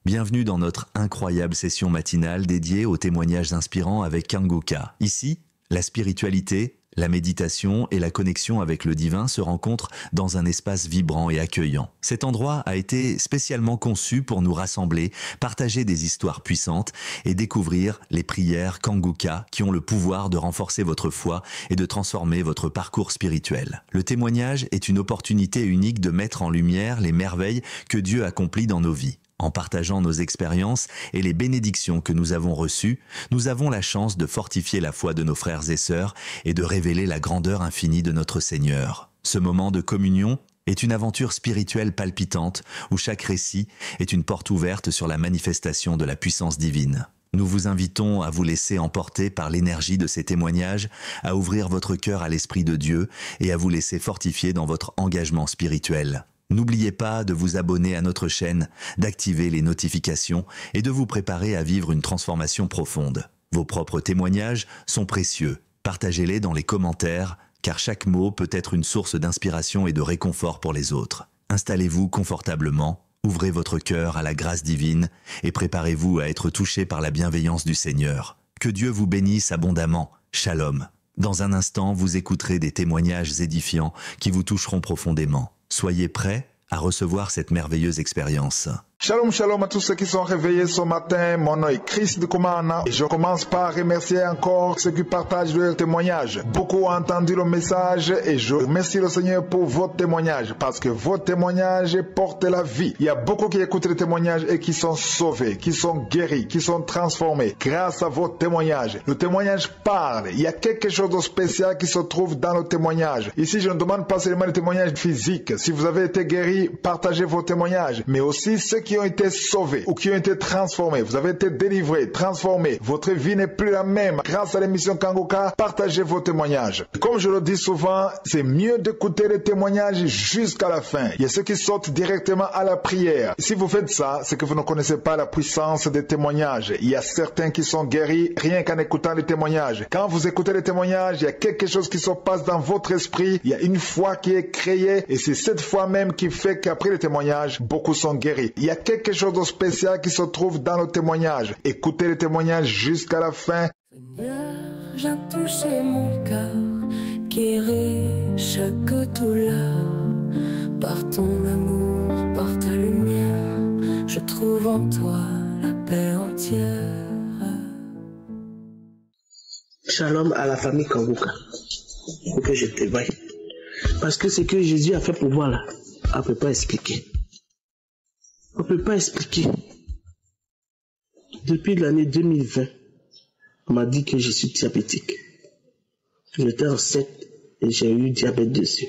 Bienvenue dans notre incroyable session matinale dédiée aux témoignages inspirants avec Kanguka. Ici, la spiritualité, la méditation et la connexion avec le divin se rencontrent dans un espace vibrant et accueillant. Cet endroit a été spécialement conçu pour nous rassembler, partager des histoires puissantes et découvrir les prières Kanguka qui ont le pouvoir de renforcer votre foi et de transformer votre parcours spirituel. Le témoignage est une opportunité unique de mettre en lumière les merveilles que Dieu accomplit dans nos vies. En partageant nos expériences et les bénédictions que nous avons reçues, nous avons la chance de fortifier la foi de nos frères et sœurs et de révéler la grandeur infinie de notre Seigneur. Ce moment de communion est une aventure spirituelle palpitante où chaque récit est une porte ouverte sur la manifestation de la puissance divine. Nous vous invitons à vous laisser emporter par l'énergie de ces témoignages, à ouvrir votre cœur à l'Esprit de Dieu et à vous laisser fortifier dans votre engagement spirituel. N'oubliez pas de vous abonner à notre chaîne, d'activer les notifications et de vous préparer à vivre une transformation profonde. Vos propres témoignages sont précieux. Partagez-les dans les commentaires, car chaque mot peut être une source d'inspiration et de réconfort pour les autres. Installez-vous confortablement, ouvrez votre cœur à la grâce divine et préparez-vous à être touché par la bienveillance du Seigneur. Que Dieu vous bénisse abondamment. Shalom. Dans un instant, vous écouterez des témoignages édifiants qui vous toucheront profondément. Soyez prêts à recevoir cette merveilleuse expérience. Shalom, shalom à tous ceux qui sont réveillés ce matin. Mon nom est Chris de Koumana et je commence par remercier encore ceux qui partagent leur témoignage. Beaucoup ont entendu le message et je remercie le Seigneur pour votre témoignage parce que votre témoignage porte la vie. Il y a beaucoup qui écoutent les témoignages et qui sont sauvés, qui sont guéris, qui sont transformés grâce à votre témoignage. Le témoignage parle. Il y a quelque chose de spécial qui se trouve dans le témoignage. Ici, je ne demande pas seulement le témoignage physique. Si vous avez été guéri, partagez vos témoignages, mais aussi ceux qui ont été sauvés ou qui ont été transformés. Vous avez été délivrés, transformés. Votre vie n'est plus la même. Grâce à l'émission Kanguka, partagez vos témoignages. Comme je le dis souvent, c'est mieux d'écouter les témoignages jusqu'à la fin. Il y a ceux qui sautent directement à la prière. Si vous faites ça, c'est que vous ne connaissez pas la puissance des témoignages. Il y a certains qui sont guéris rien qu'en écoutant les témoignages. Quand vous écoutez les témoignages, il y a quelque chose qui se passe dans votre esprit. Il y a une foi qui est créée et c'est cette foi même qui fait qu'après les témoignages, beaucoup sont guéris. Il y a quelque chose de spécial qui se trouve dans le témoignage. Écoutez le témoignage jusqu'à la fin. Seigneur, viens toucher mon cœur, guérir chaque douleur. Par ton amour, par ta lumière, je trouve en toi la paix entière. Shalom à la famille Kanguka. Faut que je témoigne. Parce que ce que Jésus a fait pour moi là, on ne peut pas expliquer. On ne peut pas expliquer. Depuis l'année 2020, on m'a dit que je suis diabétique. J'étais enceinte et j'ai eu diabète dessus.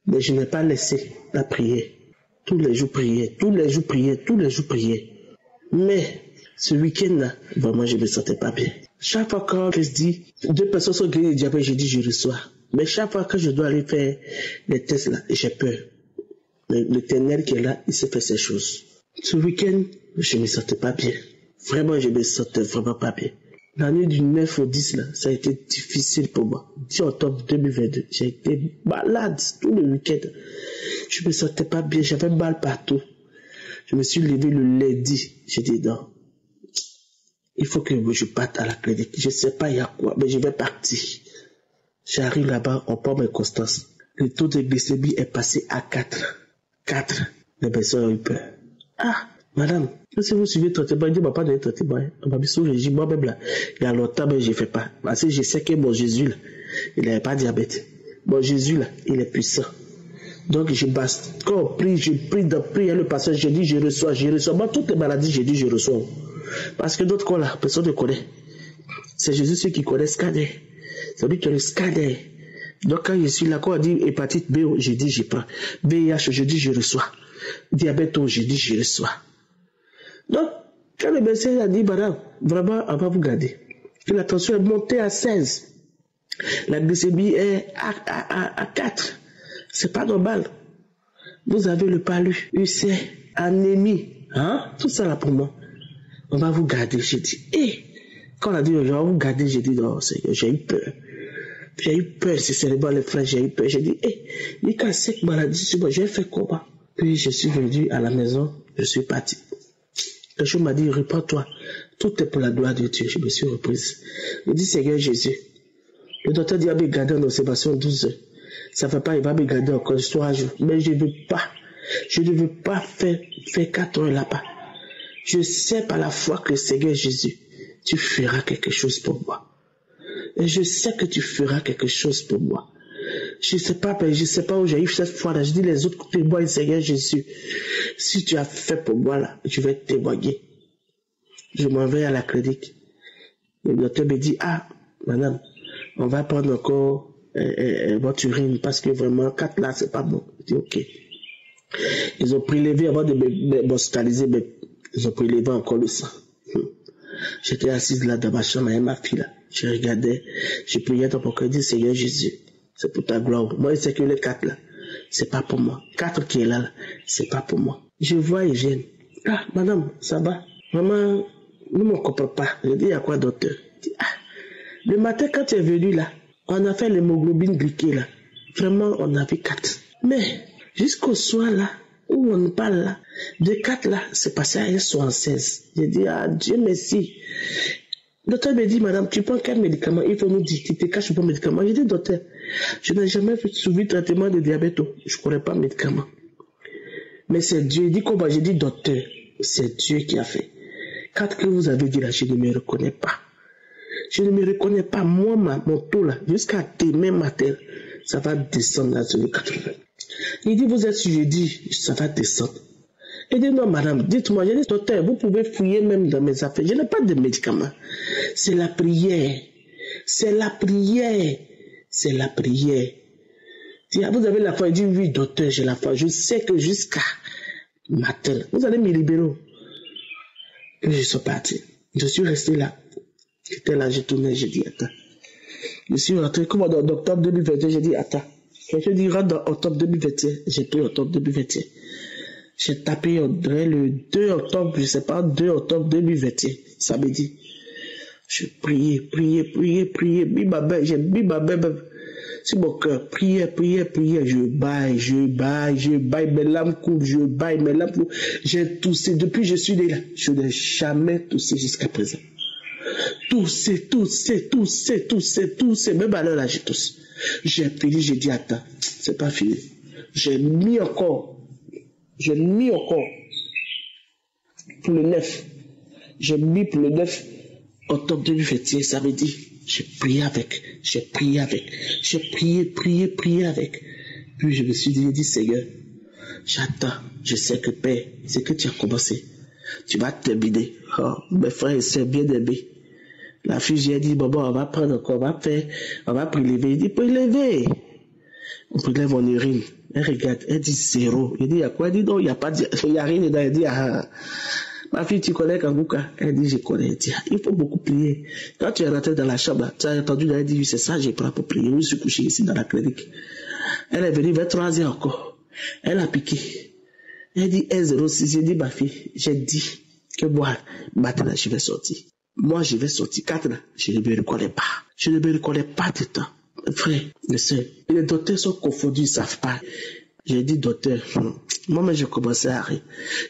Mais je n'ai pas laissé la prière. Tous les jours prier, tous les jours prier, tous les jours prier. Mais ce week-end-là, vraiment je ne me sentais pas bien. Chaque fois quand je dis, 2 personnes sont guéries de diabète, je dis je reçois. Mais chaque fois que je dois aller faire les tests là, j'ai peur. L'Éternel qui est là, il sait faire ces choses. Ce week-end, je ne me sentais pas bien. Vraiment, je me sentais vraiment pas bien. L'année du 9 au 10, là, ça a été difficile pour moi. 10 octobre 2022, j'ai été malade tout le week-end. Je me sentais pas bien, j'avais mal partout. Je me suis levé le lundi. J'ai dit non, il faut que je parte à la clinique. Je ne sais pas il y a quoi, mais je vais partir. J'arrive là-bas, on prend mes constances. Le taux de glycémie est passé à 4. Les personnes ont eu peur. Ah, madame, si vous suivez le traitement, il dit, pas de traitement. On m'a mis sur le régime, moi-même là. Il y a longtemps, mais je ne fais pas. Parce que je sais que mon Jésus là, il n'avait pas de diabète. Mon Jésus là, il est puissant. Donc je base. Quand on prie, je prie dans prière le passage, je dis, je reçois. Moi, toutes les maladies, je dis, je reçois. Parce que d'autres cas là, personne ne connaît. C'est Jésus celui qui connaît scanner. C'est lui qui a le scanner. Donc quand je suis là, quand on dit hépatite B, je dis je prends. VIH, je dis je reçois. Diabète, je dis je reçois. Donc, quand le médecin a dit, madame, vraiment, on va vous garder. Que la tension est montée à 16. La glycémie est à 4. C'est pas normal. Vous avez le palu, UC, anémie. Hein? Tout ça là pour moi. On va vous garder. J'ai dit, quand on a dit, on va vous garder, j'ai dit, non, j'ai eu peur. J'ai eu peur, sincèrement, les frères, j'ai eu peur. J'ai dit, il y a 5 maladies sur moi, j'ai fait comment? Puis je suis venu à la maison, je suis parti. Le jour m'a dit, reprends-toi. Tout est pour la gloire de Dieu. Je me suis reprise. Je dis, Seigneur Jésus. Le docteur dit, il va me garder en observation 12 heures. Ça ne fait pas, il va me garder encore 3 jours. Mais je ne veux pas. Je ne veux pas faire 4 heures là-bas. Je sais par la foi que Seigneur Jésus, tu feras quelque chose pour moi. Et je sais que tu feras quelque chose pour moi. Je ne sais pas où j'ai eu cette foi-là. Je dis les autres témoignent, Seigneur Jésus. Si tu as fait pour moi là, je vais témoigner. Je m'en vais à la clinique. Le docteur me dit, ah, madame, on va prendre encore votre urine parce que vraiment, 4 là, c'est pas bon. Je dis, ok. Ils ont prélevé avant de m'hospitaliser, mais ils ont prélevé encore le sang. J'étais assise là dans ma chambre avec ma fille là. Je regardais, je priais dans mon cœur, je dis, Seigneur Jésus, c'est pour ta gloire. Moi, je sais que les 4 là, c'est pas pour moi. 4 qui est là, c'est pas pour moi. Je vois Eugène. Ah, madame, ça va? Maman, nous ne comprend pas. Je dis, il y a quoi, docteur? Je dis, ah, le matin, quand tu es venu là, on a fait l'hémoglobine glyquée là. Vraiment, on a vu 4. Mais, jusqu'au soir là, où on parle là, de 4 là, c'est passé à 1,76. J'ai dit, ah, Dieu merci. Le docteur me dit, madame, tu prends quel médicament? Il faut nous dire, tu te caches pour médicament. J'ai dit, docteur, je n'ai jamais suivi le traitement de diabète. Je ne connais pas le médicament. Mais c'est Dieu. Il dit comment? J'ai dit, docteur, c'est Dieu qui a fait. 4 que vous avez dit là, je ne me reconnais pas. Je ne me reconnais pas. Moi, mon taux là, jusqu'à demain matin, ça va descendre là sur le 80. Il dit, vous êtes sûr? Je dis, ça va descendre. Il dit, non, madame, dites-moi, j'ai dit, docteur, vous pouvez fouiller même dans mes affaires. Je n'ai pas de médicaments. C'est la prière. C'est la prière. C'est la prière. Vous avez la foi? Il dit, oui, docteur, j'ai la foi. Je sais que jusqu'à matin, vous allez me libérer. Et je suis parti. Je suis resté là. J'étais là, j'ai tourné, j'ai dit, attends. Je suis rentré, comme en octobre 2021, j'ai dit, attends. Je dis, rentre dans octobre 2021. J'ai pris octobre 2021. J'ai tapé le 2 octobre, je ne sais pas, 2 octobre 2021, samedi. Je priais, j'ai mis ma main sur mon cœur, priais, je baille, mes larmes coulent, j'ai toussé, depuis que je suis né là, je n'ai jamais toussé jusqu'à présent. Toussé, même à l'heure là, j'ai toussé. J'ai fini, j'ai dit, attends, c'est pas fini. J'ai mis encore pour le 9. J'ai mis pour le 9 octobre 2021, samedi. J'ai prié avec. J'ai prié avec. Puis je me suis dit, Seigneur, j'attends. Je sais que Père, c'est que tu as commencé. Tu vas terminer. Oh, mes frères et sœurs bien aimés. La fille, j'ai dit, bon, on va prendre encore, on va prélever. Il dit, prélever. On prélève mon urine. Elle regarde, elle dit 0. Il dit, il y a quoi? Elle dit, non, il n'y a pas il y a rien dedans. Elle dit, ah, ma fille, tu connais Kangouka? Elle dit, je connais. Elle dit, il faut beaucoup prier. Quand tu es rentré dans la chambre, tu as entendu, elle dit, oui, c'est ça, j'ai pris pour prier. Je me suis couché ici dans la clinique. Elle est venue vers 3 heures encore. Elle a piqué. Elle dit, 1,06. J'ai dit, ma fille, j'ai dit que moi, maintenant, je vais sortir. Moi, je vais sortir. 4 là, je ne me reconnais pas. Je ne me reconnais pas du temps. Frère, les docteurs sont confondus, ils ne savent pas. J'ai dit, docteur, moi-même, j'ai commencé à rire.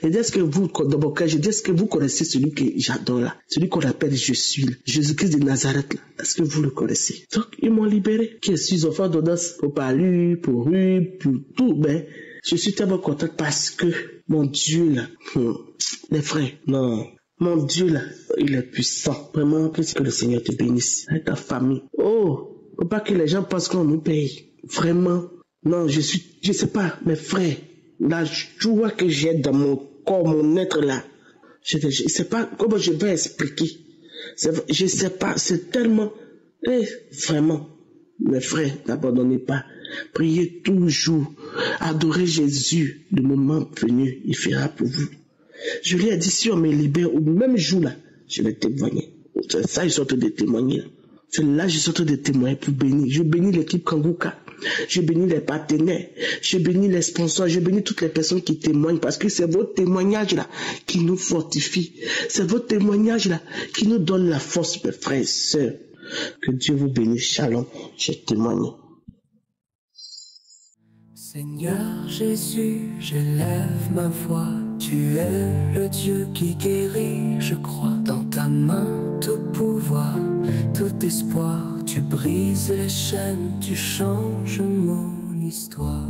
J'ai dit, est-ce que vous, dans mon cas, j'ai dit, est-ce que vous connaissez celui que j'adore là? Celui qu'on appelle Je suis là. Jésus-Christ de Nazareth là. Est-ce que vous le connaissez? Donc, ils m'ont libéré. Que suis offert d'audace pour parler, pour rire, pour tout. Mais, je suis tellement content parce que mon Dieu là, les frères, non. Mon Dieu là, il est puissant. Vraiment, plus que le Seigneur te bénisse. Avec ta famille. Oh! Faut pas que les gens pensent qu'on nous paye. Vraiment. Non, je sais pas, mes frères. La joie que j'ai dans mon corps, mon être là. Je sais pas comment je vais expliquer. Je sais pas, c'est tellement. Vraiment. Mes frères, n'abandonnez pas. Priez toujours. Adorez Jésus. Le moment venu, il fera pour vous. Je lui ai dit, si on me libère, au même jour là, je vais témoigner. Ça, ils sont en train de témoigner. C'est là, je suis en train de témoigner pour bénir. Je bénis l'équipe Kangouka. Je bénis les partenaires. Je bénis les sponsors. Je bénis toutes les personnes qui témoignent parce que c'est votre témoignage là qui nous fortifie. C'est votre témoignage là qui nous donne la force, mes frères et sœurs. Que Dieu vous bénisse. Shalom. Je témoigne. Seigneur Jésus, j'élève ma voix Tu es le Dieu qui guérit, je crois. Dans ta main, tout pouvoir, tout espoir. Tu brises les chaînes, tu changes mon histoire.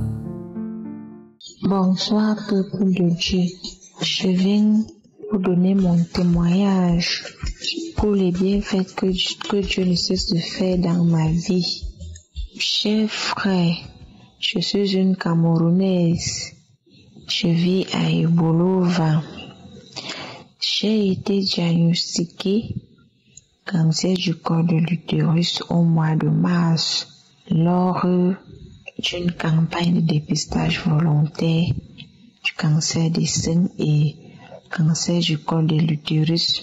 Bonsoir, peuple de Dieu. Je viens vous donner mon témoignage pour les bienfaits que Dieu ne cesse de faire dans ma vie. Chers frères, je suis une Camerounaise. Je vis à Ibolova. J'ai été diagnostiquée cancer du col de l'utérus au mois de mars lors d'une campagne de dépistage volontaire du cancer des seins et cancer du col de l'utérus.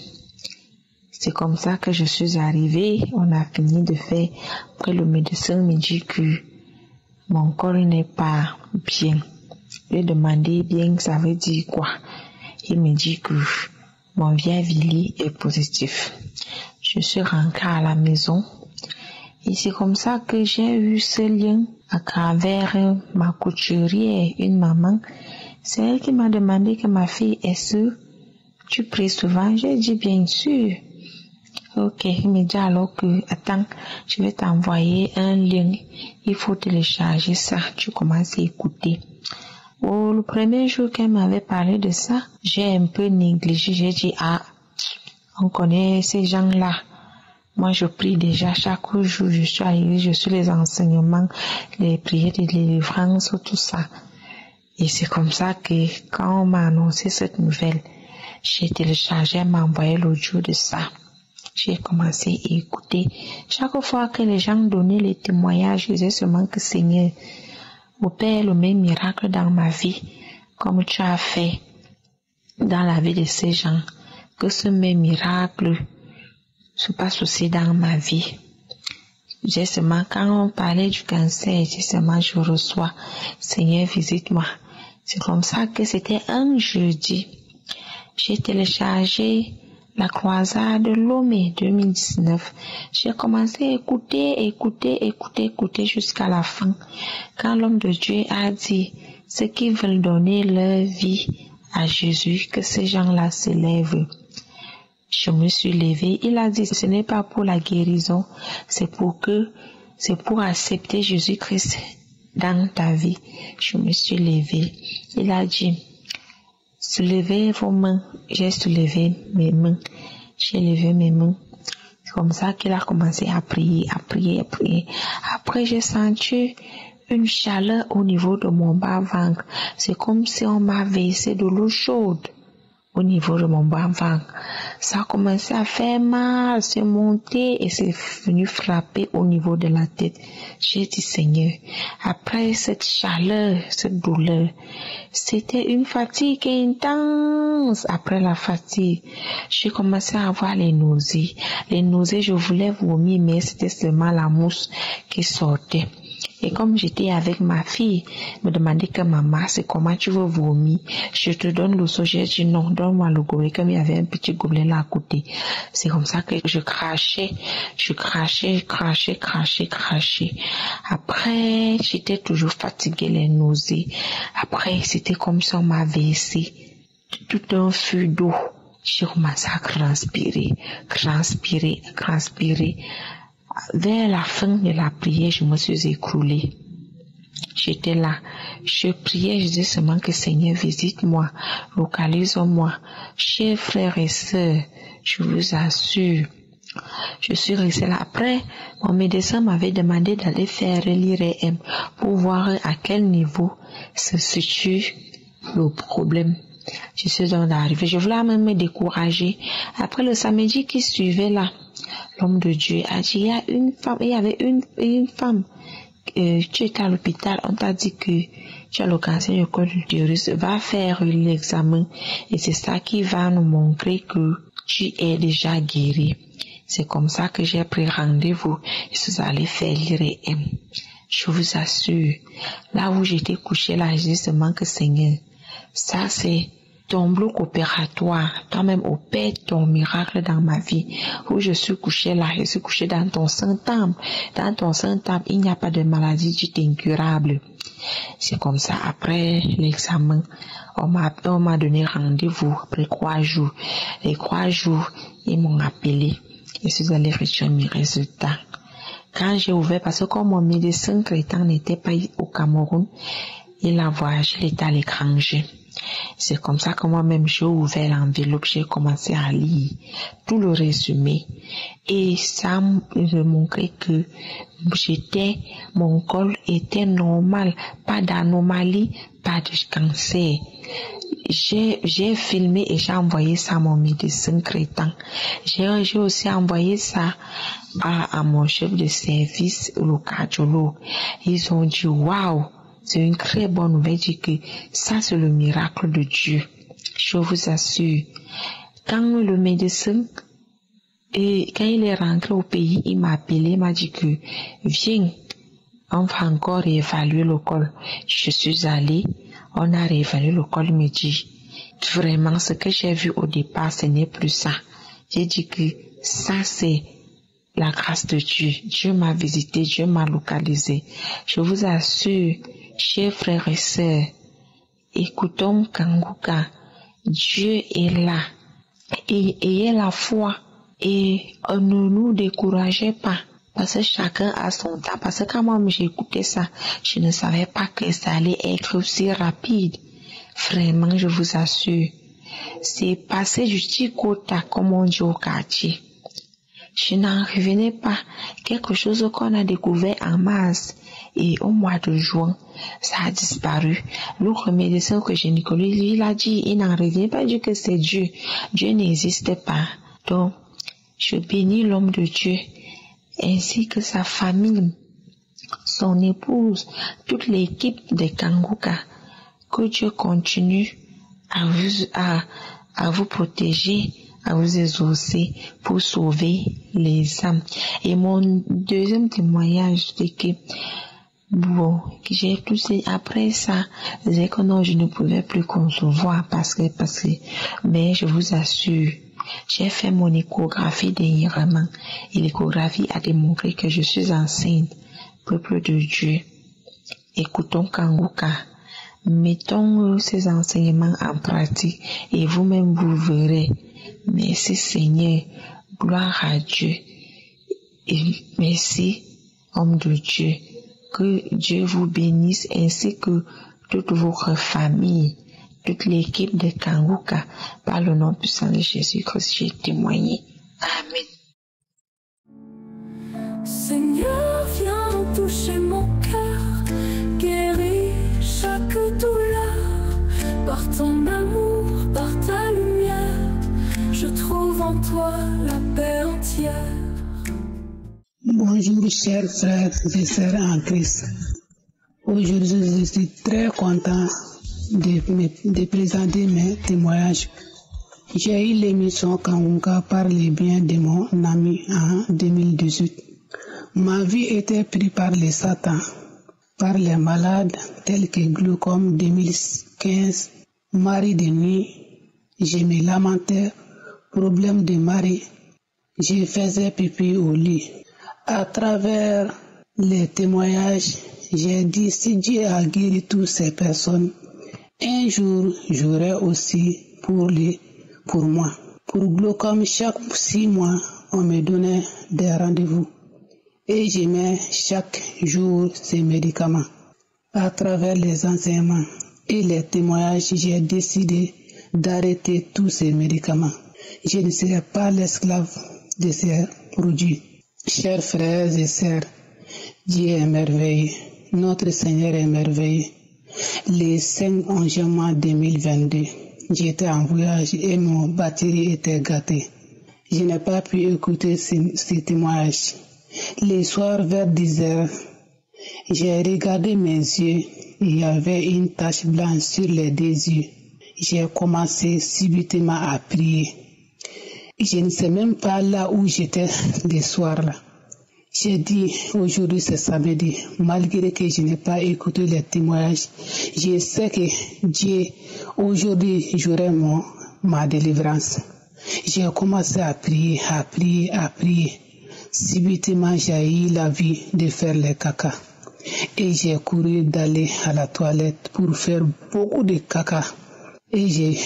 C'est comme ça que je suis arrivée. On a fini de faire. Après, le médecin me dit que mon col n'est pas bien. Je lui ai demandé bien ça veut dire quoi. Il me dit que mon Via-Vili est positif. Je suis rentrée à la maison et c'est comme ça que j'ai eu ce lien à travers ma couturière, une maman. C'est elle qui m'a demandé que ma fille, est-ce que tu pries souvent? J'ai dit bien sûr. Ok, il me dit alors que, attends, je vais t'envoyer un lien. Il faut télécharger ça. Tu commences à écouter. Oh, le premier jour qu'elle m'avait parlé de ça, j'ai un peu négligé. J'ai dit, on connaît ces gens-là. Moi, je prie déjà chaque jour. Je suis à l'église, je suis les enseignements, les prières de délivrance, tout ça. Et c'est comme ça que quand on m'a annoncé cette nouvelle, j'ai téléchargé, elle m'a envoyé l'audio de ça. J'ai commencé à écouter. Chaque fois que les gens donnaient les témoignages, je disais seulement que Seigneur, opère le même miracle dans ma vie, comme tu as fait dans la vie de ces gens. Que ce même miracle se passe aussi dans ma vie. J'ai seulement, quand on parlait du cancer, j'ai seulement, je reçois, Seigneur, visite-moi. C'est comme ça que c'était un jeudi. J'ai téléchargé la croisade de Lomé 2019. J'ai commencé à écouter jusqu'à la fin. Quand l'homme de Dieu a dit ceux qui veulent donner leur vie à Jésus, que ces gens-là se lèvent. Je me suis levée. Il a dit ce n'est pas pour la guérison, c'est pour accepter Jésus-Christ dans ta vie. Je me suis levée. Il a dit soulevez vos mains. J'ai soulevé mes mains. J'ai levé mes mains. C'est comme ça qu'il a commencé à prier. Après, j'ai senti une chaleur au niveau de mon bas-ventre. C'est comme si on m'a versé de l'eau chaude au niveau de mon bas-ventre. Ça a commencé à faire mal, c'est monté et c'est venu frapper au niveau de la tête. J'ai dit Seigneur, après cette chaleur, cette douleur, c'était une fatigue intense. Après la fatigue, j'ai commencé à avoir les nausées. Les nausées, je voulais vomir, mais c'était seulement la mousse qui sortait. Et comme j'étais avec ma fille, me demandait que maman, c'est comment tu veux vomir? Je te donne le seau. J'ai dit non, donne-moi le gobelet, comme il y avait un petit gobelet là à côté. C'est comme ça que je crachais. Après, j'étais toujours fatiguée, les nausées. Après, c'était comme si on m'a versé tout un flux d'eau. J'ai commencé à transpirer. Vers la fin de la prière, je me suis écroulée. J'étais là, je priais, je disais seulement que Seigneur, visite-moi, localise-moi. Chers frères et sœurs, je vous assure, je suis restée là. Après, mon médecin m'avait demandé d'aller faire l'IRM pour voir à quel niveau se situe le problème. Je suis donc arrivée, je voulais même me décourager. Après le samedi qui suivait là, l'homme de Dieu a dit, il y avait une femme, tu étais à l'hôpital, on t'a dit que tu as le cancer du col de l'utérus, va faire l'examen et c'est ça qui va nous montrer que tu es déjà guéri. C'est comme ça que j'ai pris rendez-vous et vous allez faire l'IRM. Je vous assure, là où j'étais couchée là, je dis seulement que Seigneur, ça c'est ton bloc opératoire, toi-même opère ton miracle dans ma vie. Où je suis couché là, je suis couché dans ton Saint-Temple. Dans ton Saint-Temple, il n'y a pas de maladie dite incurable. C'est comme ça, après l'examen, on m'a donné rendez-vous après 3 jours. Les 3 jours, ils m'ont appelé. Je suis allée rechercher mes résultats. Quand j'ai ouvert, parce que comme mon médecin traitant n'était pas au Cameroun, il a voyagé, il était à l'étranger. C'est comme ça que moi-même j'ai ouvert l'enveloppe, j'ai commencé à lire tout le résumé. Et ça me montrait que mon col était normal, pas d'anomalie, pas de cancer. J'ai filmé et j'ai envoyé ça à mon médecin traitant. J'ai aussi envoyé ça à mon chef de service, le cardiologue. Ils ont dit waouh, c'est une très bonne nouvelle, dit que ça c'est le miracle de Dieu. Je vous assure. Quand le médecin quand il est rentré au pays, il m'a appelé, il m'a dit que viens, on va encore réévaluer le col. Je suis allée, on a réévalué le col, il me dit vraiment ce que j'ai vu au départ, ce n'est plus ça. J'ai dit que ça c'est la grâce de Dieu. Dieu m'a visité, Dieu m'a localisé. Je vous assure, chers frères et sœurs, écoutons Kanguka. Dieu est là. Et ayez la foi. Et ne nous découragez pas. Parce que chacun a son temps. Parce que quand moi j'ai écouté ça, je ne savais pas que ça allait être aussi rapide. Vraiment, je vous assure. C'est passé du petit quota, comme on dit au quartier. Je n'en revenais pas. Quelque chose qu'on a découvert en mars et au mois de juin, ça a disparu. L'autre médecin que gynécologue, il a dit, il n'en revient pas, dit que c'est Dieu. Dieu n'existe pas. Donc, je bénis l'homme de Dieu, ainsi que sa famille, son épouse, toute l'équipe de Kanguka. Que Dieu continue à vous protéger, à vous exaucer pour sauver les âmes. Et mon deuxième témoignage, c'est que j'ai toussé après ça, c'est que non, je ne pouvais plus concevoir parce que, mais je vous assure, j'ai fait mon échographie dernièrement et l'échographie a démontré que je suis enceinte. Peuple de Dieu, écoutons Kanguka. Mettons ces enseignements en pratique et vous-même vous verrez. Merci Seigneur, gloire à Dieu. Et merci, homme de Dieu. Que Dieu vous bénisse ainsi que toute votre famille, toute l'équipe de Kanguka. Par le nom puissant de Jésus-Christ, j'ai témoigné. Amen. Seigneur, viens toucher mon cœur, guéris chaque douleur. Par ton amour, par ta lumière, je trouve en toi la paix entière. Bonjour chers frères et sœurs en Christ. Aujourd'hui, je suis très content de présenter mes témoignages. J'ai eu l'émission Kanguka par les biens de mon ami en 2018. Ma vie était prise par les Satan, par les malades tels que glaucome 2015, mari de nuit, je me lamentais, problème de mari, je faisais pipi au lit. À travers les témoignages, j'ai dit si Dieu a guéri toutes ces personnes, un jour j'aurai aussi pour moi. Pour glaucome, chaque 6 mois, on me donnait des rendez-vous et je mets chaque jour ces médicaments. À travers les enseignements et les témoignages, j'ai décidé d'arrêter tous ces médicaments. Je ne serai pas l'esclave de ces produits. Chers frères et sœurs, Dieu est merveilleux, notre Seigneur est merveilleux. Les 5 juin 2022, j'étais en voyage et mon batterie était gâtée. Je n'ai pas pu écouter ces témoignages. Les soirs vers 10 heures, j'ai regardé mes yeux, il y avait une tache blanche sur les 2 yeux. J'ai commencé subitement à prier. Je ne sais même pas là où j'étais le soir là. J'ai dit, aujourd'hui c'est samedi, malgré que je n'ai pas écouté les témoignages, je sais que Dieu, aujourd'hui, j'aurai ma délivrance. J'ai commencé à prier. Subitement, j'ai eu l'envie de faire les caca. Et j'ai couru d'aller à la toilette pour faire beaucoup de caca. Et j'ai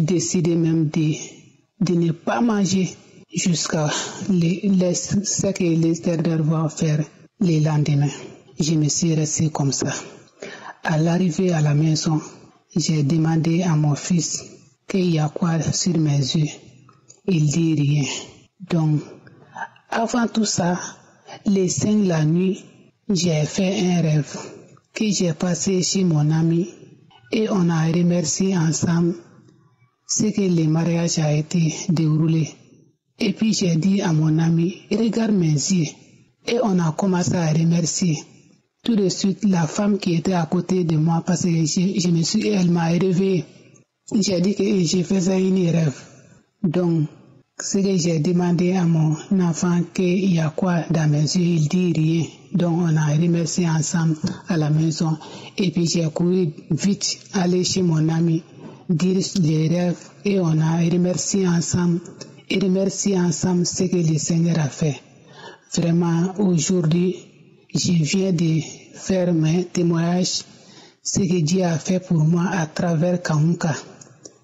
décidé même de ne pas manger jusqu'à ce que les éternels vont faire le lendemain. Je me suis resté comme ça. À l'arrivée à la maison, j'ai demandé à mon fils qu'il y a quoi sur mes yeux. Il dit rien. Donc, avant tout ça, les 5 la nuit, j'ai fait un rêve que j'ai passé chez mon ami et on a remercié ensemble ce que le mariage a été déroulé. Et puis j'ai dit à mon ami, regarde mes yeux. Et on a commencé à remercier. Tout de suite, la femme qui était à côté de moi, parce que elle m'a réveillée. J'ai dit que je faisais une rêve. Donc, ce que j'ai demandé à mon enfant qu'il y a quoi dans mes yeux, il dit rien. Donc on a remercié ensemble à la maison. Et puis j'ai couru vite aller chez mon ami, dire les rêves et on a remercié ensemble. Et remercier ensemble ce que le Seigneur a fait. Vraiment, aujourd'hui, je viens de faire mes témoignages, ce que Dieu a fait pour moi à travers Kamuka.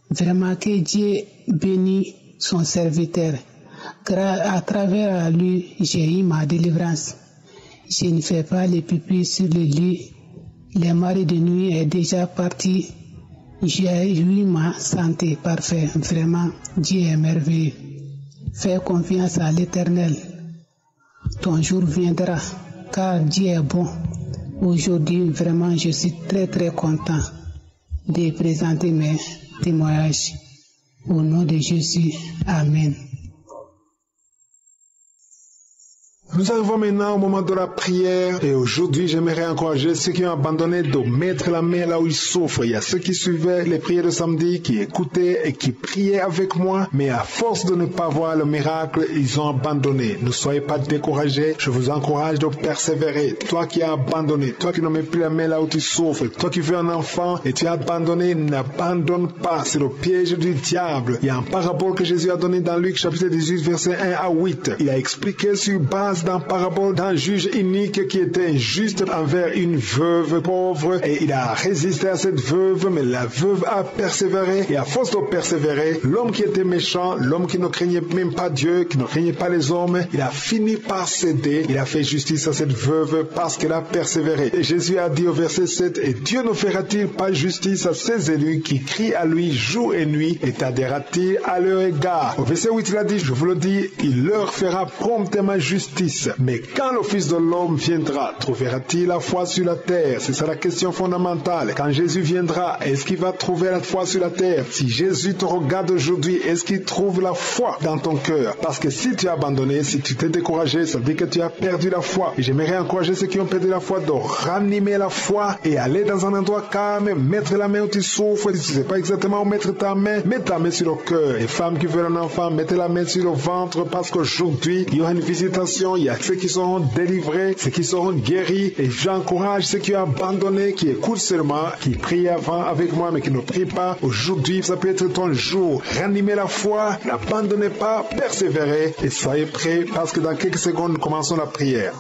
Vraiment que Dieu bénit son serviteur. À travers lui, j'ai eu ma délivrance. Je ne fais pas les pipis sur le lit. Le mari de nuit est déjà parti. J'ai eu ma santé parfaite. Vraiment, Dieu est merveilleux. Fais confiance à l'Éternel. Ton jour viendra, car Dieu est bon. Aujourd'hui, vraiment, je suis très très content de présenter mes témoignages. Au nom de Jésus, Amen. Nous arrivons maintenant au moment de la prière et aujourd'hui j'aimerais encourager ceux qui ont abandonné de mettre la main là où ils souffrent. Il y a ceux qui suivaient les prières de samedi, qui écoutaient et qui priaient avec moi, mais à force de ne pas voir le miracle, ils ont abandonné. Ne soyez pas découragés, je vous encourage de persévérer. Toi qui as abandonné, toi qui ne mets plus la main là où tu souffres, toi qui veux un enfant et tu as abandonné, n'abandonne pas, c'est le piège du diable. Il y a un parabole que Jésus a donné dans Luc chapitre 18 verset 1 à 8. Il a expliqué sur base d'un parabole d'un juge inique qui était injuste envers une veuve pauvre et il a résisté à cette veuve, mais la veuve a persévéré et à force de persévérer, l'homme qui était méchant, l'homme qui ne craignait même pas Dieu, qui ne craignait pas les hommes, il a fini par céder, il a fait justice à cette veuve parce qu'elle a persévéré. Et Jésus a dit au verset 7, et Dieu ne fera-t-il pas justice à ses élus qui crient à lui jour et nuit et tardera-t-il à leur égard? Au verset 8 il a dit, je vous le dis, il leur fera promptement justice. Mais quand le Fils de l'homme viendra, trouvera-t-il la foi sur la terre? C'est ça la question fondamentale. Quand Jésus viendra, est-ce qu'il va trouver la foi sur la terre? Si Jésus te regarde aujourd'hui, est-ce qu'il trouve la foi dans ton cœur? Parce que si tu as abandonné, si tu t'es découragé, ça veut dire que tu as perdu la foi. Et j'aimerais encourager ceux qui ont perdu la foi de ranimer la foi et aller dans un endroit calme, mettre la main où tu souffres. Si tu ne sais pas exactement où mettre ta main, mets ta main sur le cœur. Les femmes qui veulent un enfant, mettez la main sur le ventre parce qu'aujourd'hui, il y aura une visitation. Il y a ceux qui seront délivrés, ceux qui seront guéris. Et j'encourage ceux qui ont abandonné, qui écoutent seulement, qui prient avant avec moi, mais qui ne prient pas. Aujourd'hui, ça peut être ton jour. Ranimez la foi, n'abandonnez pas, persévérez et soyez prêts parce que dans quelques secondes, nous commençons la prière.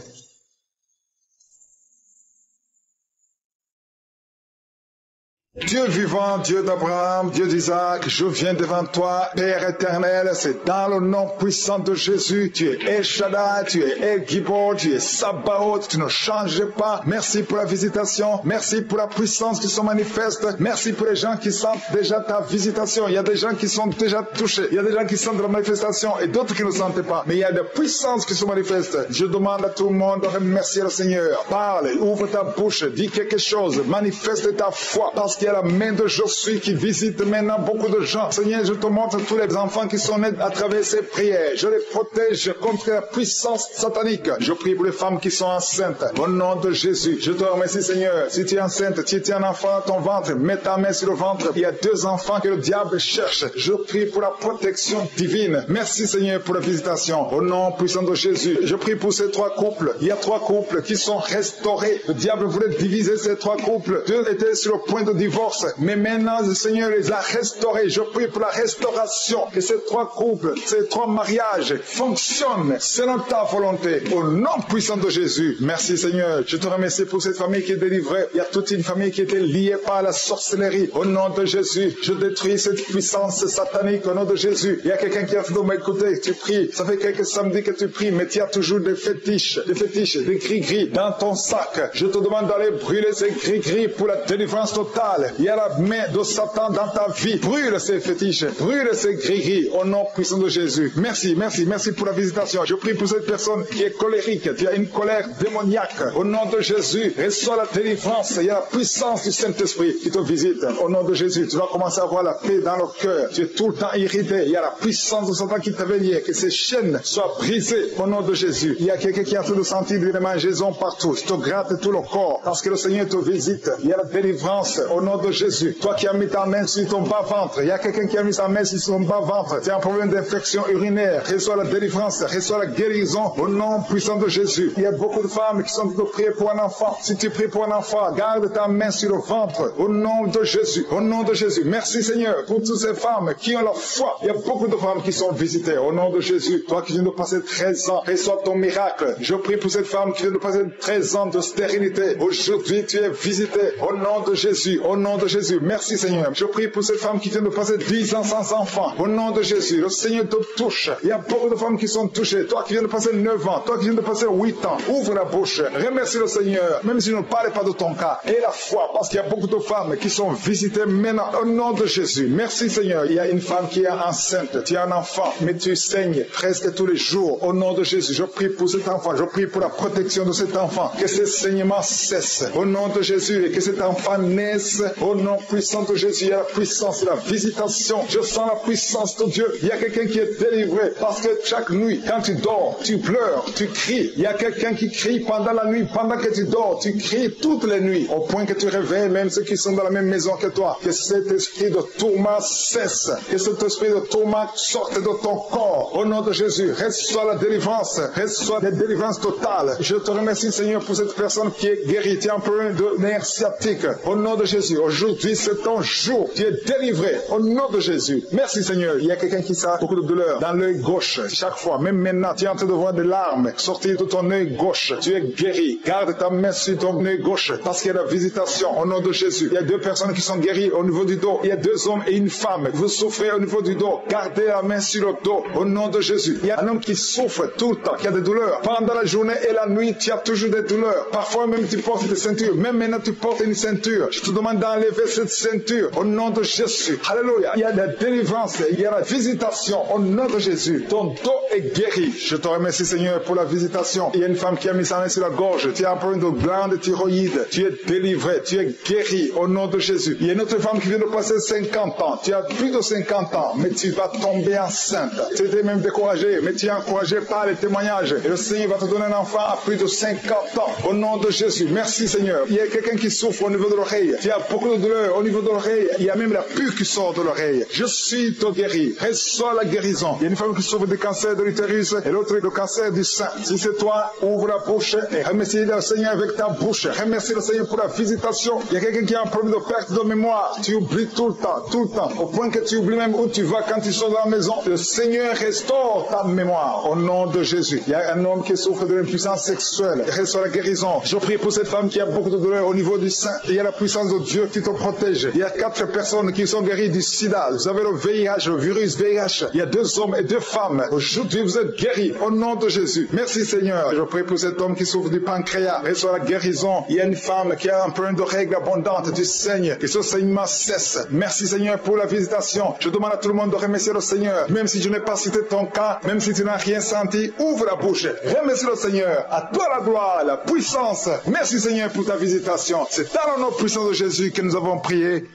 Dieu vivant, Dieu d'Abraham, Dieu d'Isaac, je viens devant toi, Père éternel, c'est dans le nom puissant de Jésus. Tu es El Shaddai, tu es El Gibor, tu es Sabaoth, tu ne changes pas. Merci pour la visitation, merci pour la puissance qui se manifeste, merci pour les gens qui sentent déjà ta visitation. Il y a des gens qui sont déjà touchés, il y a des gens qui sentent la manifestation et d'autres qui ne sentent pas. Mais il y a des puissances qui se manifestent. Je demande à tout le monde de remercier le Seigneur. Parle, ouvre ta bouche, dis quelque chose, manifeste ta foi, parce qu'il y a a la main de Josué qui visite maintenant beaucoup de gens. Seigneur, je te montre tous les enfants qui sont nés à travers ces prières. Je les protège contre la puissance satanique. Je prie pour les femmes qui sont enceintes. Au nom de Jésus, je te remercie, Seigneur. Si tu es enceinte, si tu es un enfant dans ton ventre, mets ta main sur le ventre. Il y a 2 enfants que le diable cherche. Je prie pour la protection divine. Merci, Seigneur, pour la visitation. Au nom puissant de Jésus, je prie pour ces 3 couples. Il y a 3 couples qui sont restaurés. Le diable voulait diviser ces 3 couples. 2 étaient sur le point de divorce. Mais maintenant, le Seigneur les a restaurés. Je prie pour la restauration. Que ces 3 couples, ces 3 mariages fonctionnent selon ta volonté. Au nom puissant de Jésus. Merci, Seigneur. Je te remercie pour cette famille qui est délivrée. Il y a toute une famille qui était liée par la sorcellerie. Au nom de Jésus, je détruis cette puissance satanique. Au nom de Jésus, il y a quelqu'un qui a fait de m'écouter. Tu pries. Ça fait quelques samedis que tu pries, mais tu as toujours des fétiches, des gris-gris dans ton sac. Je te demande d'aller brûler ces gris-gris pour la délivrance totale. Il y a la main de Satan dans ta vie. Brûle ces fétiches, brûle ces gris-gris au nom puissant de Jésus. Merci, merci, merci pour la visitation. Je prie pour cette personne qui est colérique. Tu as une colère démoniaque. Au nom de Jésus, reçois la délivrance. Il y a la puissance du Saint-Esprit qui te visite. Au nom de Jésus, tu vas commencer à avoir la paix dans le cœur. Tu es tout le temps irrité. Il y a la puissance de Satan qui t'avait lié. Que ces chaînes soient brisées au nom de Jésus. Il y a quelqu'un qui a fait de sentir des mangeaisons partout. Je te gratte tout le corps parce que le Seigneur te visite. Il y a la délivrance au nom de Jésus. Toi qui as mis ta main sur ton bas-ventre, il y a quelqu'un qui a mis sa main sur son bas-ventre. Tu as un problème d'infection urinaire. Reçois la délivrance, reçois la guérison au nom puissant de Jésus. Il y a beaucoup de femmes qui sont de prier pour un enfant. Si tu pries pour un enfant, garde ta main sur le ventre au nom de Jésus. Au nom de Jésus. Merci Seigneur pour toutes ces femmes qui ont la foi. Il y a beaucoup de femmes qui sont visitées au nom de Jésus. Toi qui viens de passer 13 ans, reçois ton miracle. Je prie pour cette femme qui vient de passer 13 ans de stérilité. Aujourd'hui, tu es visité au nom de Jésus. Au nom de Jésus. Merci Seigneur. Je prie pour cette femme qui vient de passer 10 ans sans enfant. Au nom de Jésus. Le Seigneur te touche. Il y a beaucoup de femmes qui sont touchées. Toi qui viens de passer 9 ans. Toi qui viens de passer 8 ans. Ouvre la bouche. Remercie le Seigneur. Même si je ne parle pas de ton cas. Et la foi. Parce qu'il y a beaucoup de femmes qui sont visitées maintenant. Au nom de Jésus. Merci Seigneur. Il y a une femme qui est enceinte. Tu as un enfant. Mais tu saignes presque tous les jours. Au nom de Jésus. Je prie pour cet enfant. Je prie pour la protection de cet enfant. Que ces saignements cessent. Au nom de Jésus. Et que cet enfant naisse. Au nom puissant de Jésus. Il y a la puissance de la visitation. Je sens la puissance de Dieu. Il y a quelqu'un qui est délivré. Parce que chaque nuit, quand tu dors, tu pleures, tu cries. Il y a quelqu'un qui crie pendant la nuit. Pendant que tu dors, tu cries toutes les nuits. Au point que tu réveilles même ceux qui sont dans la même maison que toi. Que cet esprit de tourment cesse. Que cet esprit de tourment sorte de ton corps. Au nom de Jésus, reçois la délivrance. Reçois la délivrance totale. Je te remercie Seigneur pour cette personne qui est guérie. Tu es un problème de nerf sciatique. Au nom de Jésus, aujourd'hui c'est ton jour. Tu es délivré. Au nom de Jésus. Merci Seigneur. Il y a quelqu'un qui a beaucoup de douleur dans l'œil gauche. Chaque fois, même maintenant, tu es en train de voir des larmes sortir de ton œil gauche. Tu es guéri. Garde ta main sur ton œil gauche parce qu'il y a la visitation. Au nom de Jésus. Il y a 2 personnes qui sont guéries au niveau du dos. Il y a 2 hommes et une femme. Vous souffrez au niveau du dos. Gardez la main sur le dos. Au nom de Jésus. Il y a un homme qui souffre tout le temps, qui a des douleurs. Pendant la journée et la nuit, tu as toujours des douleurs. Parfois même tu portes des ceintures. Même maintenant tu portes une ceinture. Je te demande d'enlever cette ceinture. Au nom de Jésus. Alléluia. Il y a la délivrance. Il y a la visitation. Au nom de Jésus. Ton dos est guéri. Je te remercie Seigneur pour la visitation. Il y a une femme qui a mis sa main sur la gorge. Tu as un problème de glande thyroïde. Tu es délivré. Tu es guéri. Au nom de Jésus. Il y a une autre femme qui vient de passer 50 ans. Tu as plus de 50 ans. Mais tu vas tomber enceinte. Tu étais même découragé. Mais tu es encouragé par les témoignages. Et le Seigneur va te donner un enfant à plus de 50 ans. Au nom de Jésus. Merci Seigneur. Il y a quelqu'un qui souffre au niveau de l'oreille. Tu as beaucoup de douleur au niveau de l'oreille. Il y a même la pus qui sort de l'oreille. Je suis ton guéri. Reçois la guérison. Il y a une femme qui souffre du cancer de l'utérus et l'autre le cancer du sein. Si c'est toi, ouvre la bouche et remercie le Seigneur avec ta bouche. Remercie le Seigneur pour la visitation. Il y a quelqu'un qui a un problème de perte de mémoire. Tu oublies tout le temps, au point que tu oublies même où tu vas quand tu sors de la maison. Le Seigneur restaure ta mémoire au nom de Jésus. Il y a un homme qui souffre de l'impuissance sexuelle. Reçois la guérison. Je prie pour cette femme qui a beaucoup de douleur au niveau du sein. Il y a la puissance de Dieu qui te protège. Il y a 4 personnes qui sont guéries du sida. Vous avez le VIH, le virus VIH. Il y a 2 hommes et 2 femmes. Aujourd'hui, vous êtes guéris au nom de Jésus. Merci Seigneur. Je prie pour cet homme qui souffre du pancréas. Reçois la guérison. Il y a une femme qui a un problème de règles abondantes. Tu saignes. Que ce saignement cesse. Merci Seigneur pour la visitation. Je demande à tout le monde de remercier le Seigneur. Même si je n'ai pas cité ton cas, même si tu n'as rien senti, ouvre la bouche. Remercie le Seigneur. À toi la gloire, la puissance. Merci Seigneur pour ta visitation. C'est dans le nom puissant de Jésus que nous avons prié.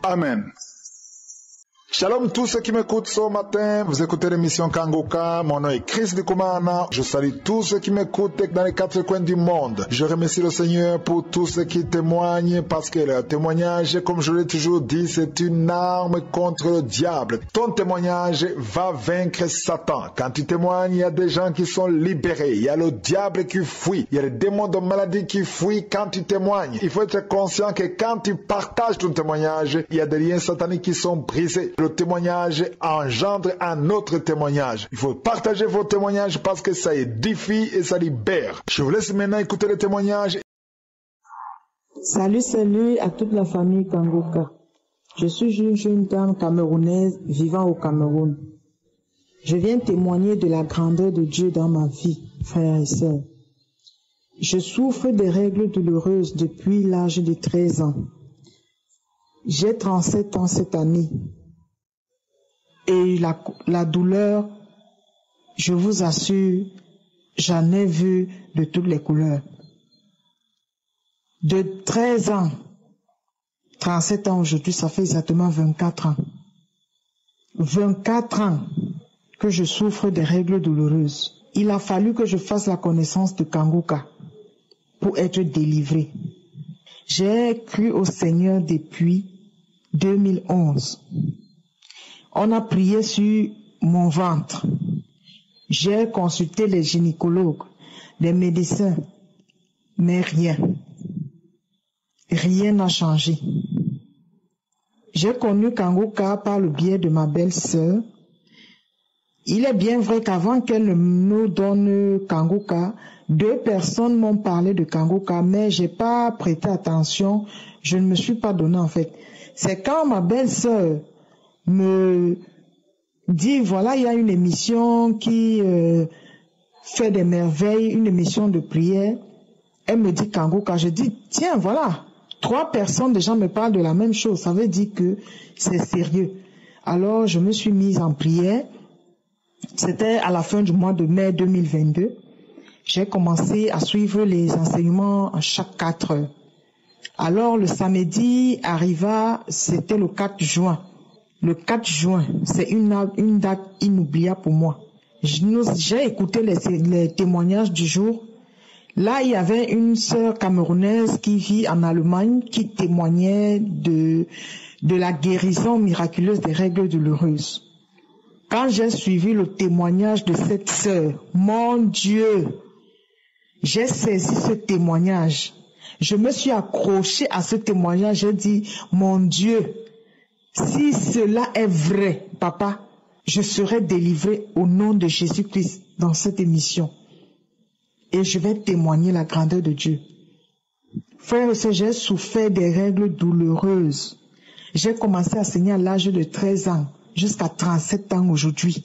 Amen. Shalom tous ceux qui m'écoutent ce matin, vous écoutez l'émission Kangoka, mon nom est Chris Ndikumana, je salue tous ceux qui m'écoutent dans les 4 coins du monde. Je remercie le Seigneur pour tous ceux qui témoignent parce que le témoignage, comme je l'ai toujours dit, c'est une arme contre le diable. Ton témoignage va vaincre Satan. Quand tu témoignes, il y a des gens qui sont libérés, il y a le diable qui fuit, il y a les démons de maladie qui fuient quand tu témoignes. Il faut être conscient que quand tu partages ton témoignage, il y a des liens sataniques qui sont brisés. Le témoignage engendre un autre témoignage. Il faut partager vos témoignages parce que ça édifie et ça libère. Je vous laisse maintenant écouter les témoignages. Salut à toute la famille Kangoka. Je suis une jeune dame camerounaise vivant au Cameroun. Je viens témoigner de la grandeur de Dieu dans ma vie, frères et sœurs. Je souffre des règles douloureuses depuis l'âge de 13 ans. J'ai 37 ans cette année. Et la douleur, je vous assure, j'en ai vu de toutes les couleurs. De 13 ans, 37 ans aujourd'hui, ça fait exactement 24 ans. 24 ans que je souffre des règles douloureuses. Il a fallu que je fasse la connaissance de Kangoka pour être délivré. J'ai cru au Seigneur depuis 2011. On a prié sur mon ventre. J'ai consulté les gynécologues, les médecins, mais rien. Rien n'a changé. J'ai connu Kangoka par le biais de ma belle-sœur. Il est bien vrai qu'avant qu'elle ne nous donne Kangoka, 2 personnes m'ont parlé de Kangoka, mais j'ai pas prêté attention. Je ne me suis pas donné en fait. C'est quand ma belle-sœur me dit, voilà, il y a une émission qui fait des merveilles, une émission de prière. Elle me dit Kangoka. Je dis, tiens, voilà, 3 personnes déjà me parlent de la même chose. Ça veut dire que c'est sérieux. Alors, je me suis mise en prière. C'était à la fin du mois de mai 2022. J'ai commencé à suivre les enseignements à chaque 4 heures. Alors, le samedi arriva, c'était le 4 juin. Le 4 juin, c'est une date inoubliable pour moi. J'ai écouté les témoignages du jour. Là, il y avait une sœur camerounaise qui vit en Allemagne qui témoignait de la guérison miraculeuse des règles douloureuses. Quand j'ai suivi le témoignage de cette sœur, mon Dieu, j'ai saisi ce témoignage. Je me suis accrochée à ce témoignage. J'ai dit, mon Dieu, si cela est vrai, papa, je serai délivré au nom de Jésus-Christ dans cette émission. Et je vais témoigner la grandeur de Dieu. Frère et sœurs, j'ai souffert des règles douloureuses. J'ai commencé à saigner à l'âge de 13 ans jusqu'à 37 ans aujourd'hui.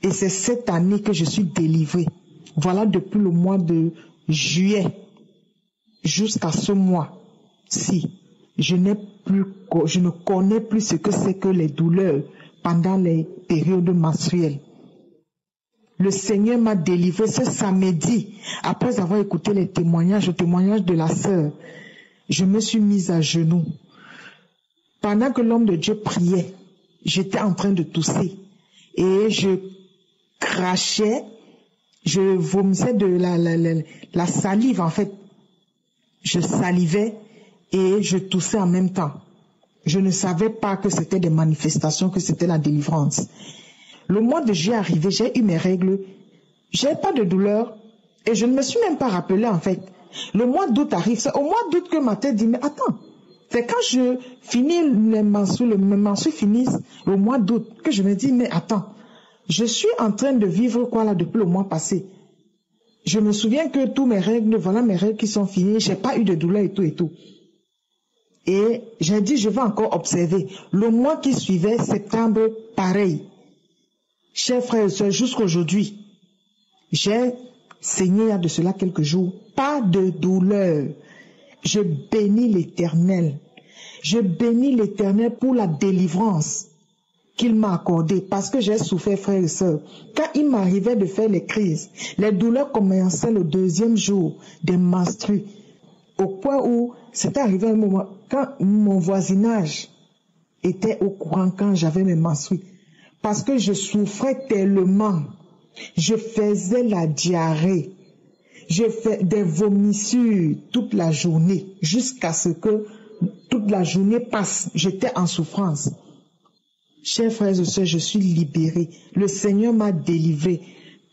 Et c'est cette année que je suis délivrée. Voilà depuis le mois de juillet jusqu'à ce mois-ci. Je ne connais plus ce que c'est que les douleurs pendant les périodes menstruelles. Le Seigneur m'a délivré ce samedi. Après avoir écouté les témoignages, le témoignage de la sœur, je me suis mise à genoux. Pendant que l'homme de Dieu priait, j'étais en train de tousser. Et je crachais, je vomissais de la salive en fait. Je salivais et je toussais en même temps. Je ne savais pas que c'était des manifestations, que c'était la délivrance. Le mois de juillet arrivé, j'ai eu mes règles. J'ai pas de douleur et je ne me suis même pas rappelé en fait. Le mois d'août arrive, c'est au mois d'août que ma tête dit, mais attends, c'est quand je finis mes menstrues finissent au mois d'août que je me dis, mais attends, je suis en train de vivre quoi là depuis le mois passé. Je me souviens que tous mes règles, voilà mes règles qui sont finies, j'ai pas eu de douleur et tout et tout. Et j'ai dit, je vais encore observer. Le mois qui suivait, septembre, pareil. Chers frères et sœurs, jusqu'aujourd'hui, j'ai saigné il y a de cela quelques jours. Pas de douleur. Je bénis l'Éternel. Je bénis l'Éternel pour la délivrance qu'il m'a accordée. Parce que j'ai souffert, frères et sœurs. Quand il m'arrivait de faire les crises, les douleurs commençaient le 2e jour des menstrues. Au point où c'était arrivé un moment, quand mon voisinage était au courant quand j'avais mes menstrues. Parce que je souffrais tellement. Je faisais la diarrhée. Je fais des vomissures toute la journée, jusqu'à ce que toute la journée passe. J'étais en souffrance. Chers frères et sœurs, je suis libérée. Le Seigneur m'a délivré.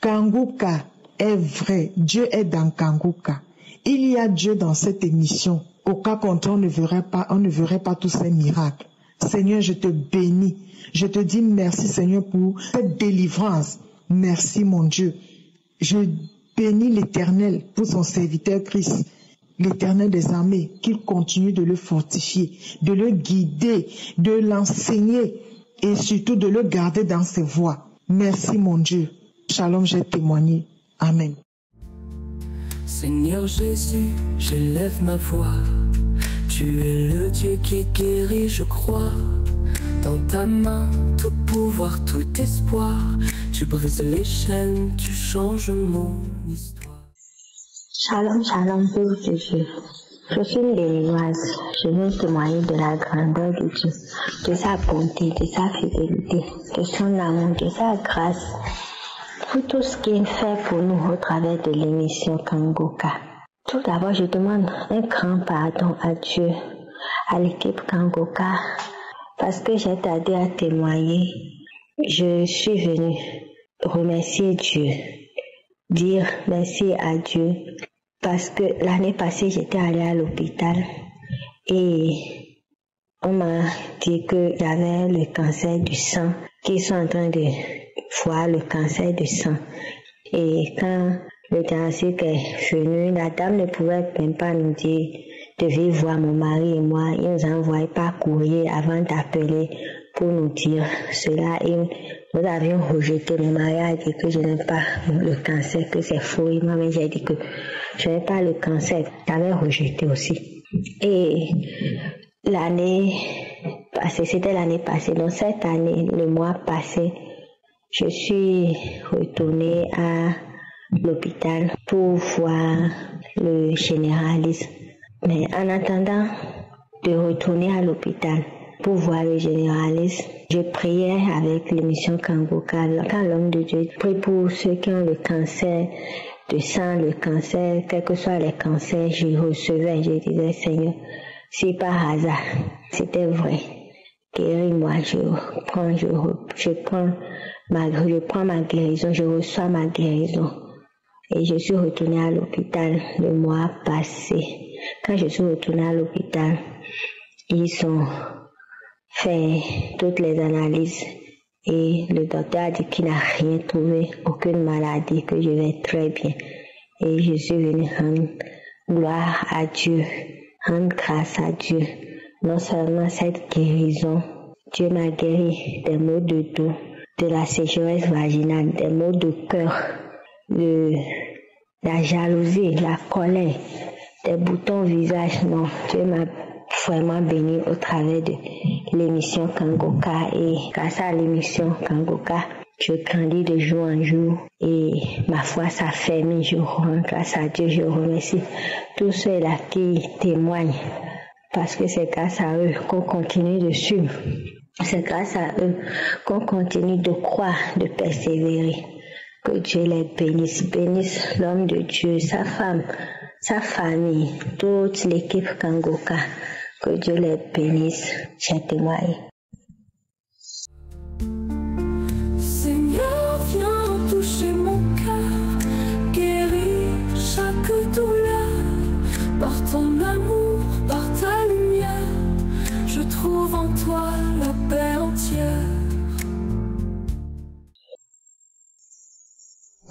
Kanguka est vrai. Dieu est dans Kanguka. Il y a Dieu dans cette émission. Au cas contraire, on ne verrait pas tous ces miracles. Seigneur, je te bénis. Je te dis merci, Seigneur, pour cette délivrance. Merci, mon Dieu. Je bénis l'Éternel pour son serviteur Christ, l'Éternel des armées, qu'il continue de le fortifier, de le guider, de l'enseigner et surtout de le garder dans ses voies. Merci, mon Dieu. Shalom, j'ai témoigné. Amen. Seigneur Jésus, j'élève ma voix. Tu es le Dieu qui guérit, je crois. Dans ta main, tout pouvoir, tout espoir. Tu brises les chaînes, tu changes mon histoire. Shalom, shalom, peuple de Dieu. Je suis une béninoise. Je viens témoigner de la grandeur de Dieu, de sa bonté, de sa fidélité, de son amour, de sa grâce, pour tout ce qu'il fait pour nous au travers de l'émission Kanguka. Tout d'abord, je demande un grand pardon à Dieu, à l'équipe Kanguka, parce que j'ai tardé à témoigner. Je suis venue remercier Dieu, dire merci à Dieu, parce que l'année passée, j'étais allée à l'hôpital et on m'a dit que j'avais le cancer du sang, qu'ils sont en train de voir le cancer du sang. Et quand le diagnostic est venu, la dame ne pouvait même pas nous dire de venir voir mon mari et moi. Ils nous envoyaient par courrier avant d'appeler pour nous dire cela. Et nous avions rejeté. Mon mari a dit que je n'ai pas le cancer, que c'est faux. Et moi-même, j'ai dit que je n'ai pas le cancer. J'avais rejeté aussi. Et l'année passée, c'était l'année passée. Donc cette année, le mois passé, je suis retournée à l'hôpital pour voir le généraliste. Mais en attendant de retourner à l'hôpital pour voir le généraliste, je priais avec l'émission Kanguka. Quand l'homme de Dieu prie pour ceux qui ont le cancer de sang, le cancer, quels que soient les cancers, je recevais, je disais Seigneur, si par hasard c'était vrai, guéris-moi, je prends ma guérison, je reçois ma guérison. Et je suis retournée à l'hôpital le mois passé. Quand je suis retournée à l'hôpital, ils ont fait toutes les analyses et le docteur a dit qu'il n'a rien trouvé, aucune maladie, que je vais très bien. Et je suis venue rendre gloire à Dieu, rendre grâce à Dieu. Non seulement cette guérison, Dieu m'a guéri des maux de dos, de la sécheresse vaginale, des maux de cœur, de la jalousie, la colère, des boutons au visage. Non, Dieu m'a vraiment béni au travers de l'émission Kanguka. Et grâce à l'émission Kanguka, je grandis de jour en jour et ma foi s'affermit. Je rends grâce à Dieu, je remercie tous ceux-là qui témoignent, parce que c'est grâce à eux qu'on continue de suivre. C'est grâce à eux qu'on continue de croire, de persévérer. Que Dieu les bénisse, bénisse l'homme de Dieu, sa femme, sa famille, toute l'équipe Kanguka. Que Dieu les bénisse. J'ai témoigné. Seigneur, viens toucher mon cœur, guéris chaque douleur. Par ton amour, par ta lumière, je trouve en toi la paix entière.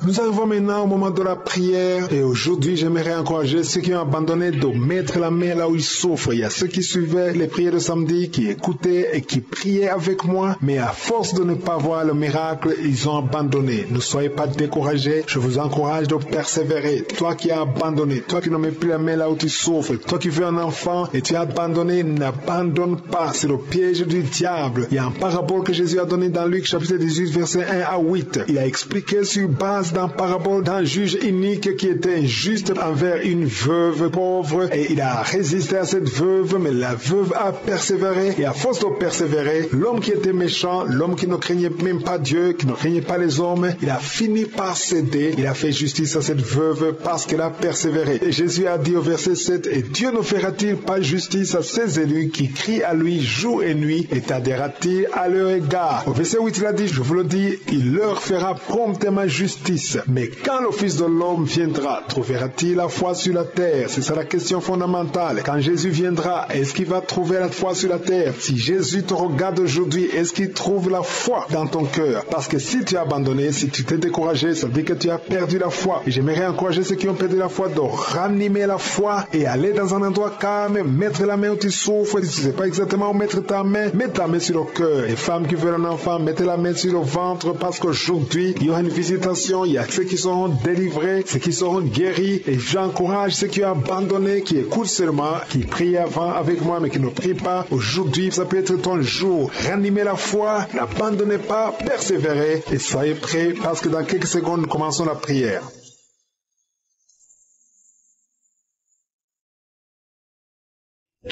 Nous arrivons maintenant au moment de la prière et aujourd'hui j'aimerais encourager ceux qui ont abandonné de mettre la main là où ils souffrent. Il y a ceux qui suivaient les prières de samedi, qui écoutaient et qui priaient avec moi, mais à force de ne pas voir le miracle, ils ont abandonné. Ne soyez pas découragés, je vous encourage de persévérer. Toi qui as abandonné, toi qui ne mets plus la main là où tu souffres, toi qui veux un enfant et tu as abandonné, n'abandonne pas, c'est le piège du diable. Il y a un parabole que Jésus a donné dans Luc chapitre 18 verset 1 à 8. Il a expliqué sur base dans parabole d'un juge inique qui était injuste envers une veuve pauvre et il a résisté à cette veuve, mais la veuve a persévéré et à force de persévérer, l'homme qui était méchant, l'homme qui ne craignait même pas Dieu, qui ne craignait pas les hommes, il a fini par céder, il a fait justice à cette veuve parce qu'elle a persévéré. Et Jésus a dit au verset 7, et Dieu ne fera-t-il pas justice à ses élus qui crient à lui jour et nuit et tardera-t-il à leur égard? Au verset 8, il a dit, je vous le dis, il leur fera promptement justice. Mais quand le Fils de l'homme viendra, trouvera-t-il la foi sur la terre? C'est ça la question fondamentale. Quand Jésus viendra, est-ce qu'il va trouver la foi sur la terre? Si Jésus te regarde aujourd'hui, est-ce qu'il trouve la foi dans ton cœur? Parce que si tu as abandonné, si tu t'es découragé, ça veut dire que tu as perdu la foi. Et j'aimerais encourager ceux qui ont perdu la foi de ranimer la foi et aller dans un endroit calme, mettre la main où tu souffres. Si tu ne sais pas exactement où mettre ta main, mets ta main sur le cœur. Les femmes qui veulent un enfant, mettez la main sur le ventre parce qu'aujourd'hui, il y aura une visitation. Il y a ceux qui seront délivrés, ceux qui seront guéris. Et j'encourage ceux qui ont abandonné, qui écoutent seulement, qui prient avant avec moi, mais qui ne prient pas. Aujourd'hui, ça peut être ton jour. Ranimez la foi, n'abandonnez pas, persévérez et soyez prêts parce que dans quelques secondes, nous commençons la prière.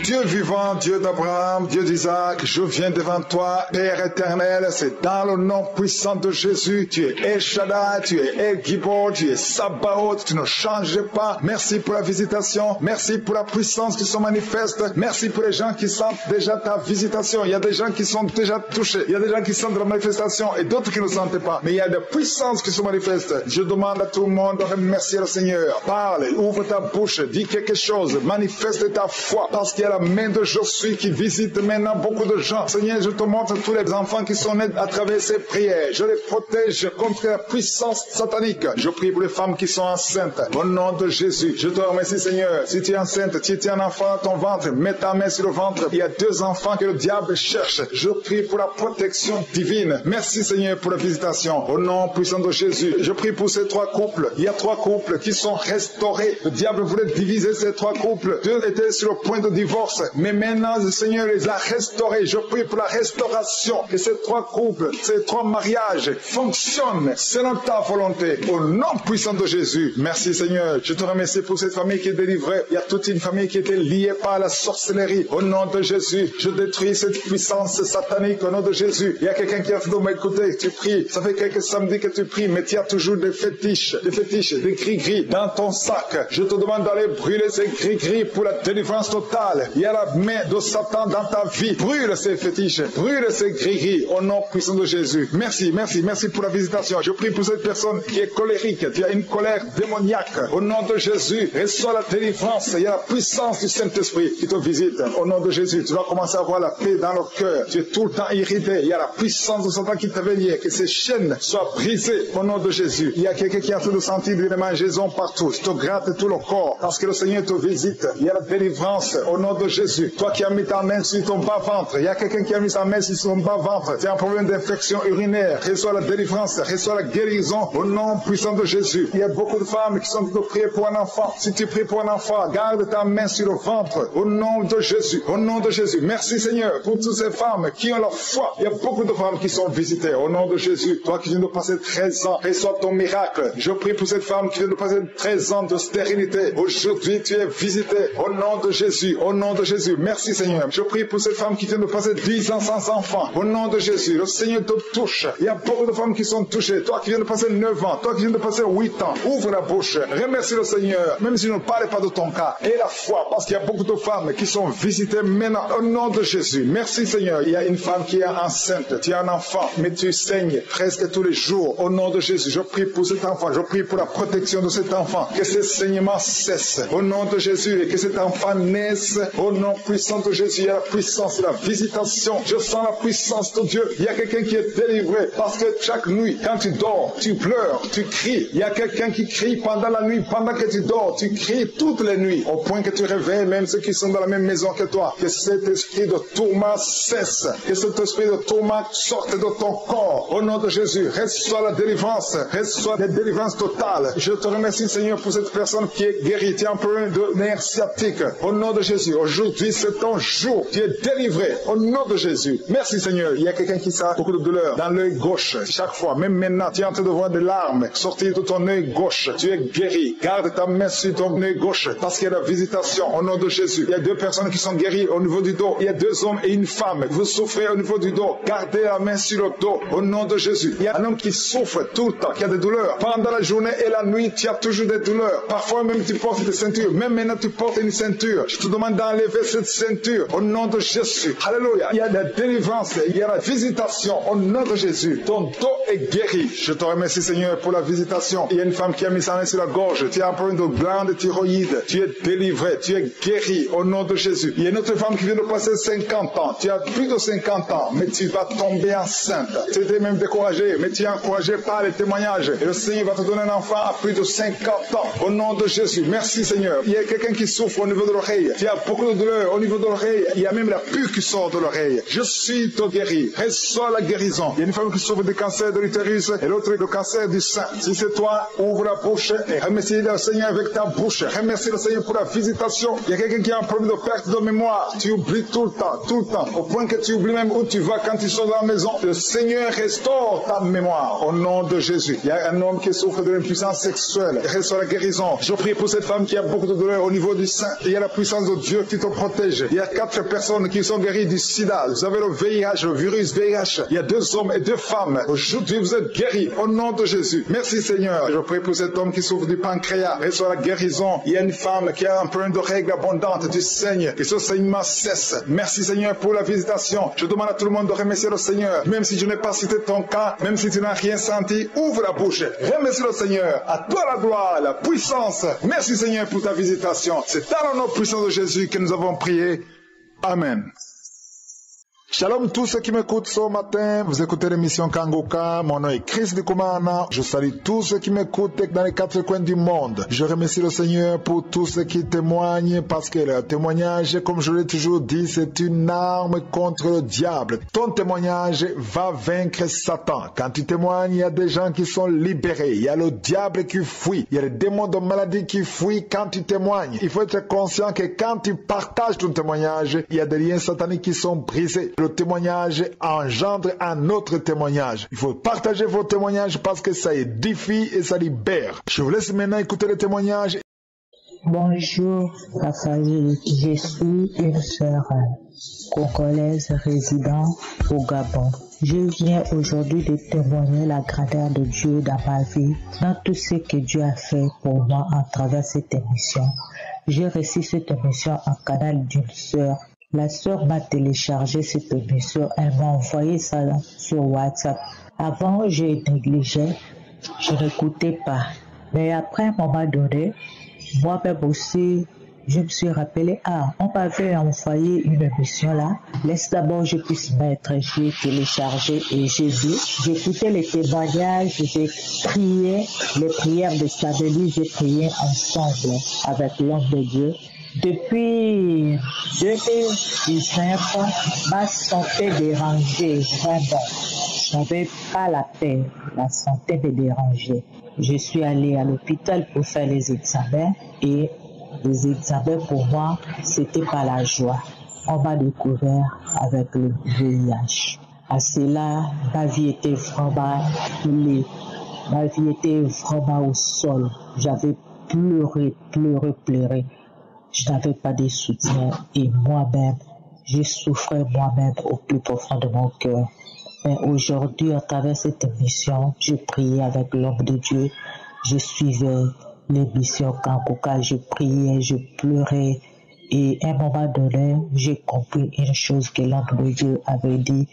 Dieu vivant, Dieu d'Abraham, Dieu d'Isaac, je viens devant toi, Père éternel, c'est dans le nom puissant de Jésus. Tu es El Shaddai, tu es El Gibor, tu es Sabaoth, tu ne changes pas. Merci pour la visitation, merci pour la puissance qui se manifeste, merci pour les gens qui sentent déjà ta visitation. Il y a des gens qui sont déjà touchés, il y a des gens qui sentent la manifestation et d'autres qui ne sentent pas. Mais il y a des puissances qui se manifestent. Je demande à tout le monde de remercier le Seigneur. Parle, ouvre ta bouche, dis quelque chose, manifeste ta foi parce qu'il y a la main de Josué qui visite maintenant beaucoup de gens. Seigneur, je te montre tous les enfants qui sont nés à travers ces prières. Je les protège contre la puissance satanique. Je prie pour les femmes qui sont enceintes. Au nom de Jésus, je te remercie, Seigneur. Si tu es enceinte, si tu es un enfant dans ton ventre, mets ta main sur le ventre. Il y a 2 enfants que le diable cherche. Je prie pour la protection divine. Merci, Seigneur, pour la visitation. Au nom puissant de Jésus, je prie pour ces 3 couples. Il y a 3 couples qui sont restaurés. Le diable voulait diviser ces 3 couples. 2 étaient sur le point de divorce. Mais maintenant, le Seigneur les a restaurés. Je prie pour la restauration. Que ces 3 couples, ces 3 mariages fonctionnent selon ta volonté. Au nom puissant de Jésus. Merci, Seigneur. Je te remercie pour cette famille qui est délivrée. Il y a toute une famille qui était liée par la sorcellerie. Au nom de Jésus, je détruis cette puissance satanique. Au nom de Jésus. Il y a quelqu'un qui a fait de m'écouter. Tu pries. Ça fait quelques samedis que tu pries, mais tu as toujours des fétiches, des gris-gris dans ton sac. Je te demande d'aller brûler ces gris-gris pour la délivrance totale. Il y a la main de Satan dans ta vie. Brûle ces fétiches, brûle ces gris-gris au nom puissant de Jésus. Merci, merci, merci pour la visitation. Je prie pour cette personne qui est colérique. Tu as une colère démoniaque. Au nom de Jésus, reçois la délivrance. Il y a la puissance du Saint-Esprit qui te visite. Au nom de Jésus, tu vas commencer à avoir la paix dans le cœur. Tu es tout le temps irrité. Il y a la puissance de Satan qui te vient. Que ces chaînes soient brisées au nom de Jésus. Il y a quelqu'un qui a fait de sentir des mangeaisons partout. Tu te grattes tout le corps parce que le Seigneur te visite. Il y a la délivrance au nom de Jésus. Toi qui as mis ta main sur ton bas-ventre, il y a quelqu'un qui a mis sa main sur son bas-ventre. Tu as un problème d'infection urinaire. Reçois la délivrance, reçois la guérison au nom puissant de Jésus. Il y a beaucoup de femmes qui sont de prier pour un enfant. Si tu pries pour un enfant, garde ta main sur le ventre au nom de Jésus. Au nom de Jésus. Merci Seigneur pour toutes ces femmes qui ont la foi. Il y a beaucoup de femmes qui sont visitées au nom de Jésus. Toi qui viens de passer 13 ans, reçois ton miracle. Je prie pour cette femme qui vient de passer 13 ans de stérilité. Aujourd'hui, tu es visitée au nom de Jésus. Au nom de Jésus. Merci Seigneur. Je prie pour cette femme qui vient de passer 10 ans sans enfant. Au nom de Jésus. Le Seigneur te touche. Il y a beaucoup de femmes qui sont touchées. Toi qui viens de passer 9 ans. Toi qui viens de passer 8 ans. Ouvre la bouche. Remercie le Seigneur. Même si je ne parle pas de ton cas. Et la foi. Parce qu'il y a beaucoup de femmes qui sont visitées maintenant. Au nom de Jésus. Merci Seigneur. Il y a une femme qui est enceinte. Tu as un enfant. Mais tu saignes presque tous les jours. Au nom de Jésus. Je prie pour cet enfant. Je prie pour la protection de cet enfant. Que ces saignements cessent. Au nom de Jésus. Et que cet enfant naisse. Au nom puissant de Jésus. Il y a la puissance, la visitation. Je sens la puissance de Dieu. Il y a quelqu'un qui est délivré. Parce que chaque nuit, quand tu dors, tu pleures, tu cries. Il y a quelqu'un qui crie pendant la nuit. Pendant que tu dors, tu cries toutes les nuits. Au point que tu réveilles même ceux qui sont dans la même maison que toi. Que cet esprit de tourment cesse. Que cet esprit de tourment sorte de ton corps. Au nom de Jésus, reçois la délivrance. Reçois la délivrance totale. Je te remercie Seigneur pour cette personne qui est guérie. Tu as un problème de nerf sciatique. Au nom de Jésus, Jésus. Aujourd'hui, c'est ton jour. Tu es délivré au nom de Jésus. Merci Seigneur. Il y a quelqu'un qui a beaucoup de douleur dans l'œil gauche. Chaque fois, même maintenant, tu es en train de voir des larmes sortir de ton œil gauche. Tu es guéri. Garde ta main sur ton œil gauche parce qu'il y a la visitation au nom de Jésus. Il y a 2 personnes qui sont guéries au niveau du dos. Il y a 2 hommes et une femme. Vous souffrez au niveau du dos. Gardez la main sur le dos au nom de Jésus. Il y a un homme qui souffre tout le temps, qui a des douleurs. Pendant la journée et la nuit, tu as toujours des douleurs. Parfois même tu portes des ceintures. Même maintenant tu portes une ceinture. Je te demande d'enlever cette ceinture au nom de Jésus. Alléluia. Il y a la délivrance. Il y a la visitation au nom de Jésus. Ton dos est guéri. Je te remercie Seigneur pour la visitation. Il y a une femme qui a mis sa main sur la gorge. Tu as un problème de glande thyroïde. Tu es délivré. Tu es guéri au nom de Jésus. Il y a une autre femme qui vient de passer 50 ans. Tu as plus de 50 ans, mais tu vas tomber enceinte. Tu étais même découragé, mais tu es encouragé par les témoignages. Et le Seigneur va te donner un enfant à plus de 50 ans. Au nom de Jésus. Merci Seigneur. Il y a quelqu'un qui souffre au niveau de l'oreille. Tu as beaucoup de douleur au niveau de l'oreille. Il y a même la pus qui sort de l'oreille. Je suis ton guéri. Reçois la guérison. Il y a une femme qui souffre du cancer de l'utérus et l'autre du cancer du sein. Si c'est toi, ouvre la bouche et remercie le Seigneur avec ta bouche. Remercie le Seigneur pour la visitation. Il y a quelqu'un qui a un problème de perte de mémoire. Tu oublies tout le temps, au point que tu oublies même où tu vas quand tu sors de la maison. Le Seigneur restaure ta mémoire au nom de Jésus. Il y a un homme qui souffre de l'impuissance sexuelle. Il reçoit la guérison. Je prie pour cette femme qui a beaucoup de douleur au niveau du sein. Il y a la puissance de Dieu qui te protège. Il y a 4 personnes qui sont guéries du sida. Vous avez le VIH, le virus VIH. Il y a 2 hommes et 2 femmes. Aujourd'hui, vous êtes guéris au nom de Jésus. Merci Seigneur. Je prie pour cet homme qui souffre du pancréas. Reçoit la guérison. Il y a une femme qui a un problème de règles abondantes. Tu saignes. Et ce saignement cesse. Merci Seigneur pour la visitation. Je demande à tout le monde de remercier le Seigneur. Même si je n'ai pas cité ton cas, même si tu n'as rien senti, ouvre la bouche. Remercie le Seigneur. À toi la gloire, la puissance. Merci Seigneur pour ta visitation. C'est dans le nom puissant de Jésus que nous avons prié. Amen. Shalom tous ceux qui m'écoutent ce matin, vous écoutez l'émission Kangoka, mon nom est Chris Ndikumana, je salue tous ceux qui m'écoutent dans les 4 coins du monde. Je remercie le Seigneur pour tous ceux qui témoignent parce que le témoignage, comme je l'ai toujours dit, c'est une arme contre le diable. Ton témoignage va vaincre Satan. Quand tu témoignes, il y a des gens qui sont libérés, il y a le diable qui fuit, il y a les démons de maladie qui fuient quand tu témoignes. Il faut être conscient que quand tu partages ton témoignage, il y a des liens sataniques qui sont brisés. Le témoignage engendre un autre témoignage. Il faut partager vos témoignages parce que ça édifie et ça libère. Je vous laisse maintenant écouter les témoignages. Bonjour, Raphaël. Je suis une sœur congolaise résidant au Gabon. Je viens aujourd'hui de témoigner la grandeur de Dieu dans ma vie, dans tout ce que Dieu a fait pour moi à travers cette émission. J'ai reçu cette émission en canal d'une sœur. La sœur m'a téléchargé cette émission, elle m'a envoyé ça sur WhatsApp. Avant, je négligeais, je n'écoutais pas. Mais après, à un moment donné, moi-même aussi, je me suis rappelé, on m'avait envoyé une émission là. Laisse d'abord je puisse mettre, j'ai téléchargé et j'ai vu. J'écoutais les témoignages, j'ai prié, les prières de samedi, j'ai prié ensemble avec l'homme de Dieu. Depuis 2019, ma santé dérangeait vraiment. Je n'avais pas la paix, la santé me dérangeait. Je suis allée à l'hôpital pour faire les examens et les examens pour moi, c'était pas la joie. On m'a découvert avec le VIH. À cela, ma vie était vraiment coulée. Ma vie était vraiment au sol. J'avais pleuré. Je n'avais pas de soutien et moi-même, je souffrais moi-même au plus profond de mon cœur. Mais aujourd'hui, à travers cette émission, je priais avec l'homme de Dieu. Je suivais l'émission Kangoka, je priais, je pleurais. Et à un moment donné, j'ai compris une chose que l'homme de Dieu avait dit,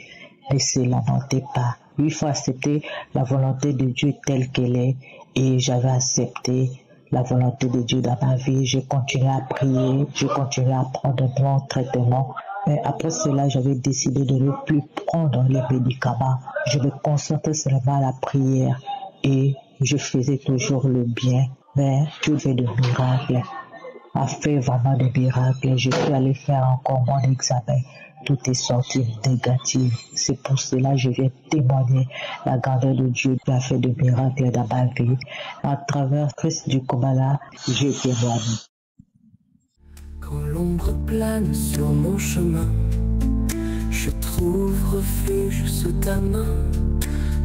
ne se lamentez pas. Il faut accepter la volonté de Dieu telle qu'elle est. Et j'avais accepté la volonté de Dieu dans ma vie. Je continuais à prier, je continuais à prendre mon traitement. Mais après cela, j'avais décidé de ne plus prendre les médicaments. Je me concentrais seulement à la prière et je faisais toujours le bien. Mais Dieu fait de miracles, a fait vraiment des miracles. Je suis allé faire encore mon examen. Tout est sorti négatif. C'est pour cela que je viens témoigner la grandeur de Dieu qui a fait de miracles dans ma vie. À travers Christ du Komala, je témoigne. Quand l'ombre plane sur mon chemin, je trouve refuge sous ta main.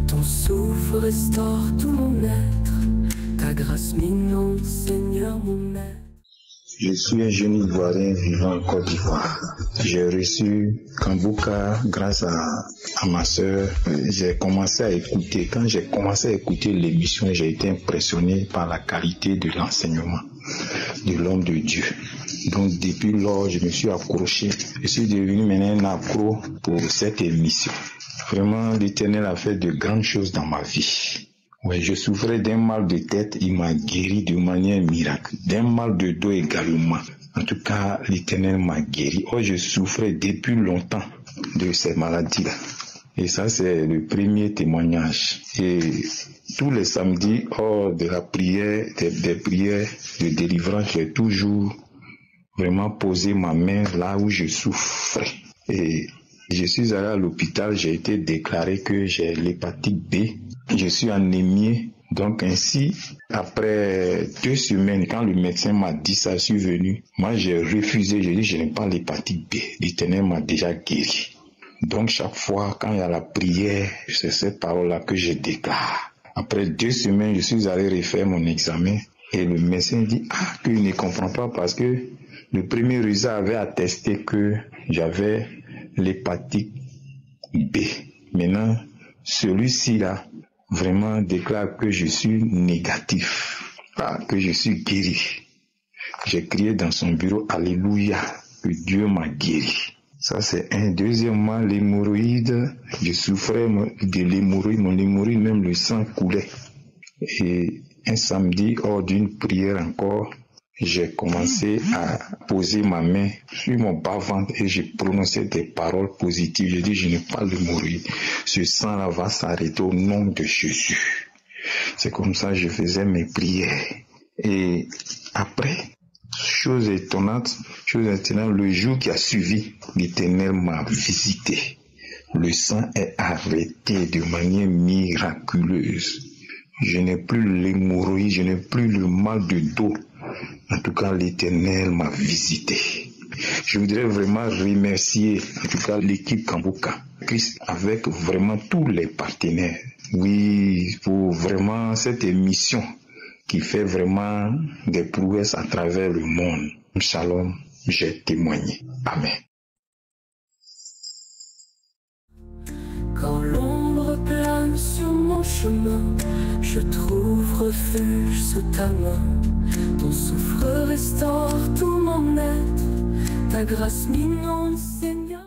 Ton souffle restaure tout mon être, ta grâce m'inonde, Seigneur mon maître. Je suis un jeune Ivoirien vivant en Côte d'Ivoire. J'ai reçu Kambouka grâce à ma soeur. J'ai commencé à écouter. Quand j'ai commencé à écouter l'émission, j'ai été impressionné par la qualité de l'enseignement de l'homme de Dieu. Donc depuis lors, je me suis accroché. Je suis devenu maintenant un accro pour cette émission. Vraiment, l'Éternel a fait de grandes choses dans ma vie. Oui, je souffrais d'un mal de tête, il m'a guéri de manière miracle. D'un mal de dos également. En tout cas, l'Éternel m'a guéri. Oh, je souffrais depuis longtemps de ces maladies-là. Et ça, c'est le premier témoignage. Et tous les samedis, hors de la prière, des prières de délivrance, j'ai toujours vraiment posé ma main là où je souffrais. Et je suis allé à l'hôpital, j'ai été déclaré que j'ai l'hépatite B. Je suis anémié. Donc ainsi, après 2 semaines, quand le médecin m'a dit ça, je suis venu. Moi, j'ai refusé. J'ai dit, je n'ai pas l'hépatite B. L'Éternel m'a déjà guéri. Donc chaque fois, quand il y a la prière, c'est cette parole-là que je déclare. Après 2 semaines, je suis allé refaire mon examen. Et le médecin dit, qu'il ne comprend pas parce que le premier résultat avait attesté que j'avais l'hépatite B. Maintenant, celui-ci là, vraiment déclare que je suis négatif, que je suis guéri. J'ai crié dans son bureau, Alléluia, que Dieu m'a guéri. Ça c'est un. Deuxièmement, l'hémorroïde, je souffrais de l'hémorroïde, mon hémorroïde, même le sang coulait. Et un samedi, hors d'une prière encore, j'ai commencé à poser ma main sur mon bas-ventre et j'ai prononcé des paroles positives. J'ai dit, je n'ai pas d'hémorroïde. Ce sang-là va s'arrêter au nom de Jésus. C'est comme ça que je faisais mes prières. Et après, chose étonnante, le jour qui a suivi, l'Éternel m'a visité. Le sang est arrêté de manière miraculeuse. Je n'ai plus l'hémorroïde, je n'ai plus le mal de dos. En tout cas, l'Éternel m'a visité. Je voudrais vraiment remercier, en tout cas, l'équipe Kambouka, avec vraiment tous les partenaires. Oui, pour vraiment cette émission qui fait vraiment des prouesses à travers le monde. Shalom, j'ai témoigné. Amen. Quand l'ombre plane sur mon chemin, je trouve refuge sous ta main. Ton souffle restaure tout mon être, ta grâce m'inonde, Seigneur.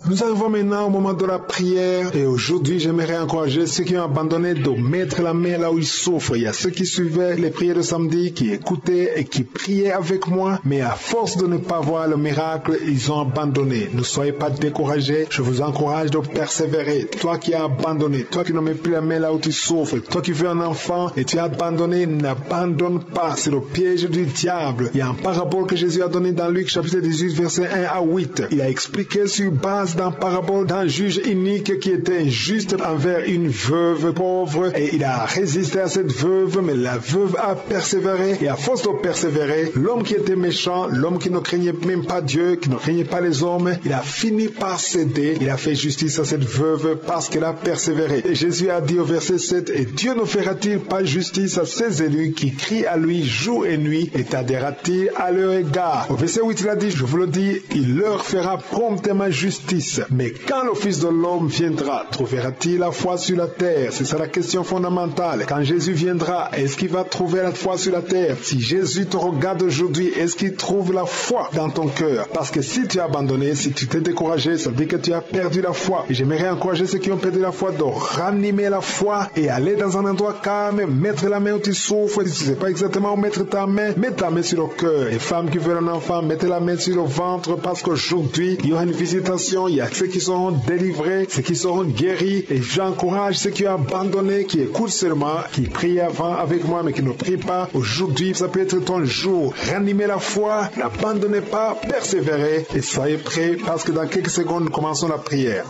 Nous arrivons maintenant au moment de la prière et aujourd'hui j'aimerais encourager ceux qui ont abandonné de mettre la main là où ils souffrent. Il y a ceux qui suivaient les prières de samedi, qui écoutaient et qui priaient avec moi, mais à force de ne pas voir le miracle, ils ont abandonné. Ne soyez pas découragés, je vous encourage de persévérer. Toi qui as abandonné, toi qui ne mets plus la main là où tu souffres, toi qui veux un enfant et tu as abandonné, n'abandonne pas, c'est le piège du diable. Il y a un parabole que Jésus a donné dans Luc chapitre 18 verset 1 à 8. Il a expliqué sur base d'un parabole d'un juge inique qui était injuste envers une veuve pauvre et il a résisté à cette veuve, mais la veuve a persévéré et à force de persévérer, l'homme qui était méchant, l'homme qui ne craignait même pas Dieu, qui ne craignait pas les hommes, il a fini par céder, il a fait justice à cette veuve parce qu'elle a persévéré. Et Jésus a dit au verset 7, et Dieu ne fera-t-il pas justice à ses élus qui crient à lui jour et nuit et t'adhérera-t-il à leur égard? Au verset 8 il a dit, je vous le dis, il leur fera promptement justice. Mais quand le Fils de l'homme viendra, trouvera-t-il la foi sur la terre? C'est ça la question fondamentale. Quand Jésus viendra, est-ce qu'il va trouver la foi sur la terre? Si Jésus te regarde aujourd'hui, est-ce qu'il trouve la foi dans ton cœur? Parce que si tu as abandonné, si tu t'es découragé, ça veut dire que tu as perdu la foi. Et j'aimerais encourager ceux qui ont perdu la foi de ranimer la foi et aller dans un endroit calme, mettre la main où tu souffres. Si tu ne sais pas exactement où mettre ta main, mets ta main sur le cœur. Les femmes qui veulent un enfant, mettez la main sur le ventre parce qu'aujourd'hui, il y aura une visitation. Il y a ceux qui seront délivrés, ceux qui seront guéris. Et j'encourage ceux qui ont abandonné, qui écoutent seulement, qui prient avant avec moi, mais qui ne prient pas. Aujourd'hui, ça peut être ton jour. Ranimez la foi, n'abandonnez pas, persévérez et soyez prêts parce que dans quelques secondes, nous commençons la prière.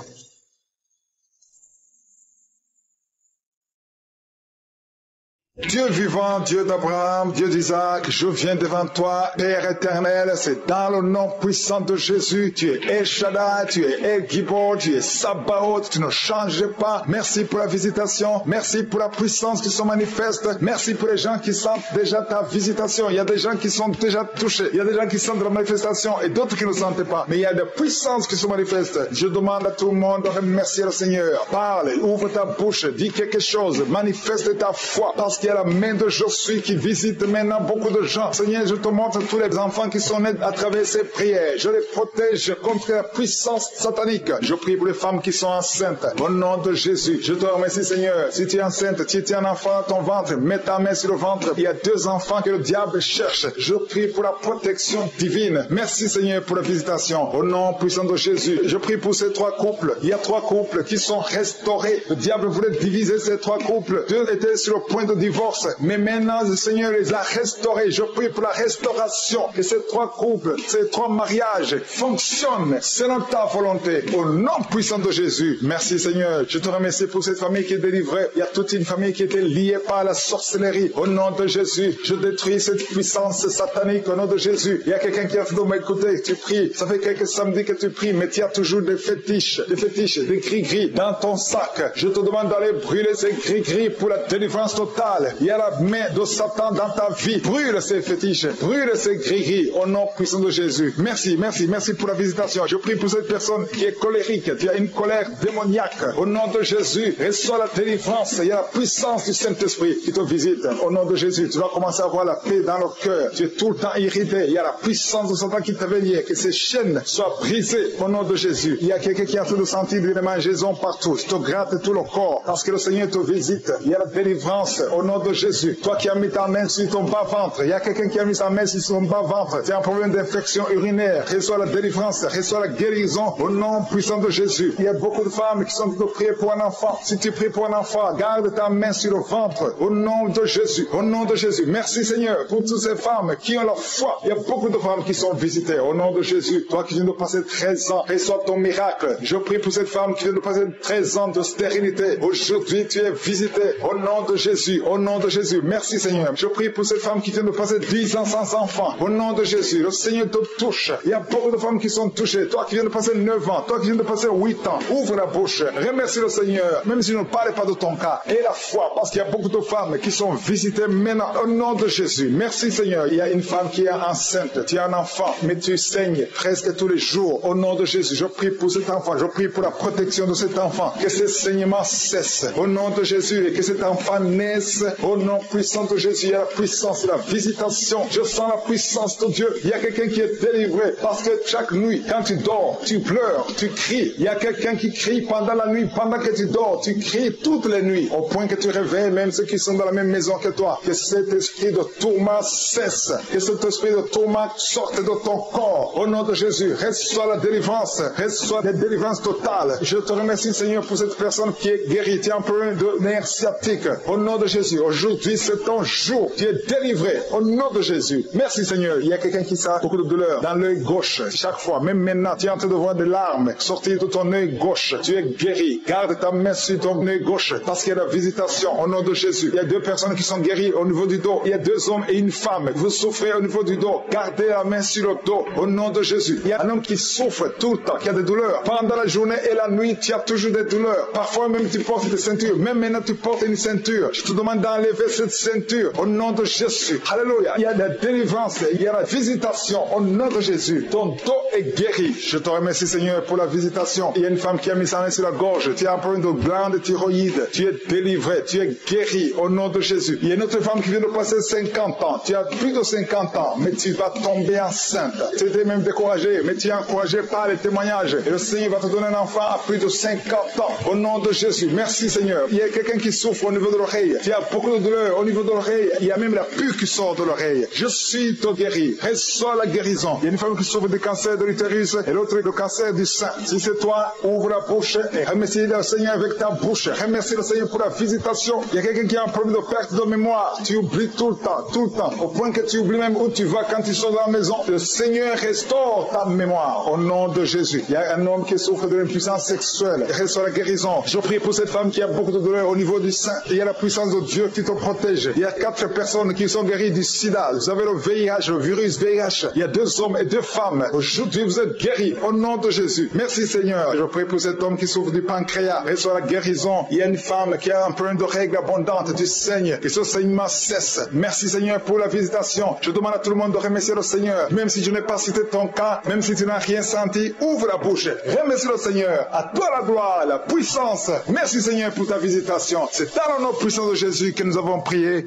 Dieu vivant, Dieu d'Abraham, Dieu d'Isaac, je viens devant toi, Père éternel, c'est dans le nom puissant de Jésus. Tu es El Shaddai, tu es El Gibor, tu es Sabaoth, tu ne changes pas. Merci pour la visitation, merci pour la puissance qui se manifeste, merci pour les gens qui sentent déjà ta visitation. Il y a des gens qui sont déjà touchés, il y a des gens qui sentent la manifestation et d'autres qui ne sentent pas. Mais il y a des puissances qui se manifestent. Je demande à tout le monde de remercier le Seigneur. Parle, ouvre ta bouche, dis quelque chose, manifeste ta foi, parce qu'il y a la main de Josué qui visite maintenant beaucoup de gens. Seigneur, je te montre tous les enfants qui sont nés à travers ces prières. Je les protège contre la puissance satanique. Je prie pour les femmes qui sont enceintes. Au nom de Jésus, je te remercie, Seigneur. Si tu es enceinte, si tu es un enfant dans ton ventre, mets ta main sur le ventre. Il y a 2 enfants que le diable cherche. Je prie pour la protection divine. Merci, Seigneur, pour la visitation. Au nom puissant de Jésus, je prie pour ces 3 couples. Il y a 3 couples qui sont restaurés. Le diable voulait diviser ces 3 couples. 2 étaient sur le point de divorce. Mais maintenant, le Seigneur les a restaurés. Je prie pour la restauration. Que ces 3 couples, ces 3 mariages fonctionnent selon ta volonté. Au nom puissant de Jésus. Merci, Seigneur. Je te remercie pour cette famille qui est délivrée. Il y a toute une famille qui était liée par la sorcellerie. Au nom de Jésus, je détruis cette puissance satanique. Au nom de Jésus. Il y a quelqu'un qui a fait m'écouter. Tu pries. Ça fait quelques samedis que tu pries, mais tu as toujours des fétiches, des gris-gris dans ton sac. Je te demande d'aller brûler ces gris-gris pour la délivrance totale. Il y a la main de Satan dans ta vie. Brûle ces fétiches, brûle ces gris-gris au nom puissant de Jésus. Merci, merci, merci pour la visitation. Je prie pour cette personne qui est colérique. Tu as une colère démoniaque. Au nom de Jésus, reçois la délivrance. Il y a la puissance du Saint-Esprit qui te visite. Au nom de Jésus, tu vas commencer à avoir la paix dans le cœur. Tu es tout le temps irrité. Il y a la puissance de Satan qui te vient. Que ces chaînes soient brisées au nom de Jésus. Il y a quelqu'un qui a tout le sentir de mangeaison partout. Tu te grattes tout le corps parce que le Seigneur te visite. Il y a la délivrance au nom de Jésus. Toi qui as mis ta main sur ton bas-ventre, il y a quelqu'un qui a mis sa main sur son bas-ventre. Tu as un problème d'infection urinaire. Reçois la délivrance, reçois la guérison au nom puissant de Jésus. Il y a beaucoup de femmes qui sont en train de prier pour un enfant. Si tu pries pour un enfant, garde ta main sur le ventre au nom de Jésus. Au nom de Jésus. Merci Seigneur pour toutes ces femmes qui ont la foi. Il y a beaucoup de femmes qui sont visitées au nom de Jésus. Toi qui viens de passer 13 ans, reçois ton miracle. Je prie pour cette femme qui vient de passer 13 ans de stérilité. Aujourd'hui, tu es visité au nom de Jésus. Au nom de Jésus. Merci Seigneur. Je prie pour cette femme qui vient de passer 10 ans sans enfant. Au nom de Jésus. Le Seigneur te touche. Il y a beaucoup de femmes qui sont touchées. Toi qui viens de passer 9 ans. Toi qui viens de passer 8 ans. Ouvre la bouche. Remercie le Seigneur. Même si je ne parle pas de ton cas. Et la foi. Parce qu'il y a beaucoup de femmes qui sont visitées maintenant. Au nom de Jésus. Merci Seigneur. Il y a une femme qui est enceinte. Tu as un enfant. Mais tu saignes presque tous les jours. Au nom de Jésus. Je prie pour cet enfant. Je prie pour la protection de cet enfant. Que ces saignements cessent. Au nom de Jésus. Et que cet enfant naisse. Au nom puissant de Jésus. Il y a la puissance de la visitation. Je sens la puissance de Dieu. Il y a quelqu'un qui est délivré. Parce que chaque nuit, quand tu dors, tu pleures, tu cries. Il y a quelqu'un qui crie pendant la nuit. Pendant que tu dors, tu cries toutes les nuits. Au point que tu réveilles même ceux qui sont dans la même maison que toi. Que cet esprit de tourment cesse. Que cet esprit de tourment sorte de ton corps. Au nom de Jésus, reçois la délivrance. Reçois la délivrance totale. Je te remercie Seigneur pour cette personne qui est guérie. Tu as un problème de nerf sciatique. Au nom de Jésus, aujourd'hui c'est ton jour. Tu es délivré. Au nom de Jésus. Merci Seigneur. Il y a quelqu'un qui a beaucoup de douleur dans l'œil gauche. Chaque fois, même maintenant, tu es en train de voir des larmes sortir de ton œil gauche. Tu es guéri. Garde ta main sur ton œil gauche parce qu'il y a la visitation. Au nom de Jésus. Il y a 2 personnes qui sont guéries au niveau du dos. Il y a 2 hommes et une femme. Vous souffrez au niveau du dos. Gardez la main sur le dos. Au nom de Jésus. Il y a un homme qui souffre tout le temps, qui a des douleurs. Pendant la journée et la nuit, tu as toujours des douleurs. Parfois même tu portes des ceintures. Même maintenant tu portes une ceinture. Je te demande d'enlever cette ceinture. Au nom de Jésus. Alléluia. Il y a la délivrance. Il y a la visitation. Au nom de Jésus. Ton dos est guéri. Je te remercie Seigneur pour la visitation. Il y a une femme qui a mis sa main sur la gorge. Tu as un problème de glande thyroïde. Tu es délivré. Tu es guéri. Au nom de Jésus. Il y a une autre femme qui vient de passer 50 ans. Tu as plus de 50 ans. Mais tu vas tomber enceinte. Tu étais même découragé. Mais tu es encouragé par les témoignages. Et le Seigneur va te donner un enfant à plus de 50 ans. Au nom de Jésus. Merci Seigneur. Il y a quelqu'un qui souffre au niveau de l'oreille. Tu as beaucoup de douleur au niveau de l'oreille. Il y a même la pus qui sort de l'oreille. Je suis ton guéri. Reçois la guérison. Il y a une femme qui souffre du cancer de l'utérus et l'autre du cancer du sein. Si c'est toi, ouvre la bouche et remercie le Seigneur avec ta bouche. Remercie le Seigneur pour la visitation. Il y a quelqu'un qui a un problème de perte de mémoire. Tu oublies tout le temps. Au point que tu oublies même où tu vas quand tu sors de la maison. Le Seigneur restaure ta mémoire. Au nom de Jésus. Il y a un homme qui souffre de l'impuissance sexuelle. Reçois la guérison. Je prie pour cette femme qui a beaucoup de douleur au niveau du sein. Il y a la puissance de Dieu le phytoprotège. Il y a 4 personnes qui sont guéries du sida. Vous avez le VIH, le virus VIH. Il y a 2 hommes et 2 femmes. Aujourd'hui, vous êtes guéris au nom de Jésus. Merci Seigneur. Je prie pour cet homme qui souffre du pancréas. Reçois la guérison. Il y a une femme qui a un problème de règles abondantes. Tu saignes. Que ce saignement cesse. Merci Seigneur pour la visitation. Je demande à tout le monde de remercier le Seigneur. Même si je n'ai pas cité ton cas, même si tu n'as rien senti, ouvre la bouche. Remercie le Seigneur. À toi la gloire, la puissance. Merci Seigneur pour ta visitation. C'est dans le nom puissant de Jésus que nous avons prié.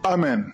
Amen.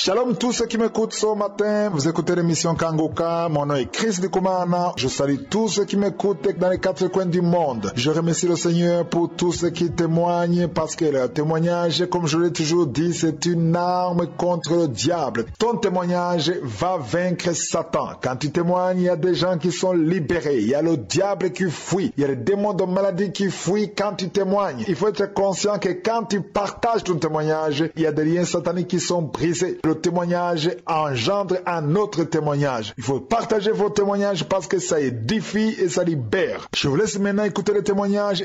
Shalom tous ceux qui m'écoutent ce matin, vous écoutez l'émission Kangoka, mon nom est Chris Ndikumana, je salue tous ceux qui m'écoutent dans les 4 coins du monde. Je remercie le Seigneur pour tous ceux qui témoignent parce que le témoignage, comme je l'ai toujours dit, c'est une arme contre le diable. Ton témoignage va vaincre Satan. Quand tu témoignes, il y a des gens qui sont libérés, il y a le diable qui fuit, il y a les démons de maladie qui fuient quand tu témoignes. Il faut être conscient que quand tu partages ton témoignage, il y a des liens sataniques qui sont brisés. Le témoignage engendre un autre témoignage. Il faut partager vos témoignages parce que ça édifie et ça libère. Je vous laisse maintenant écouter les témoignages.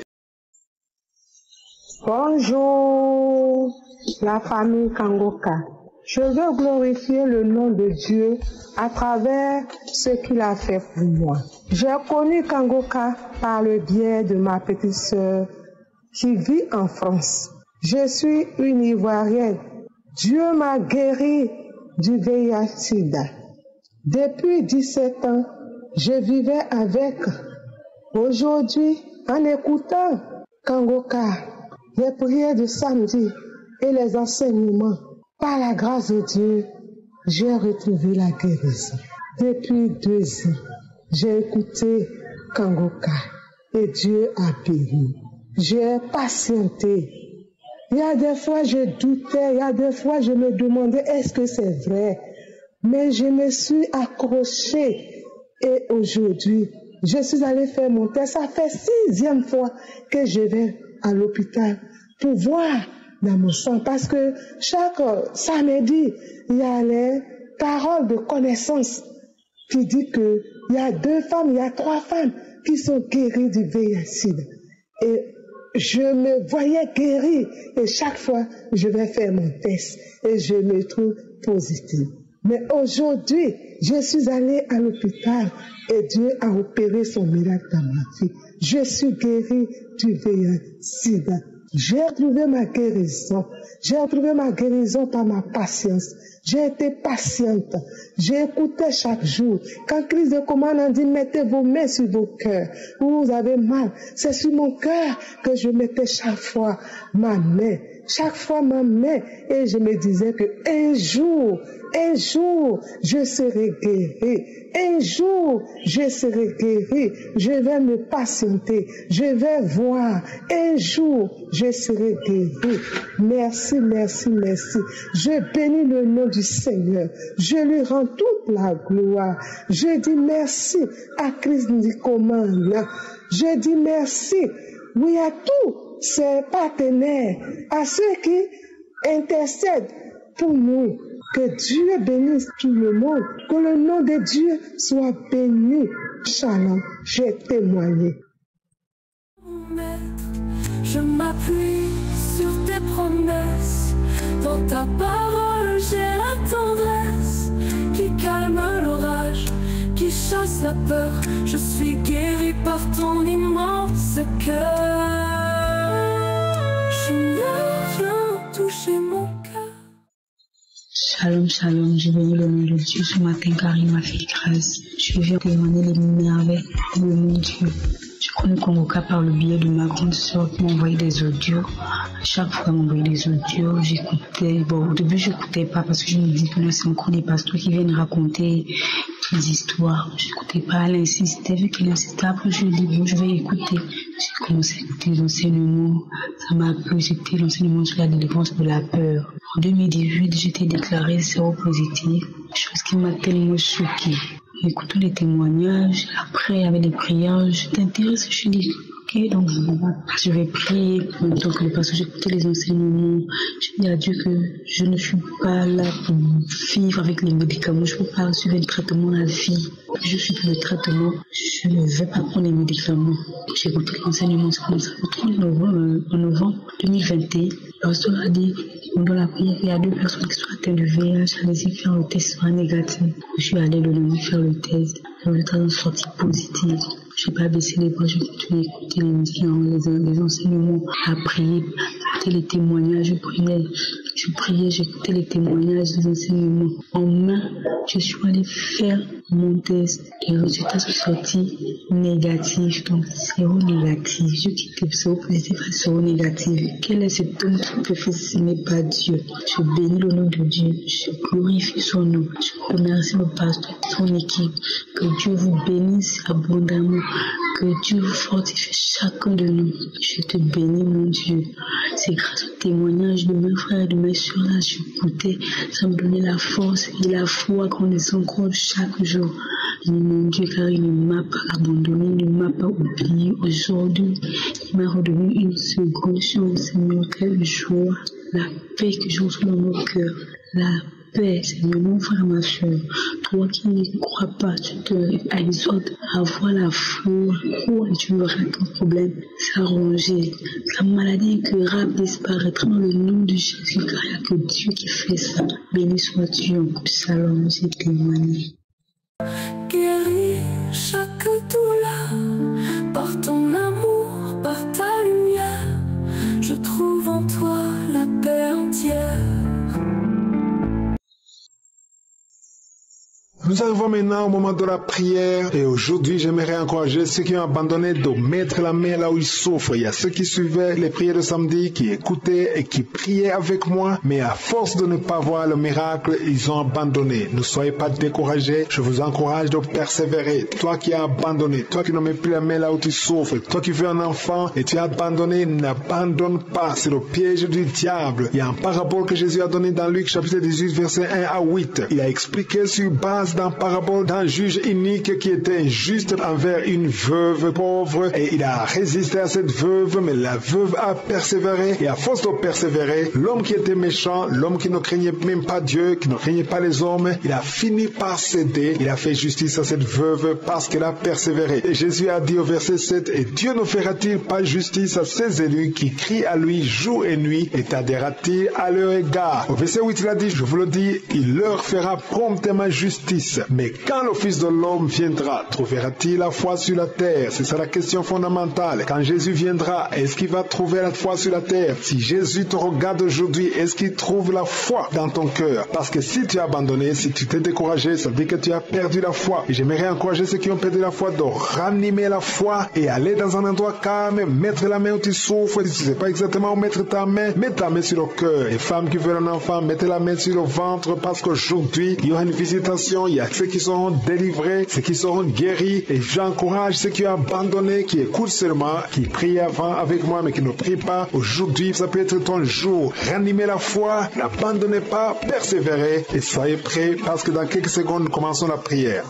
Bonjour, la famille Kangoka. Je veux glorifier le nom de Dieu à travers ce qu'il a fait pour moi. J'ai connu Kangoka par le biais de ma petite sœur qui vit en France. Je suis une Ivoirienne. Dieu m'a guéri du VIH-Sida. Depuis 17 ans, je vivais avec. Aujourd'hui, en écoutant Kangoka, les prières de samedi et les enseignements, par la grâce de Dieu, j'ai retrouvé la guérison. Depuis 2 ans, j'ai écouté Kangoka et Dieu a béni. J'ai patienté. Il y a des fois je doutais, il y a des fois je me demandais est-ce que c'est vrai. Mais je me suis accrochée et aujourd'hui, je suis allée faire mon test. Ça fait 6e fois que je vais à l'hôpital pour voir dans mon sang. Parce que chaque samedi, il y a les paroles de connaissance qui disent qu'il y a 2 femmes, il y a 3 femmes qui sont guéries du VIH-Sida. Et je me voyais guérie et chaque fois, je vais faire mon test et je me trouve positive. Mais aujourd'hui, je suis allée à l'hôpital et Dieu a opéré son miracle dans ma vie. Je suis guérie du VIH-Sida. J'ai retrouvé ma guérison. J'ai retrouvé ma guérison par ma patience. J'ai été patiente. J'ai écouté chaque jour. Quand Christ de commande a dit, mettez vos mains sur vos cœurs. Où vous avez mal. C'est sur mon cœur que je mettais chaque fois ma main. Chaque fois ma main. Et je me disais que un jour, je serai guérie. Un jour, je serai guérie. Je vais me patienter. Je vais voir. Un jour, je serai guérie. Merci, merci, merci. Je bénis le nom du Seigneur. Je lui rends toute la gloire. Je dis merci à Christ Ndikumana. Je dis merci, oui, à tous ses partenaires, à ceux qui intercèdent pour nous. Que Dieu bénisse tout le monde. Que le nom de Dieu soit béni. Shalom, j'ai témoigné. Je m'appuie sur tes promesses. Dans ta parole, j'ai la tendresse qui calme l'orage, qui chasse la peur. Je suis guéri par ton immense cœur. Je ne viens toucher mon cœur. Shalom, shalom, je bénis le nom de Dieu ce matin car il m'a fait grâce. Je viens témoigner les merveilles de mon Dieu. Je connais Kangoka par le biais de ma grande soeur qui m'envoyait des audios. Chaque fois qu'elle m'envoyait des audios, j'écoutais. Bon, au début, je n'écoutais pas parce que je me dis que là, c'est encore des pasteurs qui viennent raconter des histoires. Je n'écoutais pas, elle insistait. Vu qu'elle insistait, après, je dis, bon, je vais écouter. J'ai commencé à écouter les enseignements. Ça m'a plu, c'était l'enseignement sur la délivrance de la peur. En 2018, j'étais déclarée séropositive, chose qui m'a tellement choquée. Écoutant les témoignages, après avec les prières, je t'intéresse, je dis ok, donc je vais prier en même temps que le pasteur, j'écoutais les enseignements, je dis à Dieu que je ne suis pas là pour vivre avec les médicaments, je ne peux pas suivre un traitement à vie. Je suis pour le traitement, je ne vais pas prendre les médicaments. J'ai écouté l'enseignement, c'est comme ça. Le 30 novembre 2021, l'Apostle a dit, pendant la prière, il y a 2 personnes qui sont atteintes de VIH, allez-y faire le test sera négatif. Je suis allée le lundi faire le test, le résultat est sorti positif. Je n'ai pas baissé les bras, je continue à écouter les enseignements, à prier, à écouter les témoignages, je priais, j'écoutais les témoignages, les enseignements. En main, je suis allée faire mon test. Les résultats sont sortis négatifs, donc séro-négatif. Je quitte séro-positif à séro-négatif. Quel est cet homme qui peut faire si ce n'est pas Dieu? Je bénis le nom de Dieu, je glorifie son nom, je remercie le pasteur, son équipe. Que Dieu vous bénisse abondamment. Que Dieu vous fortifie chacun de nous. Je te bénis, mon Dieu. C'est grâce au témoignage de mes frères et de mes soeurs là, j'écoutais. Ça me donnait la force et la foi qu'on est encore chaque jour. Mon Dieu, car il ne m'a pas abandonné, il ne m'a pas oublié. Aujourd'hui, il m'a redonné une seconde chance, Seigneur. Quelle joie, la paix que je reçois dans mon cœur. La paix, Seigneur, mon frère, ma soeur. Toi qui ne crois pas, tu te exhortes à avoir la foi. Crois et tu verras ton problème s'arranger. La maladie incurable disparaîtra dans le nom de Jésus, car il n'y a que Dieu qui fait ça. Béni sois-tu en Shalom, j'ai témoigné. Guéris chaque douleur par ton amour, par ta lumière. Je trouve en toi la paix entière. Nous arrivons maintenant au moment de la prière et aujourd'hui j'aimerais encourager ceux qui ont abandonné de mettre la main là où ils souffrent. Il y a ceux qui suivaient les prières de samedi, qui écoutaient et qui priaient avec moi, mais à force de ne pas voir le miracle, ils ont abandonné. Ne soyez pas découragés, je vous encourage de persévérer. Toi qui as abandonné, toi qui ne mets plus la main là où tu souffres, toi qui veux un enfant et tu as abandonné, n'abandonne pas, c'est le piège du diable. Il y a un parabole que Jésus a donné dans Luc chapitre 18 verset 1 à 8. Il a expliqué sur base d'un parabole d'un juge inique qui était injuste envers une veuve pauvre et il a résisté à cette veuve, mais la veuve a persévéré et à force de persévérer, l'homme qui était méchant, l'homme qui ne craignait même pas Dieu, qui ne craignait pas les hommes, il a fini par céder, il a fait justice à cette veuve parce qu'elle a persévéré. Et Jésus a dit au verset 7, et Dieu ne fera-t-il pas justice à ses élus qui crient à lui jour et nuit et t'adhérera-t-il à leur égard? Au verset 8 il a dit, je vous le dis, il leur fera promptement justice. Mais quand le Fils de l'homme viendra, trouvera-t-il la foi sur la terre? C'est ça la question fondamentale. Quand Jésus viendra, est-ce qu'il va trouver la foi sur la terre? Si Jésus te regarde aujourd'hui, est-ce qu'il trouve la foi dans ton cœur? Parce que si tu as abandonné, si tu t'es découragé, ça veut dire que tu as perdu la foi. Et j'aimerais encourager ceux qui ont perdu la foi de ranimer la foi et aller dans un endroit calme, mettre la main où tu souffres. Si tu ne sais pas exactement où mettre ta main, mets ta main sur le cœur. Les femmes qui veulent un enfant, mettez la main sur le ventre parce qu'aujourd'hui, il y aura une visitation. Il y a ceux qui seront délivrés, ceux qui seront guéris. Et j'encourage ceux qui ont abandonné, qui écoutent seulement, qui prient avant avec moi, mais qui ne prient pas. Aujourd'hui, ça peut être ton jour. Ranimez la foi, n'abandonnez pas, persévérez et soyez prêts parce que dans quelques secondes, nous commençons la prière.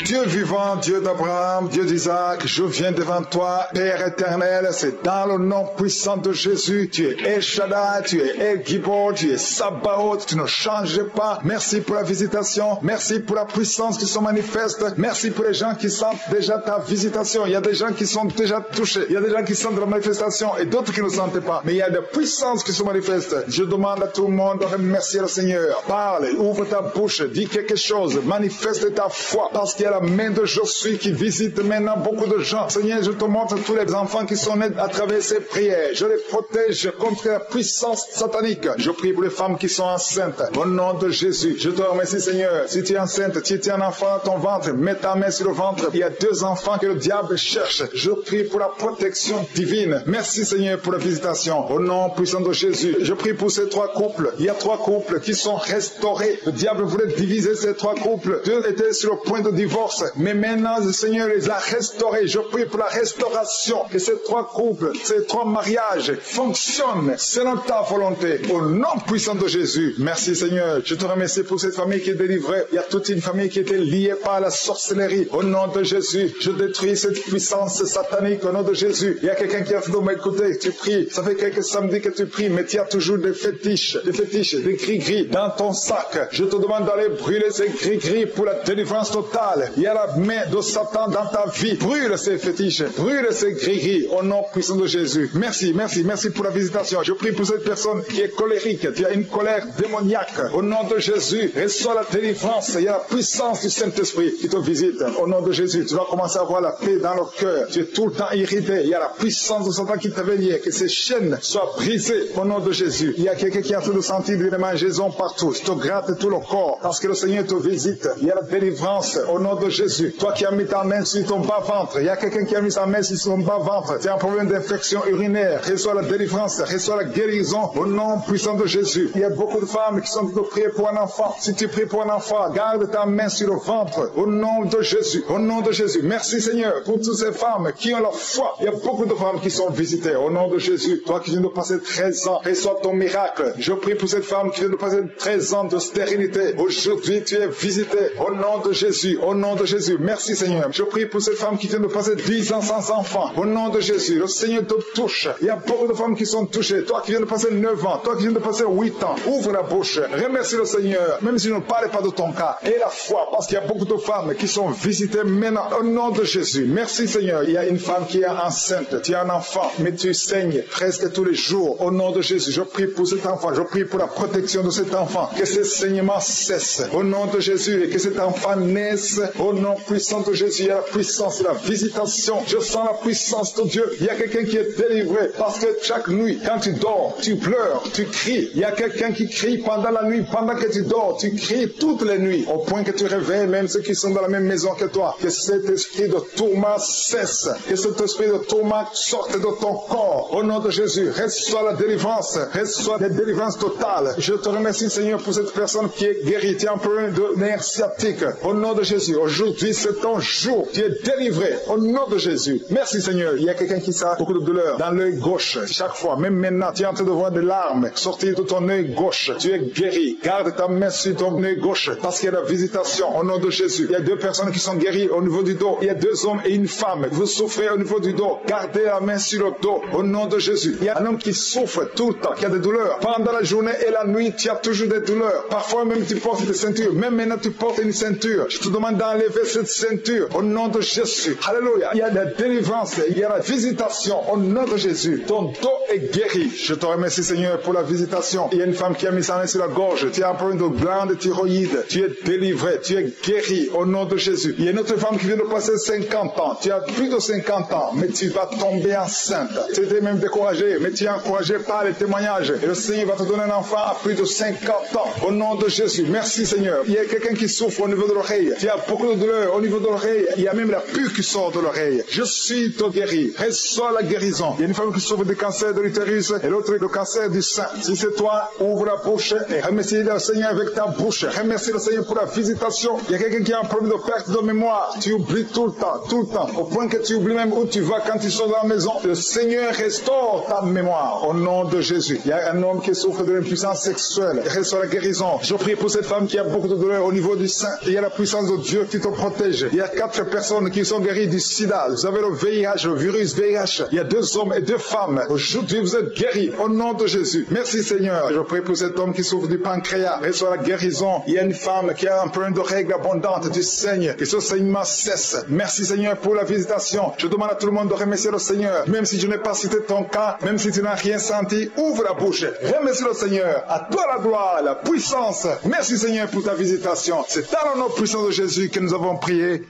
Dieu vivant, Dieu d'Abraham, Dieu d'Isaac, je viens devant toi, Père éternel, c'est dans le nom puissant de Jésus. Tu es El Shaddai, tu es El Gibor, tu es Sabaoth, tu ne changes pas. Merci pour la visitation, merci pour la puissance qui se manifeste, merci pour les gens qui sentent déjà ta visitation. Il y a des gens qui sont déjà touchés, il y a des gens qui sentent la manifestation et d'autres qui ne sentent pas. Mais il y a des puissances qui se manifestent. Je demande à tout le monde de remercier le Seigneur. Parle, ouvre ta bouche, dis quelque chose, manifeste ta foi parce qu'il y a la main de Josué qui visite maintenant beaucoup de gens. Seigneur, je te montre tous les enfants qui sont nés à travers ces prières. Je les protège contre la puissance satanique. Je prie pour les femmes qui sont enceintes. Au nom de Jésus, je te remercie, Seigneur. Si tu es enceinte, si tu es un enfant dans ton ventre, mets ta main sur le ventre. Il y a 2 enfants que le diable cherche. Je prie pour la protection divine. Merci, Seigneur, pour la visitation. Au nom puissant de Jésus, je prie pour ces 3 couples. Il y a 3 couples qui sont restaurés. Le diable voulait diviser ces 3 couples. 2 étaient sur le point de divorce. forces. Mais maintenant, le Seigneur les a restaurés. Je prie pour la restauration, que ces 3 couples, ces 3 mariages fonctionnent selon ta volonté. Au nom puissant de Jésus. Merci Seigneur. Je te remercie pour cette famille qui est délivrée. Il y a toute une famille qui était liée par la sorcellerie. Au nom de Jésus, je détruis cette puissance satanique au nom de Jésus. Il y a quelqu'un qui a fait de m'écouter. Tu pries. Ça fait quelques samedis que tu pries, mais tu as toujours des fétiches, des gris-gris dans ton sac. Je te demande d'aller brûler ces gris-gris pour la délivrance totale. Il y a la main de Satan dans ta vie. Brûle ces fétiches, brûle ces gris-gris au nom puissant de Jésus. Merci, merci, merci pour la visitation. Je prie pour cette personne qui est colérique. Tu as une colère démoniaque. Au nom de Jésus, reçois la délivrance. Il y a la puissance du Saint-Esprit qui te visite. Au nom de Jésus, tu vas commencer à avoir la paix dans le cœur. Tu es tout le temps irrité. Il y a la puissance de Satan qui t'avait lié. Que ces chaînes soient brisées au nom de Jésus. Il y a quelqu'un qui a tout de sentir des mangeaisons partout. Je te gratte tout le corps parce que le Seigneur te visite. Il y a la délivrance au nom de Jésus. Toi qui as mis ta main sur ton bas-ventre, il y a quelqu'un qui a mis sa main sur son bas-ventre. Tu as un problème d'infection urinaire. Reçois la délivrance, reçois la guérison au nom puissant de Jésus. Il y a beaucoup de femmes qui sont de prier pour un enfant. Si tu pries pour un enfant, garde ta main sur le ventre au nom de Jésus. Au nom de Jésus. Merci Seigneur pour toutes ces femmes qui ont la foi. Il y a beaucoup de femmes qui sont visitées au nom de Jésus. Toi qui viens de passer 13 ans, reçois ton miracle. Je prie pour cette femme qui vient de passer 13 ans de stérilité. Aujourd'hui, tu es visité au nom de Jésus. Au nom de Jésus. Merci Seigneur. Je prie pour cette femme qui vient de passer 10 ans sans enfant. Au nom de Jésus. Le Seigneur te touche. Il y a beaucoup de femmes qui sont touchées. Toi qui viens de passer 9 ans. Toi qui viens de passer 8 ans. Ouvre la bouche. Remercie le Seigneur. Même si je ne parle pas de ton cas. Et la foi. Parce qu'il y a beaucoup de femmes qui sont visitées maintenant. Au nom de Jésus. Merci Seigneur. Il y a une femme qui est enceinte. Tu as un enfant. Mais tu saignes presque tous les jours. Au nom de Jésus. Je prie pour cet enfant. Je prie pour la protection de cet enfant. Que ce saignement cesse. Au nom de Jésus. Et que cet enfant naisse. Au nom puissant de Jésus. Il y a la puissance de la visitation. Je sens la puissance de Dieu. Il y a quelqu'un qui est délivré. Parce que chaque nuit, quand tu dors, tu pleures, tu cries. Il y a quelqu'un qui crie pendant la nuit. Pendant que tu dors, tu cries toutes les nuits. Au point que tu réveilles même ceux qui sont dans la même maison que toi. Que cet esprit de tourment cesse. Que cet esprit de tourment sorte de ton corps. Au nom de Jésus, reçois la délivrance. Reçois la délivrance totale. Je te remercie Seigneur pour cette personne qui est guérie. Tu es un problème de nerf sciatique. Au nom de Jésus, aujourd'hui c'est ton jour. Tu es délivré. Au nom de Jésus. Merci Seigneur. Il y a quelqu'un qui a beaucoup de douleur dans l'œil gauche. Chaque fois, même maintenant, tu es en train de voir des larmes sortir de ton œil gauche. Tu es guéri. Garde ta main sur ton œil gauche parce qu'il y a la visitation. Au nom de Jésus. Il y a 2 personnes qui sont guéries au niveau du dos. Il y a 2 hommes et une femme. Vous souffrez au niveau du dos. Gardez la main sur le dos. Au nom de Jésus. Il y a un homme qui souffre tout le temps, qui a des douleurs. Pendant la journée et la nuit, tu as toujours des douleurs. Parfois même tu portes des ceintures. Même maintenant tu portes une ceinture. Je te demande d'enlever cette ceinture. Au nom de Jésus. Alléluia. Il y a la délivrance. Il y a la visitation. Au nom de Jésus. Ton dos est guéri. Je te remercie Seigneur pour la visitation. Il y a une femme qui a mis sa main sur la gorge. Tu as un problème de glande thyroïde. Tu es délivré. Tu es guéri. Au nom de Jésus. Il y a une autre femme qui vient de passer 50 ans. Tu as plus de 50 ans. Mais tu vas tomber enceinte. Tu étais même découragé. Mais tu es encouragé par les témoignages. Et le Seigneur va te donner un enfant à plus de 50 ans. Au nom de Jésus. Merci Seigneur. Il y a quelqu'un qui souffre au niveau de l'oreille. Tu as beaucoup de douleur au niveau de l'oreille. Il y a même la pus qui sort de l'oreille. Je suis ton guéri. Reçois la guérison. Il y a une femme qui souffre du cancer de l'utérus et l'autre le cancer du sein. Si c'est toi, ouvre la bouche et remercie le Seigneur avec ta bouche. Remercie le Seigneur pour la visitation. Il y a quelqu'un qui a un problème de perte de mémoire. Tu oublies tout le temps, au point que tu oublies même où tu vas quand tu sors de la maison. Le Seigneur restaure ta mémoire au nom de Jésus. Il y a un homme qui souffre de l'impuissance sexuelle. Reçois la guérison. Je prie pour cette femme qui a beaucoup de douleur au niveau du sein. Il y a la puissance de Dieu qui te protège. Il y a 4 personnes qui sont guéries du sida. Vous avez le VIH, le virus VIH. Il y a 2 hommes et 2 femmes. Aujourd'hui, vous êtes guéris au nom de Jésus. Merci Seigneur. Je prie pour cet homme qui souffre du pancréas. Reçois la guérison. Il y a une femme qui a un problème de règles abondantes. Tu saignes. Que ce saignement cesse. Merci Seigneur pour la visitation. Je demande à tout le monde de remercier le Seigneur. Même si je n'ai pas cité ton cas, même si tu n'as rien senti, ouvre la bouche. Remercie le Seigneur. À toi la gloire, la puissance. Merci Seigneur pour ta visitation. C'est dans le nom puissant de Jésus que nous avons prié.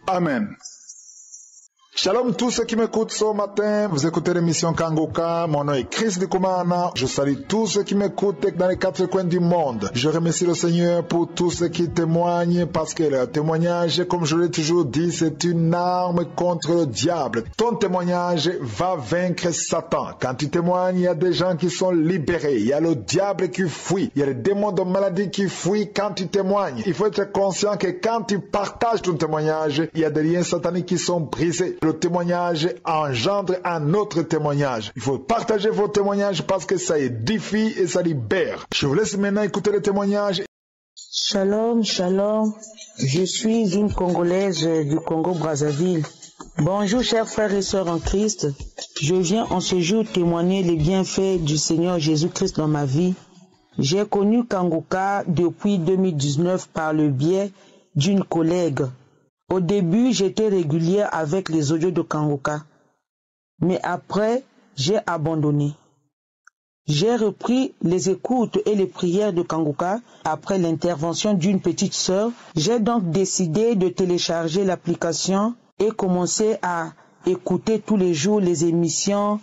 Amen. Shalom tous ceux qui m'écoutent ce matin. Vous écoutez l'émission Kangoka. Mon nom est Chris de Kumana. Je salue tous ceux qui m'écoutent dans les quatre coins du monde. Je remercie le Seigneur pour tous ceux qui témoignent parce que le témoignage, comme je l'ai toujours dit, c'est une arme contre le diable. Ton témoignage va vaincre Satan. Quand tu témoignes, il y a des gens qui sont libérés. Il y a le diable qui fuit. Il y a les démons de maladie qui fuient quand tu témoignes. Il faut être conscient que quand tu partages ton témoignage, il y a des liens sataniques qui sont brisés. Le témoignage engendre un autre témoignage. Il faut partager vos témoignages parce que ça édifie et ça libère. Je vous laisse maintenant écouter les témoignages. Shalom, shalom. Je suis une Congolaise du Congo-Brazzaville. Bonjour chers frères et sœurs en Christ. Je viens en ce jour témoigner les bienfaits du Seigneur Jésus-Christ dans ma vie. J'ai connu Kangoka depuis 2019 par le biais d'une collègue. Au début, j'étais régulière avec les audios de Kangoka, mais après, j'ai abandonné. J'ai repris les écoutes et les prières de Kangoka après l'intervention d'une petite sœur. J'ai donc décidé de télécharger l'application et commencer à écouter tous les jours les émissions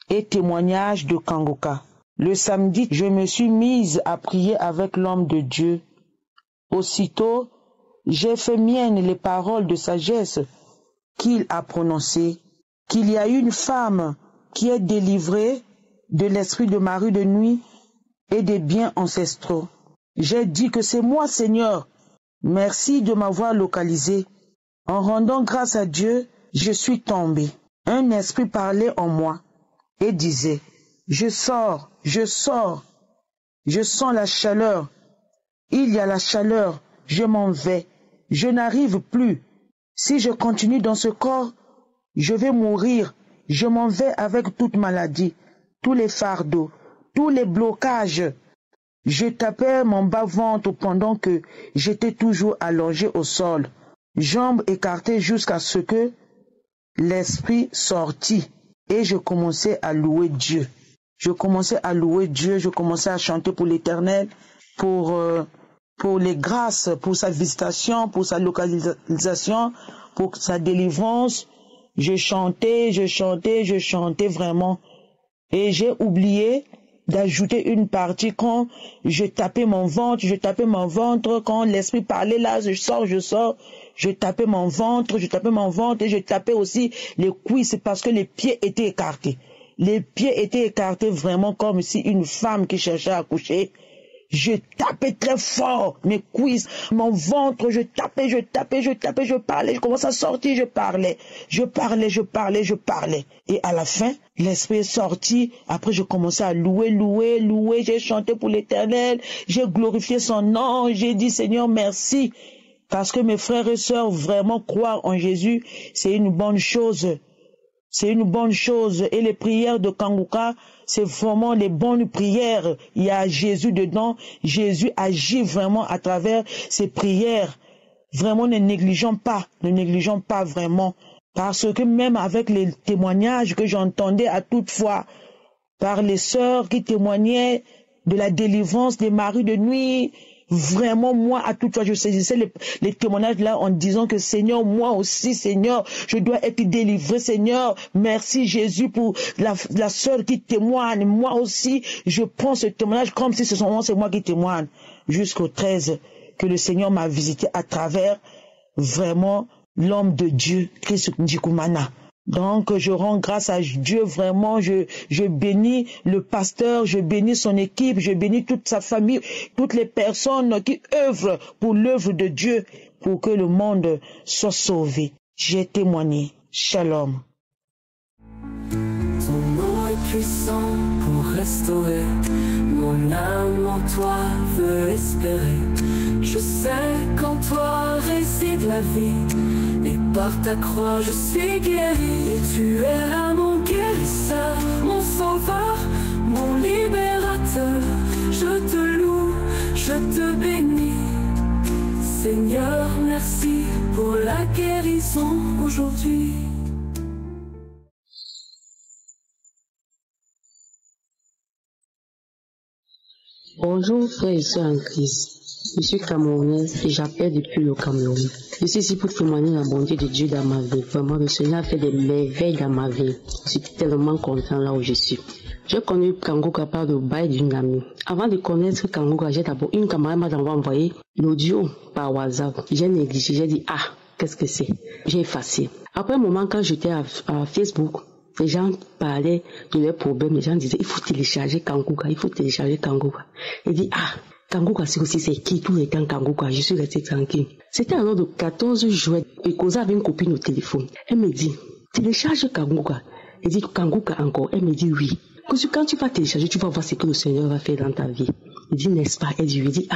et témoignages de Kangoka. Le samedi, je me suis mise à prier avec l'homme de Dieu. Aussitôt, j'ai fait mienne les paroles de sagesse qu'il a prononcées, qu'il y a une femme qui est délivrée de l'esprit de mari de nuit et des biens ancestraux. J'ai dit que c'est moi, Seigneur. Merci de m'avoir localisé. En rendant grâce à Dieu, je suis tombé. Un esprit parlait en moi et disait, je sors, je sors. Je sens la chaleur. Il y a la chaleur, je m'en vais. Je n'arrive plus. Si je continue dans ce corps, je vais mourir. Je m'en vais avec toute maladie, tous les fardeaux, tous les blocages. Je tapais mon bas-ventre pendant que j'étais toujours allongé au sol, jambes écartées jusqu'à ce que l'esprit sortit et je commençais à louer Dieu. Je commençais à louer Dieu, je commençais à chanter pour l'Éternel, pour les grâces, pour sa visitation, pour sa localisation, pour sa délivrance. Je chantais vraiment. Et j'ai oublié d'ajouter une partie quand je tapais mon ventre, quand l'esprit parlait là, je sors, je tapais mon ventre et je tapais aussi les cuisses parce que les pieds étaient écartés. Les pieds étaient écartés vraiment comme si une femme qui cherchait à accoucher. Je tapais très fort mes cuisses, mon ventre, je tapais, je parlais, je commençais à sortir, je parlais. Et à la fin, l'esprit est sorti, après je commençais à louer, j'ai chanté pour l'Éternel, j'ai glorifié son nom, j'ai dit Seigneur merci, parce que mes frères et sœurs vraiment croire en Jésus, c'est une bonne chose. C'est une bonne chose. Et les prières de Kangoka, c'est vraiment les bonnes prières. Il y a Jésus dedans. Jésus agit vraiment à travers ces prières. Vraiment, ne négligeons pas vraiment. Parce que même avec les témoignages que j'entendais à toute fois, par les sœurs qui témoignaient de la délivrance des maris de nuit, vraiment, moi, à toute fois, je saisissais les témoignages là en disant que Seigneur, moi aussi, Seigneur, je dois être délivré, Seigneur. Merci Jésus pour la sœur qui témoigne. Moi aussi, je prends ce témoignage comme si c'est moi qui témoigne. Jusqu'au 13, que le Seigneur m'a visité à travers vraiment l'homme de Dieu, Christ Ndikumana. Donc, je rends grâce à Dieu, vraiment, je bénis le pasteur, je bénis son équipe, je bénis toute sa famille, toutes les personnes qui œuvrent pour l'œuvre de Dieu, pour que le monde soit sauvé. J'ai témoigné. Shalom. Ton nom est puissant pour restaurer, mon âme en toi veut espérer. Je sais qu'en toi réside la vie. Et par ta croix je suis guéri. Et tu es là mon guérisseur, mon sauveur, mon libérateur. Je te loue, je te bénis. Seigneur, merci pour la guérison aujourd'hui. Bonjour frères et sœurs en Christ. Je suis camerounaise et j'appelle depuis le Cameroun. Je suis ici pour témoigner la bonté de Dieu dans ma vie. Vraiment, le Seigneur a fait des merveilles dans ma vie. Je suis tellement content là où je suis. J'ai connu Kangoka par le bail d'une amie. Avant de connaître Kangoka, j'ai d'abord une camarade m'a envoyé l'audio par WhatsApp. J'ai négligé, j'ai dit qu'est-ce que c'est? J'ai effacé. Après un moment, quand j'étais à Facebook, les gens parlaient de leurs problèmes. Les gens disaient il faut télécharger Kangoka, il faut télécharger Kangoka. Et dit Kangoka, c'est aussi c'est qui tout le temps Kangoka. Je suis resté tranquille. C'était alors le 14 juin. Et causé avec une copine au téléphone. Elle me dit télécharge Kangoka. Elle dit Kangoka encore. Elle me dit oui. Parce que quand tu vas télécharger, tu vas voir ce que le Seigneur va faire dans ta vie. Il dit n'est-ce pas? Elle dit oui. Il dit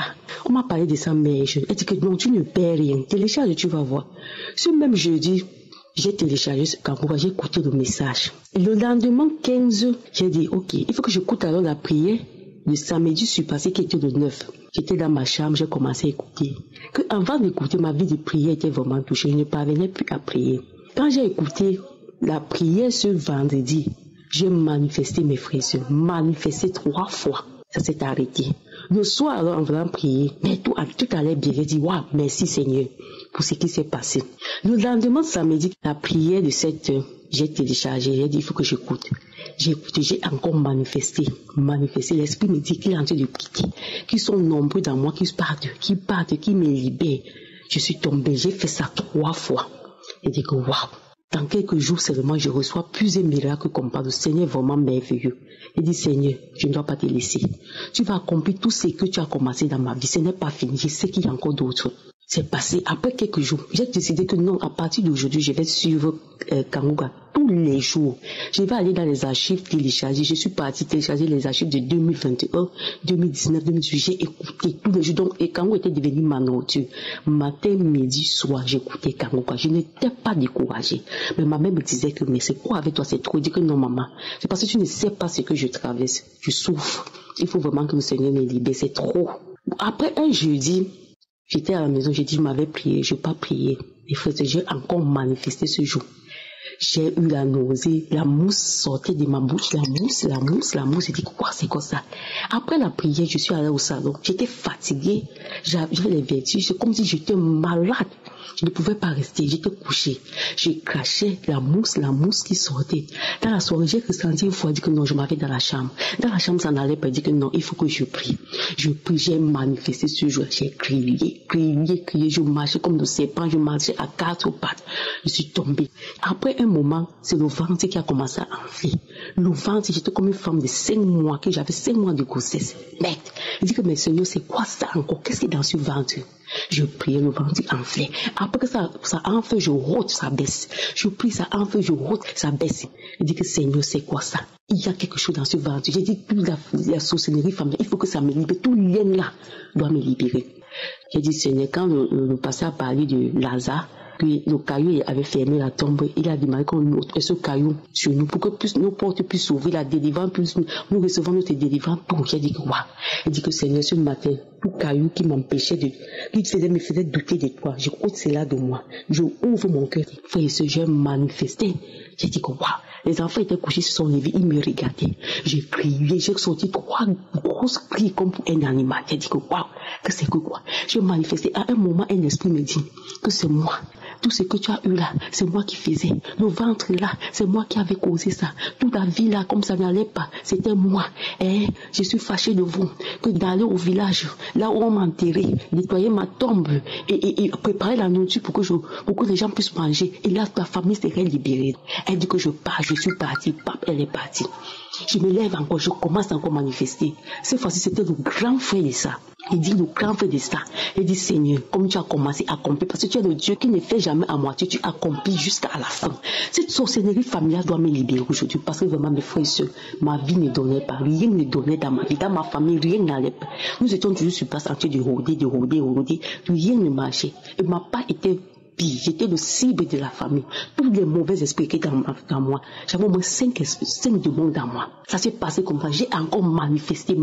on m'a parlé de ça mais elle dit que non, tu ne perds rien. Télécharge, tu vas voir. Ce même jeudi, j'ai téléchargé ce Kangoka, j'ai écouté le message. Et le lendemain 15, j'ai dit ok, il faut que j'écoute alors la prière. Le samedi, je suis passé qui était le 9. J'étais dans ma chambre, j'ai commencé à écouter. Que avant d'écouter, ma vie de prière était vraiment touchée. Je ne parvenais plus à prier. Quand j'ai écouté la prière ce vendredi, j'ai manifesté mes frères et sœurs. Manifesté 3 fois. Ça s'est arrêté. Le soir, alors, en venant prier, mais tout allait bien. J'ai dit, waouh, merci Seigneur pour ce qui s'est passé. Le lendemain, samedi, la prière de 7 heures, j'ai téléchargé. J'ai dit, il faut que j'écoute. J'ai écouté, j'ai encore manifesté. L'esprit me dit qu'il est en train de quitter. Qu'ils sont nombreux dans moi, qui partent, qui me libèrent. Je suis tombée, j'ai fait ça 3 fois. Et dit que waouh. Dans quelques jours seulement, je reçois plusieurs miracles comme par le Seigneur vraiment merveilleux. Il dit, Seigneur, je ne dois pas te laisser. Tu vas accomplir tout ce que tu as commencé dans ma vie. Ce n'est pas fini. Je sais qu'il y a encore d'autres. C'est passé après quelques jours. J'ai décidé que non, à partir d'aujourd'hui, je vais suivre Kangoka tous les jours. Je vais aller dans les archives télécharger. Je suis partie télécharger les archives de 2021, 2019, 2018. J'ai écouté tous les jours. Donc, et Kangoka était devenu ma nourriture. Matin, midi, soir, j'écoutais Kangoka. Je n'étais pas découragée. Mais ma mère me disait que, mais c'est quoi avec toi? C'est trop. Je dis que non, maman. C'est parce que tu ne sais pas ce que je traverse. Je souffre. Il faut vraiment que le Seigneur me libère. C'est trop. Après un jeudi, j'étais à la maison, j'ai dit, je m'avais prié, je n'ai pas prié. Et frère, j'ai encore manifesté ce jour. J'ai eu la nausée, la mousse sortait de ma bouche, la mousse. J'ai dit, quoi, c'est quoi ça? Après la prière, je suis allée au salon. J'étais fatiguée, j'avais les vertiges, c'est comme si j'étais malade. Je ne pouvais pas rester, j'étais couchée. J'ai craché la mousse qui sortait. Dans la soirée, j'ai ressenti une fois, dit que non, je m'avais dans la chambre. Dans la chambre, ça n'allait pas, dit que non, il faut que je prie. Je prie, j'ai manifesté ce jour, j'ai crié, je marchais comme le serpent, je marchais à 4 pattes. Je suis tombée. Après un moment, c'est le ventre qui a commencé à enfler. Le ventre, j'étais comme une femme de 5 mois, que j'avais 5 mois de grossesse. Mec, il dit que, mais Seigneur, c'est quoi ça encore? Qu'est-ce qui est dans ce ventre? Je priais, le ventre enflait. Après que ça enfle, je rôte, ça baisse. Je prie, ça enfle, je rôte, ça baisse. Il dit que Seigneur, c'est quoi ça? Il y a quelque chose dans ce ventre. J'ai dit, toute la sorcellerie familiale, il faut que ça me libère. Tout lien là doit me libérer. J'ai dit, Seigneur, quand le pasteur a parlé de Lazare, que le caillou avait fermé la tombe, il a demandé qu'on ôte ce caillou sur nous pour que nos portes puissent s'ouvrir, la délivrance puisse nous recevons notre délivrance. Tout, j'ai dit que waouh. Il dit que Seigneur, ce matin, tout caillou qui m'empêchait me faisait douter de toi, je ôte cela de moi. Je ouvre mon cœur. Frère et sœur, j'ai manifesté. J'ai dit que waouh. Les enfants étaient couchés, se sont levés, ils me regardaient. J'ai crié, j'ai sorti 3 grosses cris comme pour un animal. J'ai dit que waouh, que c'est que quoi? J'ai manifesté. À un moment, un esprit me dit que c'est moi. Tout ce que tu as eu là, c'est moi qui faisais. Le ventre là, c'est moi qui avais causé ça. Toute la vie là, comme ça n'allait pas, c'était moi. Et je suis fâchée de vous, que d'aller au village, là où on m'a enterré, nettoyer ma tombe et préparer la nourriture pour que les gens puissent manger. Et là, ta famille serait libérée. Elle dit que je pars, je suis partie, pape, elle est partie. Je me lève encore, je commence encore à manifester. Cette fois-ci, c'était le grand frère de ça. Il dit le grand frère de ça. Il dit Seigneur, comme tu as commencé à accomplir, parce que tu es le Dieu qui ne fait jamais à moitié, tu accomplis jusqu'à la fin. Cette sorcellerie familiale doit me libérer aujourd'hui, parce que vraiment mes frères et sœurs, ma vie ne donnait pas, rien ne donnait dans ma vie, dans ma famille, rien n'allait pas. Nous étions toujours sur place en train de rôder, rien ne marchait. Et ma part était pire. J'étais le cible de la famille. Tous les mauvais esprits qui étaient dans moi. J'avais au moins 5 démons dans moi. Ça s'est passé comme ça. J'ai encore manifesté.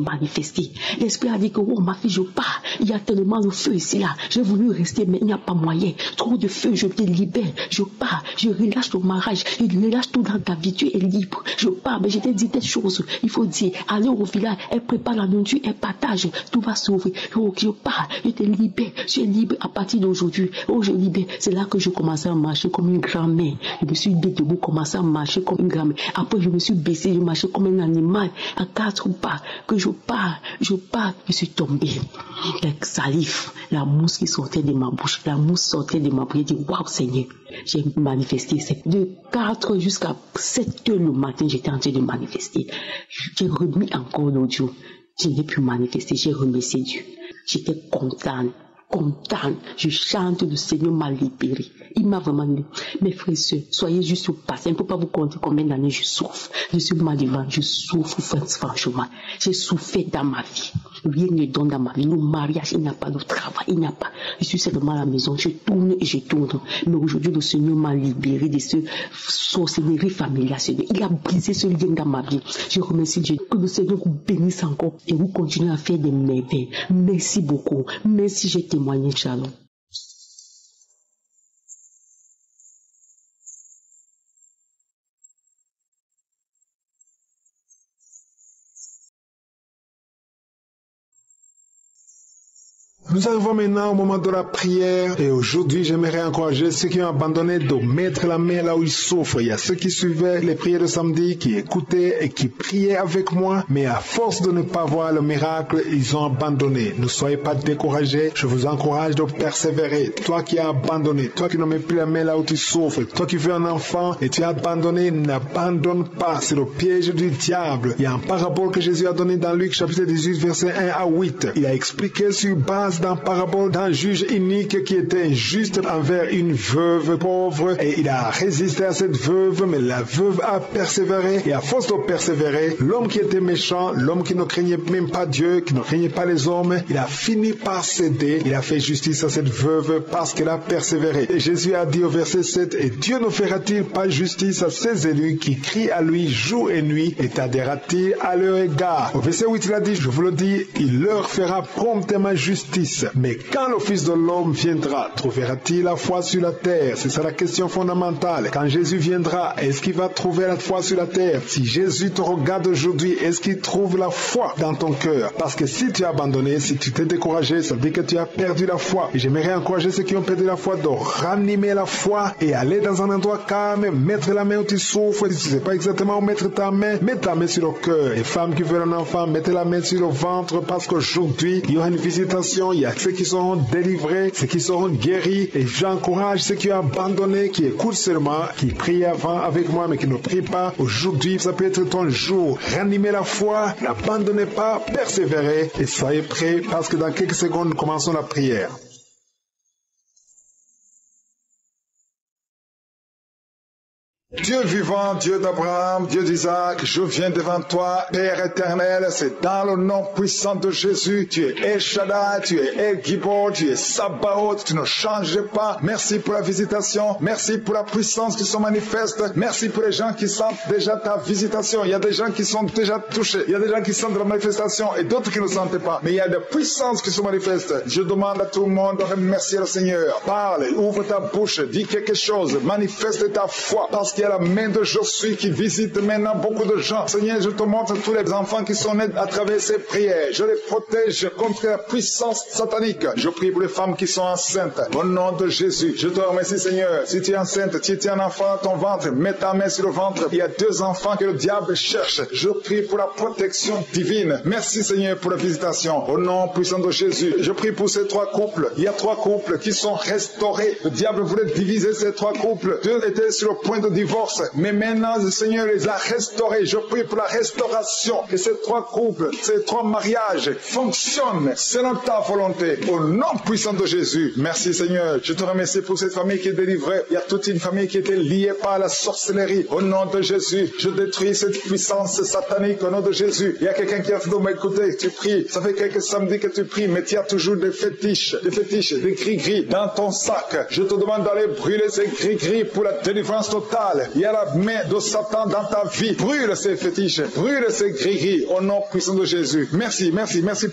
L'esprit a dit que, oh ma fille, je pars. Il y a tellement de feu ici, là. J'ai voulu rester, mais il n'y a pas moyen. Trop de feu, je te libère. Je pars. Je relâche ton mariage. Je relâche tout dans ta vie. Tu es libre. Je pars. Mais je t'ai dit des choses. Il faut dire, allez au village. Elle prépare la nourriture. Elle partage. Tout va s'ouvrir. Oh, je pars. Je te libère. Je suis libre à partir d'aujourd'hui. Oh, je libère. C'est là que je commençais à marcher comme une grand-mère. Je me suis debout, commencé à marcher comme une grand-mère. Après, je me suis baissé. Je marchais comme un animal à 4 pas. Que je pars. Je suis tombée. La salive, la mousse qui sortait de ma bouche. La mousse sortait de ma bouche. J'ai dit, waouh, Seigneur. J'ai manifesté. De 4 jusqu'à 7 heures le matin, j'étais en train de manifester. J'ai remis encore l'audio. Je n'ai pu manifester. J'ai remercié Dieu. J'étais contente. Je chante, le Seigneur m'a libéré. Il m'a vraiment libéré. Mes frères et sœurs, soyez juste patients. Je ne peux pas vous compter combien d'années je souffre. Je suis malade, je souffre franchement. J'ai souffert dans ma vie. Rien ne donne dans ma vie. Le mariage, il n'y a pas de travail, il n'y a pas. Je suis seulement à la maison. Je tourne et je tourne. Mais aujourd'hui, le Seigneur m'a libéré de ce sorcellerie familiale. Il a brisé ce lien dans ma vie. Je remercie Dieu. Que le Seigneur vous bénisse encore et vous continuez à faire des merveilles. Merci beaucoup. Merci, j'ai témoigné. Shalom. Nous arrivons maintenant au moment de la prière et aujourd'hui j'aimerais encourager ceux qui ont abandonné de mettre la main là où ils souffrent. Il y a ceux qui suivaient les prières de samedi, qui écoutaient et qui priaient avec moi, mais à force de ne pas voir le miracle, ils ont abandonné. Ne soyez pas découragés, je vous encourage de persévérer. Toi qui as abandonné, toi qui ne mets plus la main là où tu souffres, toi qui veux un enfant et tu as abandonné, n'abandonne pas. C'est le piège du diable. Il y a un parabole que Jésus a donné dans Luc chapitre 18 verset 1 à 8. Il a expliqué sur base d'un parabole d'un juge inique qui était injuste envers une veuve pauvre et il a résisté à cette veuve, mais la veuve a persévéré et à force de persévérer, l'homme qui était méchant, l'homme qui ne craignait même pas Dieu, qui ne craignait pas les hommes, il a fini par céder. Il a fait justice à cette veuve parce qu'elle a persévéré. Et Jésus a dit au verset 7, et Dieu ne fera-t-il pas justice à ses élus qui crient à lui jour et nuit et t'adhérera-t-il à leur égard? Au verset 8, il a dit, je vous le dis, il leur fera promptement justice. Mais quand le Fils de l'homme viendra, trouvera-t-il la foi sur la terre? C'est ça la question fondamentale. Quand Jésus viendra, est-ce qu'il va trouver la foi sur la terre? Si Jésus te regarde aujourd'hui, est-ce qu'il trouve la foi dans ton cœur? Parce que si tu as abandonné, si tu t'es découragé, ça veut dire que tu as perdu la foi. Et j'aimerais encourager ceux qui ont perdu la foi de ranimer la foi et aller dans un endroit calme, mettre la main où tu souffres. Si tu ne sais pas exactement où mettre ta main, mets ta main sur le cœur. Les femmes qui veulent un enfant, mettez la main sur le ventre parce qu'aujourd'hui, il y aura une visitation. Il y a ceux qui seront délivrés, ceux qui seront guéris. Et j'encourage ceux qui ont abandonné, qui écoutent seulement, qui prient avant avec moi, mais qui ne prient pas. Aujourd'hui, ça peut être ton jour. Ranimez la foi, n'abandonnez pas, persévérez et soyez prêts parce que dans quelques secondes, nous commençons la prière. Dieu vivant, Dieu d'Abraham, Dieu d'Isaac, je viens devant toi, Père éternel, c'est dans le nom puissant de Jésus. Tu es El Shaddai, tu es El Gibor, tu es Sabaoth, tu ne changes pas. Merci pour la visitation, merci pour la puissance qui se manifeste, merci pour les gens qui sentent déjà ta visitation. Il y a des gens qui sont déjà touchés, il y a des gens qui sentent la manifestation et d'autres qui ne sentent pas. Mais il y a des puissances qui se manifestent. Je demande à tout le monde de remercier le Seigneur. Parle, ouvre ta bouche, dis quelque chose, manifeste ta foi parce qu'il y a la main de Josué qui visite maintenant beaucoup de gens. Seigneur, je te montre tous les enfants qui sont nés à travers ces prières. Je les protège contre la puissance satanique. Je prie pour les femmes qui sont enceintes. Au nom de Jésus, je te remercie, Seigneur. Si tu es enceinte, tu es un enfant dans ton ventre, mets ta main sur le ventre. Il y a 2 enfants que le diable cherche. Je prie pour la protection divine. Merci, Seigneur, pour la visitation. Au nom puissant de Jésus, je prie pour ces 3 couples. Il y a 3 couples qui sont restaurés. Le diable voulait diviser ces 3 couples. 2 étaient sur le point de divorce. divorce. Mais maintenant, le Seigneur les a restaurés. Je prie pour la restauration. Que ces 3 couples, ces 3 mariages fonctionnent selon ta volonté. Au nom puissant de Jésus. Merci Seigneur. Je te remercie pour cette famille qui est délivrée. Il y a toute une famille qui était liée par la sorcellerie. Au nom de Jésus, je détruis cette puissance satanique au nom de Jésus. Il y a quelqu'un qui a fait de m'écouter. Tu pries. Ça fait quelques samedis que tu pries, mais tu as toujours des fétiches, des gris-gris dans ton sac. Je te demande d'aller brûler ces gris-gris pour la délivrance totale. Il y a la main de Satan dans ta vie. Brûle ces fétiches, brûle ces gris-gris au nom puissant de Jésus. Merci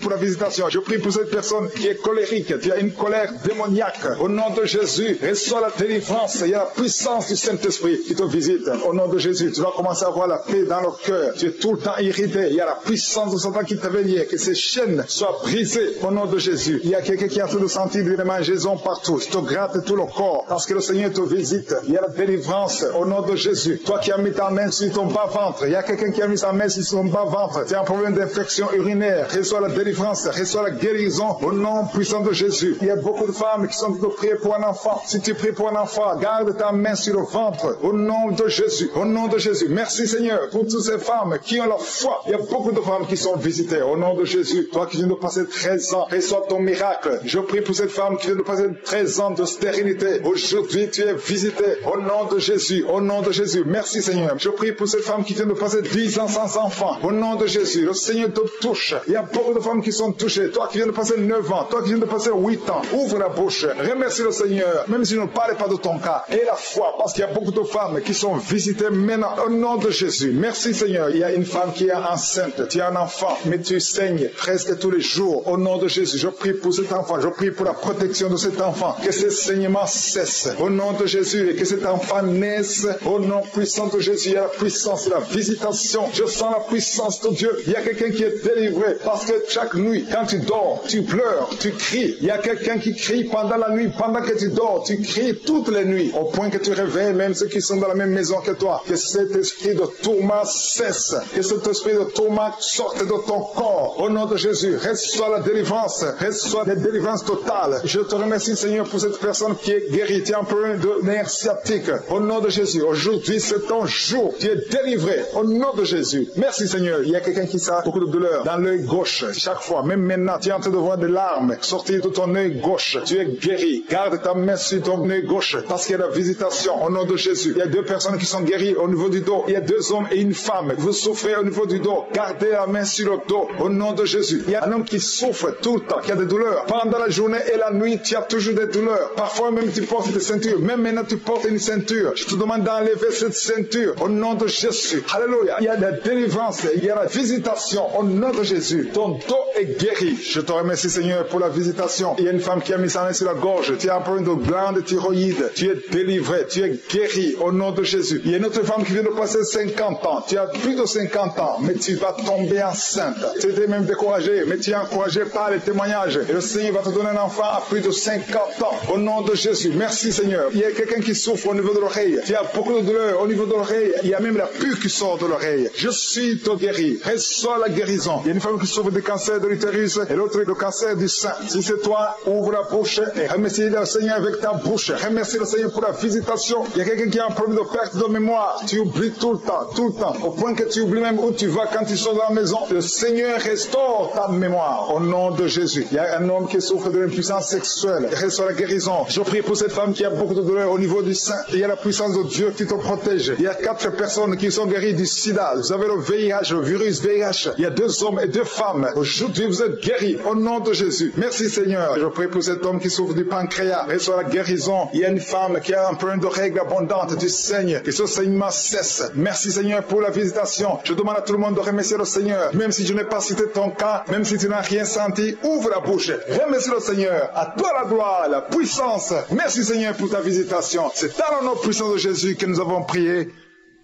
pour la visitation. Je prie pour cette personne qui est colérique. Tu as une colère démoniaque. Au nom de Jésus, reçois la délivrance. Il y a la puissance du Saint-Esprit qui te visite. Au nom de Jésus, tu vas commencer à avoir la paix dans le cœur. Tu es tout le temps irrité. Il y a la puissance de Satan qui te vient. Que ces chaînes soient brisées au nom de Jésus. Il y a quelqu'un qui a tout de sentir des mangeaisons partout. Tu te grattes tout le corps parce que le Seigneur te visite. Il y a la délivrance au nom de Jésus. Toi qui as mis ta main sur ton bas-ventre, il y a quelqu'un qui a mis sa main sur son bas-ventre. Tu as un problème d'infection urinaire. Reçois la délivrance, reçois la guérison au nom puissant de Jésus. Il y a beaucoup de femmes qui sont de prier pour un enfant. Si tu pries pour un enfant, garde ta main sur le ventre au nom de Jésus. Au nom de Jésus. Merci Seigneur pour toutes ces femmes qui ont la foi. Il y a beaucoup de femmes qui sont visitées au nom de Jésus. Toi qui viens de passer 13 ans, reçois ton miracle. Je prie pour cette femme qui vient de passer 13 ans de stérilité. Aujourd'hui, tu es visité au nom de Jésus. Au nom de Jésus. Merci Seigneur. Je prie pour cette femme qui vient de passer 10 ans sans enfant. Au nom de Jésus. Le Seigneur te touche. Il y a beaucoup de femmes qui sont touchées. Toi qui viens de passer 9 ans. Toi qui viens de passer 8 ans. Ouvre la bouche. Remercie le Seigneur. Même si je ne parle pas de ton cas. Et la foi. Parce qu'il y a beaucoup de femmes qui sont visitées maintenant. Au nom de Jésus. Merci Seigneur. Il y a une femme qui est enceinte. Tu as un enfant. Mais tu saignes presque tous les jours. Au nom de Jésus. Je prie pour cet enfant. Je prie pour la protection de cet enfant. Que ces saignements cessent. Au nom de Jésus. Et que cet enfant naisse. Au nom puissant de Jésus. Il y a la puissance, la visitation. Je sens la puissance de Dieu. Il y a quelqu'un qui est délivré. Parce que chaque nuit, quand tu dors, tu pleures, tu cries. Il y a quelqu'un qui crie pendant la nuit. Pendant que tu dors, tu cries toutes les nuits. Au point que tu réveilles même ceux qui sont dans la même maison que toi. Que cet esprit de tourment cesse. Que cet esprit de tourment sorte de ton corps. Au nom de Jésus, reçois la délivrance. Reçois la délivrance totale. Je te remercie Seigneur pour cette personne qui est guérie. Tu as un problème de nerf sciatique. Au nom de Jésus, aujourd'hui c'est ton jour. Tu es délivré. Au nom de Jésus. Merci Seigneur. Il y a quelqu'un qui a beaucoup de douleur dans l'œil gauche. Chaque fois, même maintenant, tu es en train de voir des larmes sortir de ton œil gauche. Tu es guéri. Garde ta main sur ton œil gauche parce qu'il y a la visitation. Au nom de Jésus. Il y a 2 personnes qui sont guéries au niveau du dos. Il y a 2 hommes et une femme. Vous souffrez au niveau du dos. Gardez la main sur le dos. Au nom de Jésus. Il y a un homme qui souffre tout le temps, qui a des douleurs. Pendant la journée et la nuit, tu as toujours des douleurs. Parfois même tu portes des ceintures. Même maintenant tu portes une ceinture. Je te demande d'enlever cette ceinture. Au nom de Jésus. Alléluia. Il y a la délivrance. Il y a la visitation. Au nom de Jésus. Ton dos est guéri. Je te remercie Seigneur pour la visitation. Il y a une femme qui a mis sa main sur la gorge. Tu as un problème de glande thyroïde. Tu es délivré. Tu es guéri. Au nom de Jésus. Il y a une autre femme qui vient de passer 50 ans. Tu as plus de 50 ans. Mais tu vas tomber enceinte. Tu étais même découragé. Mais tu es encouragé par les témoignages. Et le Seigneur va te donner un enfant à plus de 50 ans. Au nom de Jésus. Merci Seigneur. Il y a quelqu'un qui souffre au niveau de l'oreille. Tu as beaucoup de douleur au niveau de l'oreille. Il y a même la pus qui sort de l'oreille. Je suis ton guéri. Reçois la guérison. Il y a une femme qui souffre du cancer de l'utérus et l'autre le cancer du sein. Si c'est toi, ouvre la bouche et remercie le Seigneur avec ta bouche. Remercie le Seigneur pour la visitation. Il y a quelqu'un qui a un problème de perte de mémoire. Tu oublies tout le temps. Au point que tu oublies même où tu vas quand tu sors de la maison. Le Seigneur restaure ta mémoire. Au nom de Jésus. Il y a un homme qui souffre de l'impuissance sexuelle. Reçois la guérison. Je prie pour cette femme qui a beaucoup de douleur au niveau du sein. Il y a la puissance de Dieu qui te protège. Il y a 4 personnes qui sont guéries du sida. Vous avez le VIH, le virus VIH. Il y a 2 hommes et 2 femmes. Aujourd'hui, vous êtes guéris au nom de Jésus. Merci Seigneur. Je prie pour cet homme qui souffre du pancréas. Reçois la guérison. Il y a une femme qui a un problème de règles abondantes. Tu saignes. Que ce saignement cesse. Merci Seigneur pour la visitation. Je demande à tout le monde de remercier le Seigneur. Même si je n'ai pas cité ton cas, même si tu n'as rien senti, ouvre la bouche. Remercie le Seigneur. À toi la gloire, la puissance. Merci Seigneur pour ta visitation. C'est dans le nom puissant de Jésus que nous avons prié.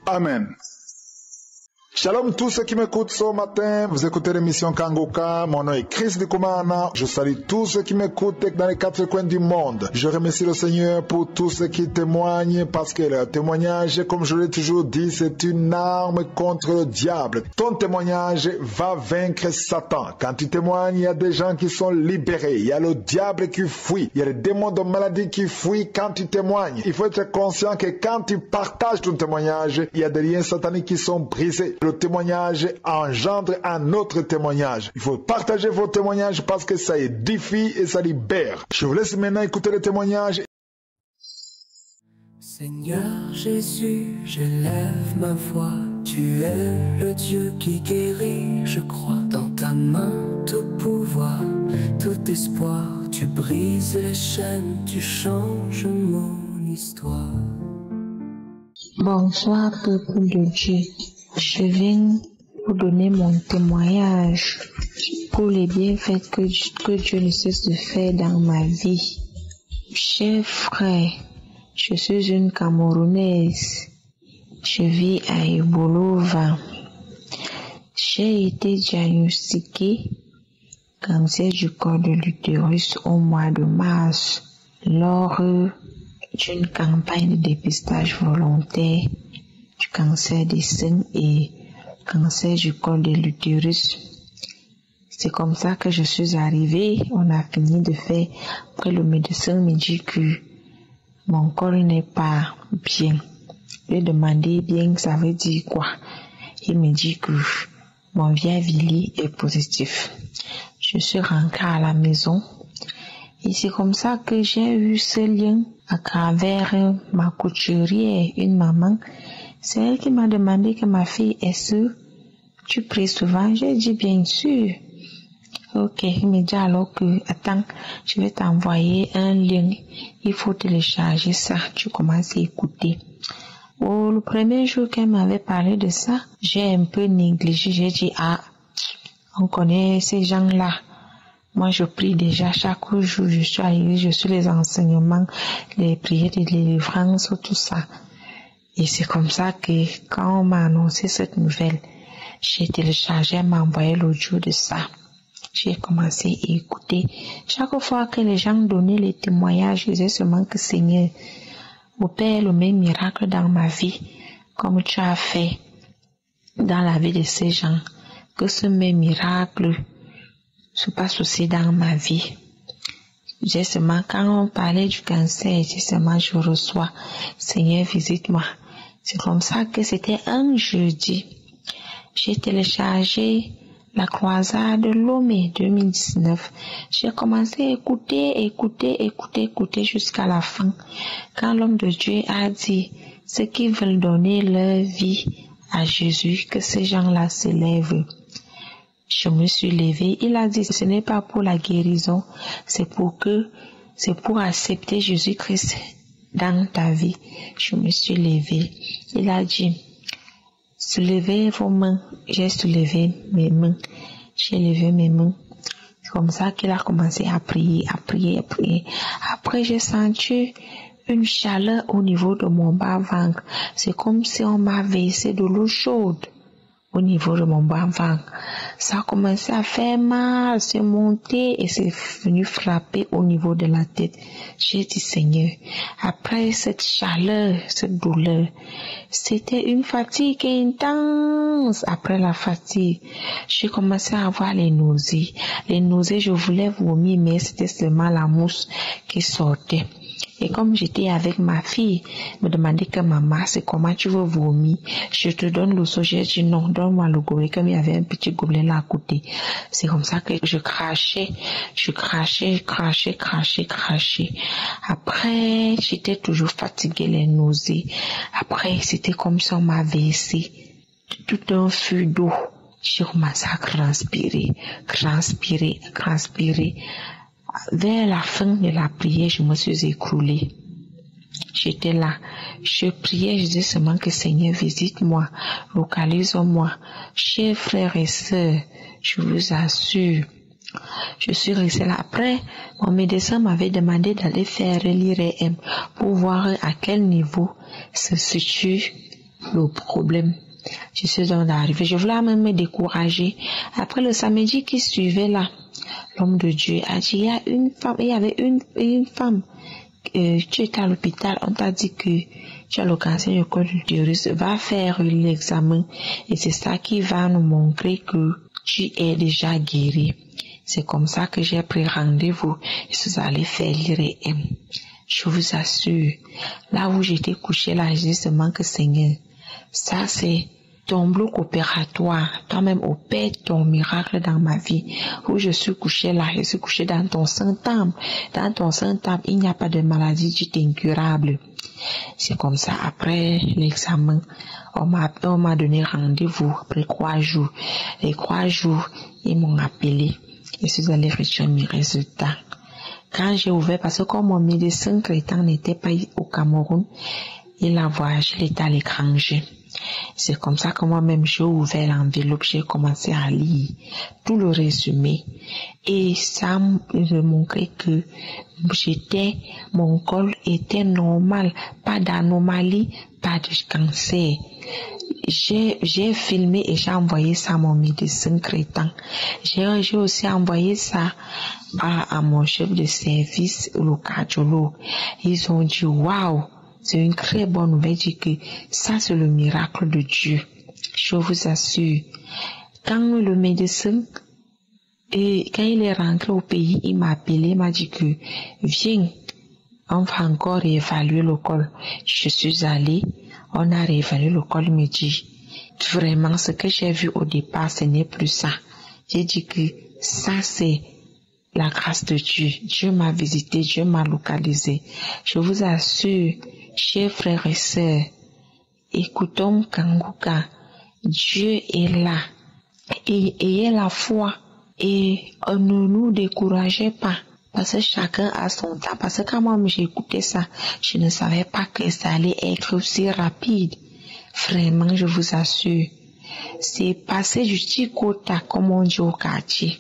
Amen. Shalom tous ceux qui m'écoutent ce matin, vous écoutez l'émission Kangoka, mon nom est Chris de Komana, je salue tous ceux qui m'écoutent dans les quatre coins du monde. Je remercie le Seigneur pour tous ceux qui témoignent parce que le témoignage, comme je l'ai toujours dit, c'est une arme contre le diable. Ton témoignage va vaincre Satan. Quand tu témoignes, il y a des gens qui sont libérés, il y a le diable qui fuit, il y a les démons de maladie qui fuient quand tu témoignes. Il faut être conscient que quand tu partages ton témoignage, il y a des liens sataniques qui sont brisés. Le témoignage engendre un autre témoignage. Il faut partager vos témoignages parce que ça édifie et ça libère. Je vous laisse maintenant écouter les témoignages. Seigneur Jésus, j'élève ma voix. Tu es le Dieu qui guérit, je crois. Dans ta main, tout pouvoir, tout espoir. Tu brises les chaînes, tu changes mon histoire. Bonsoir, peuple de Dieu. Je viens vous donner mon témoignage pour les bienfaits que Dieu ne cesse de faire dans ma vie. Chers frères, je suis une Camerounaise. Je vis à Ibolova. J'ai été diagnostiquée cancer du col de l'utérus au mois de mars lors d'une campagne de dépistage volontaire du cancer des seins et cancer du col de l'utérus. C'est comme ça que je suis arrivée. On a fini de faire. Après, le médecin me dit que mon col n'est pas bien. Je lui ai demandé bien, ça veut dire quoi? Il me dit que mon VIR est positif. Je suis rentrée à la maison. Et c'est comme ça que j'ai eu ce lien à travers ma couturière, une maman. C'est elle qui m'a demandé que ma fille, est-ce que tu pries souvent? J'ai dit bien sûr. Ok, il me dit alors que, attends, je vais t'envoyer un lien. Il faut télécharger ça. Tu commences à écouter. Oh, le premier jour qu'elle m'avait parlé de ça, j'ai un peu négligé. J'ai dit, ah, on connaît ces gens-là. Moi, je prie déjà chaque jour. Je suis à l'église, je suis les enseignements, les prières de délivrance, tout ça. Et c'est comme ça que quand on m'a annoncé cette nouvelle, j'ai téléchargé, elle m'a envoyé l'audio de ça. J'ai commencé à écouter. Chaque fois que les gens donnaient les témoignages, je disais seulement que Seigneur, opère le même miracle dans ma vie, comme tu as fait dans la vie de ces gens. Que ce même miracle se passe aussi dans ma vie. J'ai seulement, quand on parlait du cancer, j'ai seulement, je reçois, Seigneur, visite-moi. C'est comme ça que c'était un jeudi. J'ai téléchargé la croisade de Lomé 2019. J'ai commencé à écouter jusqu'à la fin. Quand l'homme de Dieu a dit ceux qui veulent donner leur vie à Jésus, que ces gens-là se lèvent. Je me suis levée. Il a dit ce n'est pas pour la guérison, c'est pour accepter Jésus-Christ dans ta vie. Je me suis levée. Il a dit soulevez vos mains. J'ai soulevé mes mains. J'ai levé mes mains. C'est comme ça qu'il a commencé à prier. Après, j'ai senti une chaleur au niveau de mon bas-ventre. C'est comme si on m'a versé de l'eau chaude au niveau de mon bas-ventre. Ça a commencé à faire mal, c'est monté et c'est venu frapper au niveau de la tête. J'ai dit Seigneur, après cette chaleur, cette douleur, c'était une fatigue intense. Après la fatigue, j'ai commencé à avoir les nausées. Les nausées, je voulais vomir, mais c'était seulement la mousse qui sortait. Et comme j'étais avec ma fille, me demandait que maman, c'est comment tu veux vomir? Je te donne le seau. J'ai dit non, donne-moi le gobelet, comme il y avait un petit gobelet là à côté. C'est comme ça que je crachais. Après, j'étais toujours fatiguée, les nausées. Après, c'était comme si on m'a versé tout un flux d'eau. J'ai commencé à transpirer. Vers la fin de la prière, je me suis écroulée. J'étais là, je priais, je disais seulement que Seigneur, visite-moi, localise-moi. Chers frères et sœurs, je vous assure, je suis restée là. Après, mon médecin m'avait demandé d'aller faire l'IRM pour voir à quel niveau se situe le problème. Je suis donc arrivée. Je voulais même me décourager. Après le samedi qui suivait là, l'homme de Dieu a dit, il y avait une femme. Tu étais à l'hôpital, on t'a dit que tu as le cancer du col de l'utérus, va faire l'examen et c'est ça qui va nous montrer que tu es déjà guéri. C'est comme ça que j'ai pris rendez-vous et je suis allée faire l'IRM. Je vous assure, là où j'étais couchée là, je dis seulement que Seigneur, ça c'est ton bloc opératoire, toi-même opère ton miracle dans ma vie. Où je suis couchée là, je suis couchée dans ton Saint-Temple. Dans ton Saint-Temple, il n'y a pas de maladie dite incurable. C'est comme ça, après l'examen, on m'a donné rendez-vous après 3 jours. Les 3 jours, ils m'ont appelé. Je suis allée rechercher mes résultats. Quand j'ai ouvert, parce que comme mon médecin traitant n'était pas au Cameroun, il a voyagé, il était à l'étranger. C'est comme ça que moi-même j'ai ouvert l'enveloppe, j'ai commencé à lire tout le résumé et ça me montrait que mon col était normal, pas d'anomalie, pas de cancer. J'ai filmé et j'ai envoyé ça à mon médecin traitant. J'ai aussi envoyé ça à mon chef de service, le cardiologue. Ils ont dit waouh! C'est une très bonne nouvelle, dit que ça c'est le miracle de Dieu. Je vous assure. Quand le médecin, quand il est rentré au pays, il m'a appelé, il m'a dit que viens, on va encore réévaluer le col. Je suis allée, on a réévalué le col, il me dit vraiment ce que j'ai vu au départ, ce n'est plus ça. J'ai dit que ça c'est la grâce de Dieu. Dieu m'a visité, Dieu m'a localisé. Je vous assure, chers frères et sœurs, écoutons Kanguka. Dieu est là. Et ayez la foi. Et ne nous découragez pas. Parce que chacun a son temps. Parce que quand moi j'écoutais ça, je ne savais pas que ça allait être aussi rapide. Vraiment, je vous assure. C'est passé du ticota, comme on dit au quartier.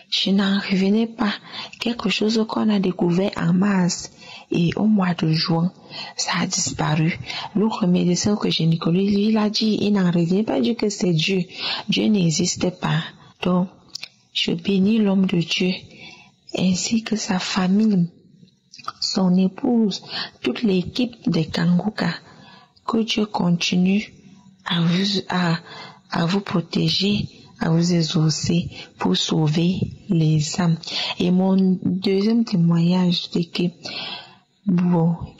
Je n'en revenais pas. Quelque chose qu'on a découvert en mars et au mois de juin, ça a disparu. L'autre médecin que j'ai Nicolas, il a dit, il n'en revient pas, dit que c'est Dieu. Dieu n'existe pas. Donc, je bénis l'homme de Dieu, ainsi que sa famille, son épouse, toute l'équipe de Kanguka. Que Dieu continue à vous protéger, à vous exaucer pour sauver les âmes. Et mon deuxième témoignage, c'est que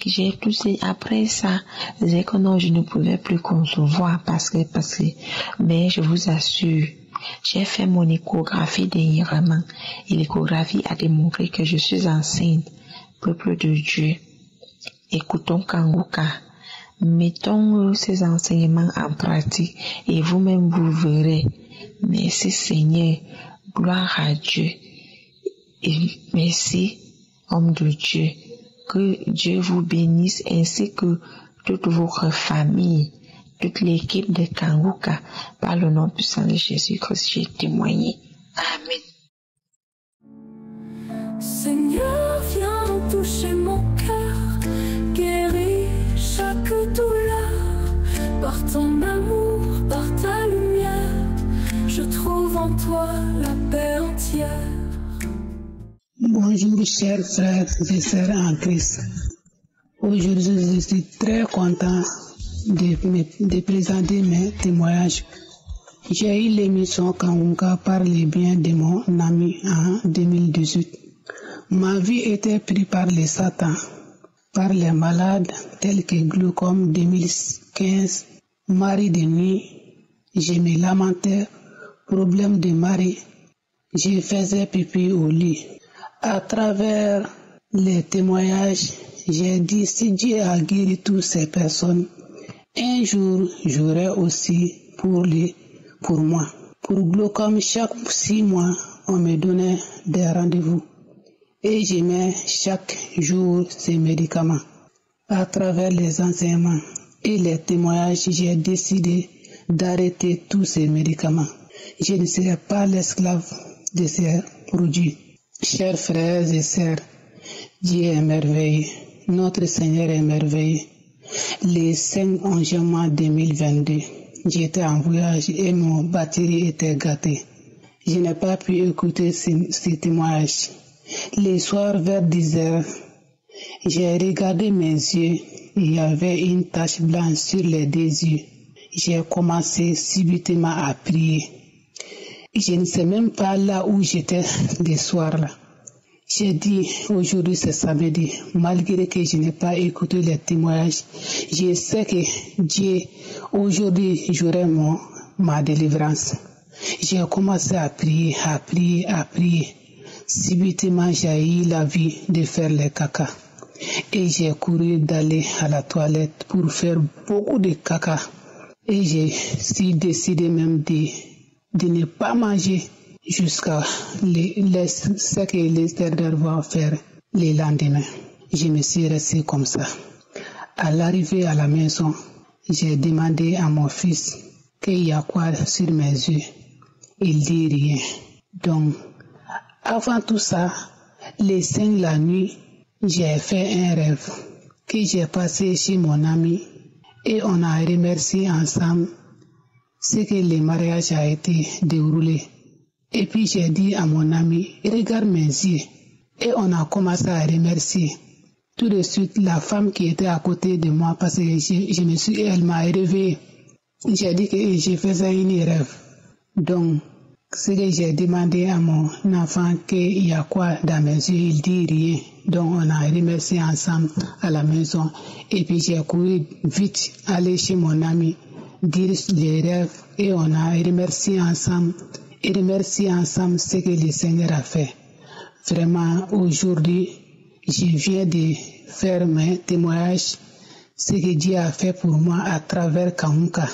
j'ai poussé après ça, c'est que non, je ne pouvais plus concevoir parce que, mais je vous assure, j'ai fait mon échographie dernièrement et l'échographie a démontré que je suis enceinte. Peuple de Dieu, écoutons Kanguka. Mettons ces enseignements en pratique et vous-même vous verrez. Merci Seigneur, gloire à Dieu. Et merci, homme de Dieu. Que Dieu vous bénisse ainsi que toute votre famille, toute l'équipe de Kanguka. Par le nom puissant de Jésus-Christ, j'ai témoigné. Amen. Seigneur, viens toucher mon cœur, guéris chaque douleur. Par ton amour, par ta lumière, je trouve en toi la paix entière. Bonjour chers frères et sœurs en Christ. Aujourd'hui, je suis très content de présenter mes témoignages. J'ai eu l'émission Kanguka parle bien de mon ami en 2018. Ma vie était prise par les Satan, par les malades tels que glaucome 2015, mari de nuit, je me lamentais, problème de mari, je faisais pipi au lit. À travers les témoignages, j'ai dit si Dieu a guéri toutes ces personnes, un jour j'aurai aussi pour moi. Pour glaucome, chaque 6 mois, on me donnait des rendez-vous et je mets chaque jour ces médicaments. À travers les enseignements et les témoignages, j'ai décidé d'arrêter tous ces médicaments. Je ne serai pas l'esclave de ces produits. Chers frères et sœurs, Dieu est merveilleux, notre Seigneur est merveilleux. Les 5 11 mois 2022, J'étais en voyage et mon batterie était gâtée. Je n'ai pas pu écouter ces témoignages. Les soirs vers 10h, j'ai regardé mes yeux. Il y avait une tache blanche sur les deux yeux. J'ai commencé subitement à prier. Je ne sais même pas là où j'étais des soirs là. J'ai dit, aujourd'hui c'est samedi, malgré que je n'ai pas écouté les témoignages, je sais que Dieu, aujourd'hui, j'aurai ma délivrance. J'ai commencé à prier. Subitement, j'ai eu l'envie de faire le caca. Et j'ai couru d'aller à la toilette pour faire beaucoup de caca. Et j'ai décidé même de ne pas manger jusqu'à ce que l'Éternel va faire le lendemain. Je me suis resté comme ça. À l'arrivée à la maison, j'ai demandé à mon fils qu'il y a quoi sur mes yeux. Il dit rien. Donc, avant tout ça, les 5 la nuit, j'ai fait un rêve que j'ai passé chez mon ami et on a remercié ensemble ce que le mariage a été déroulé. Et puis j'ai dit à mon ami, regarde mes yeux. Et on a commencé à remercier. Tout de suite, la femme qui était à côté de moi, parce que elle m'a réveillé. J'ai dit que je faisais une rêve. Donc, ce que j'ai demandé à mon enfant qu'il y a quoi dans mes yeux, il dit rien. Donc on a remercié ensemble à la maison. Et puis j'ai couru vite aller chez mon ami, dire les rêves et on a remercié ensemble. Et remercier ensemble ce que le Seigneur a fait. Vraiment, aujourd'hui, je viens de faire mes témoignages, ce que Dieu a fait pour moi à travers Kanguka.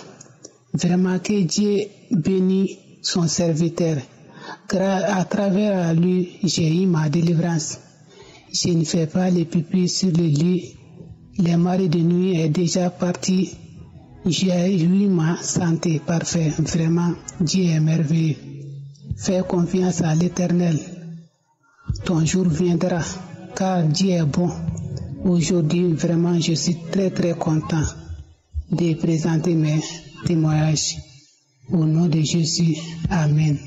Vraiment que Dieu bénit son serviteur. À travers lui, j'ai eu ma délivrance. Je ne fais pas les pipis sur le lit. Le mari de nuit est déjà parti. J'ai eu ma santé parfaite. Vraiment, Dieu est merveilleux. Fais confiance à l'Éternel. Ton jour viendra, car Dieu est bon. Aujourd'hui, vraiment, je suis très très content de présenter mes témoignages. Au nom de Jésus, Amen.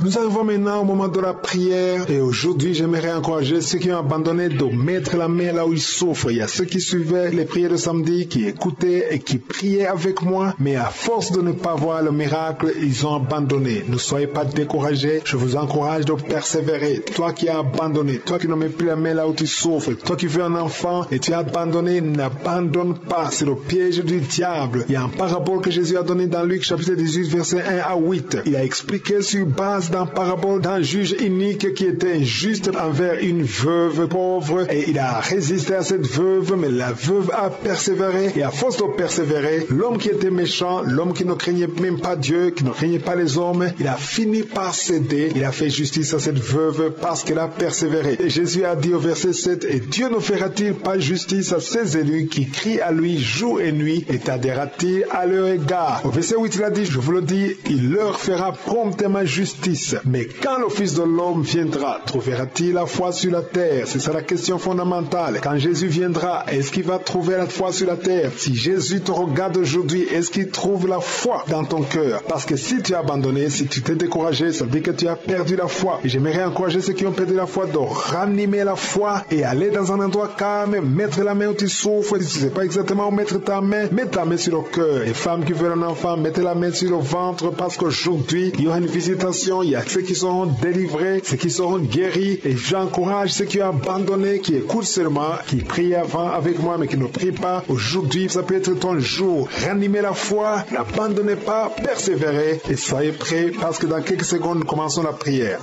Nous arrivons maintenant au moment de la prière et aujourd'hui j'aimerais encourager ceux qui ont abandonné de mettre la main là où ils souffrent. Il y a ceux qui suivaient les prières de samedi, qui écoutaient et qui priaient avec moi, mais à force de ne pas voir le miracle, ils ont abandonné. Ne soyez pas découragés, je vous encourage de persévérer. Toi qui as abandonné, toi qui ne mets plus la main là où tu souffres, toi qui veux un enfant et tu as abandonné, n'abandonne pas, c'est le piège du diable. Il y a un parabole que Jésus a donné dans Luc chapitre 18 verset 1 à 8. Il a expliqué sur base d'un parabole d'un juge inique qui était injuste envers une veuve pauvre et il a résisté à cette veuve, mais la veuve a persévéré et à force de persévérer, l'homme qui était méchant, l'homme qui ne craignait même pas Dieu, qui ne craignait pas les hommes, il a fini par céder, il a fait justice à cette veuve parce qu'elle a persévéré. Et Jésus a dit au verset 7, et Dieu ne fera-t-il pas justice à ses élus qui crient à lui jour et nuit et t'adhérera-t-il à leur égard? Au verset 8 il a dit, je vous le dis, il leur fera promptement justice. Mais quand le Fils de l'homme viendra, trouvera-t-il la foi sur la terre? C'est ça la question fondamentale. Quand Jésus viendra, est-ce qu'il va trouver la foi sur la terre? Si Jésus te regarde aujourd'hui, est-ce qu'il trouve la foi dans ton cœur? Parce que si tu as abandonné, si tu t'es découragé, ça veut dire que tu as perdu la foi. Et j'aimerais encourager ceux qui ont perdu la foi de ranimer la foi et aller dans un endroit calme, mettre la main où tu souffres. Si tu ne sais pas exactement où mettre ta main, mets ta main sur le cœur. Les femmes qui veulent un enfant, mettez la main sur le ventre parce qu'aujourd'hui, il y aura une visitation. Il y a ceux qui seront délivrés, ceux qui seront guéris. Et j'encourage ceux qui ont abandonné, qui écoutent seulement, qui prient avant avec moi, mais qui ne prient pas. Aujourd'hui, ça peut être ton jour. Ranimez la foi, n'abandonnez pas, persévérez et soyez prêts parce que dans quelques secondes, nous commençons la prière.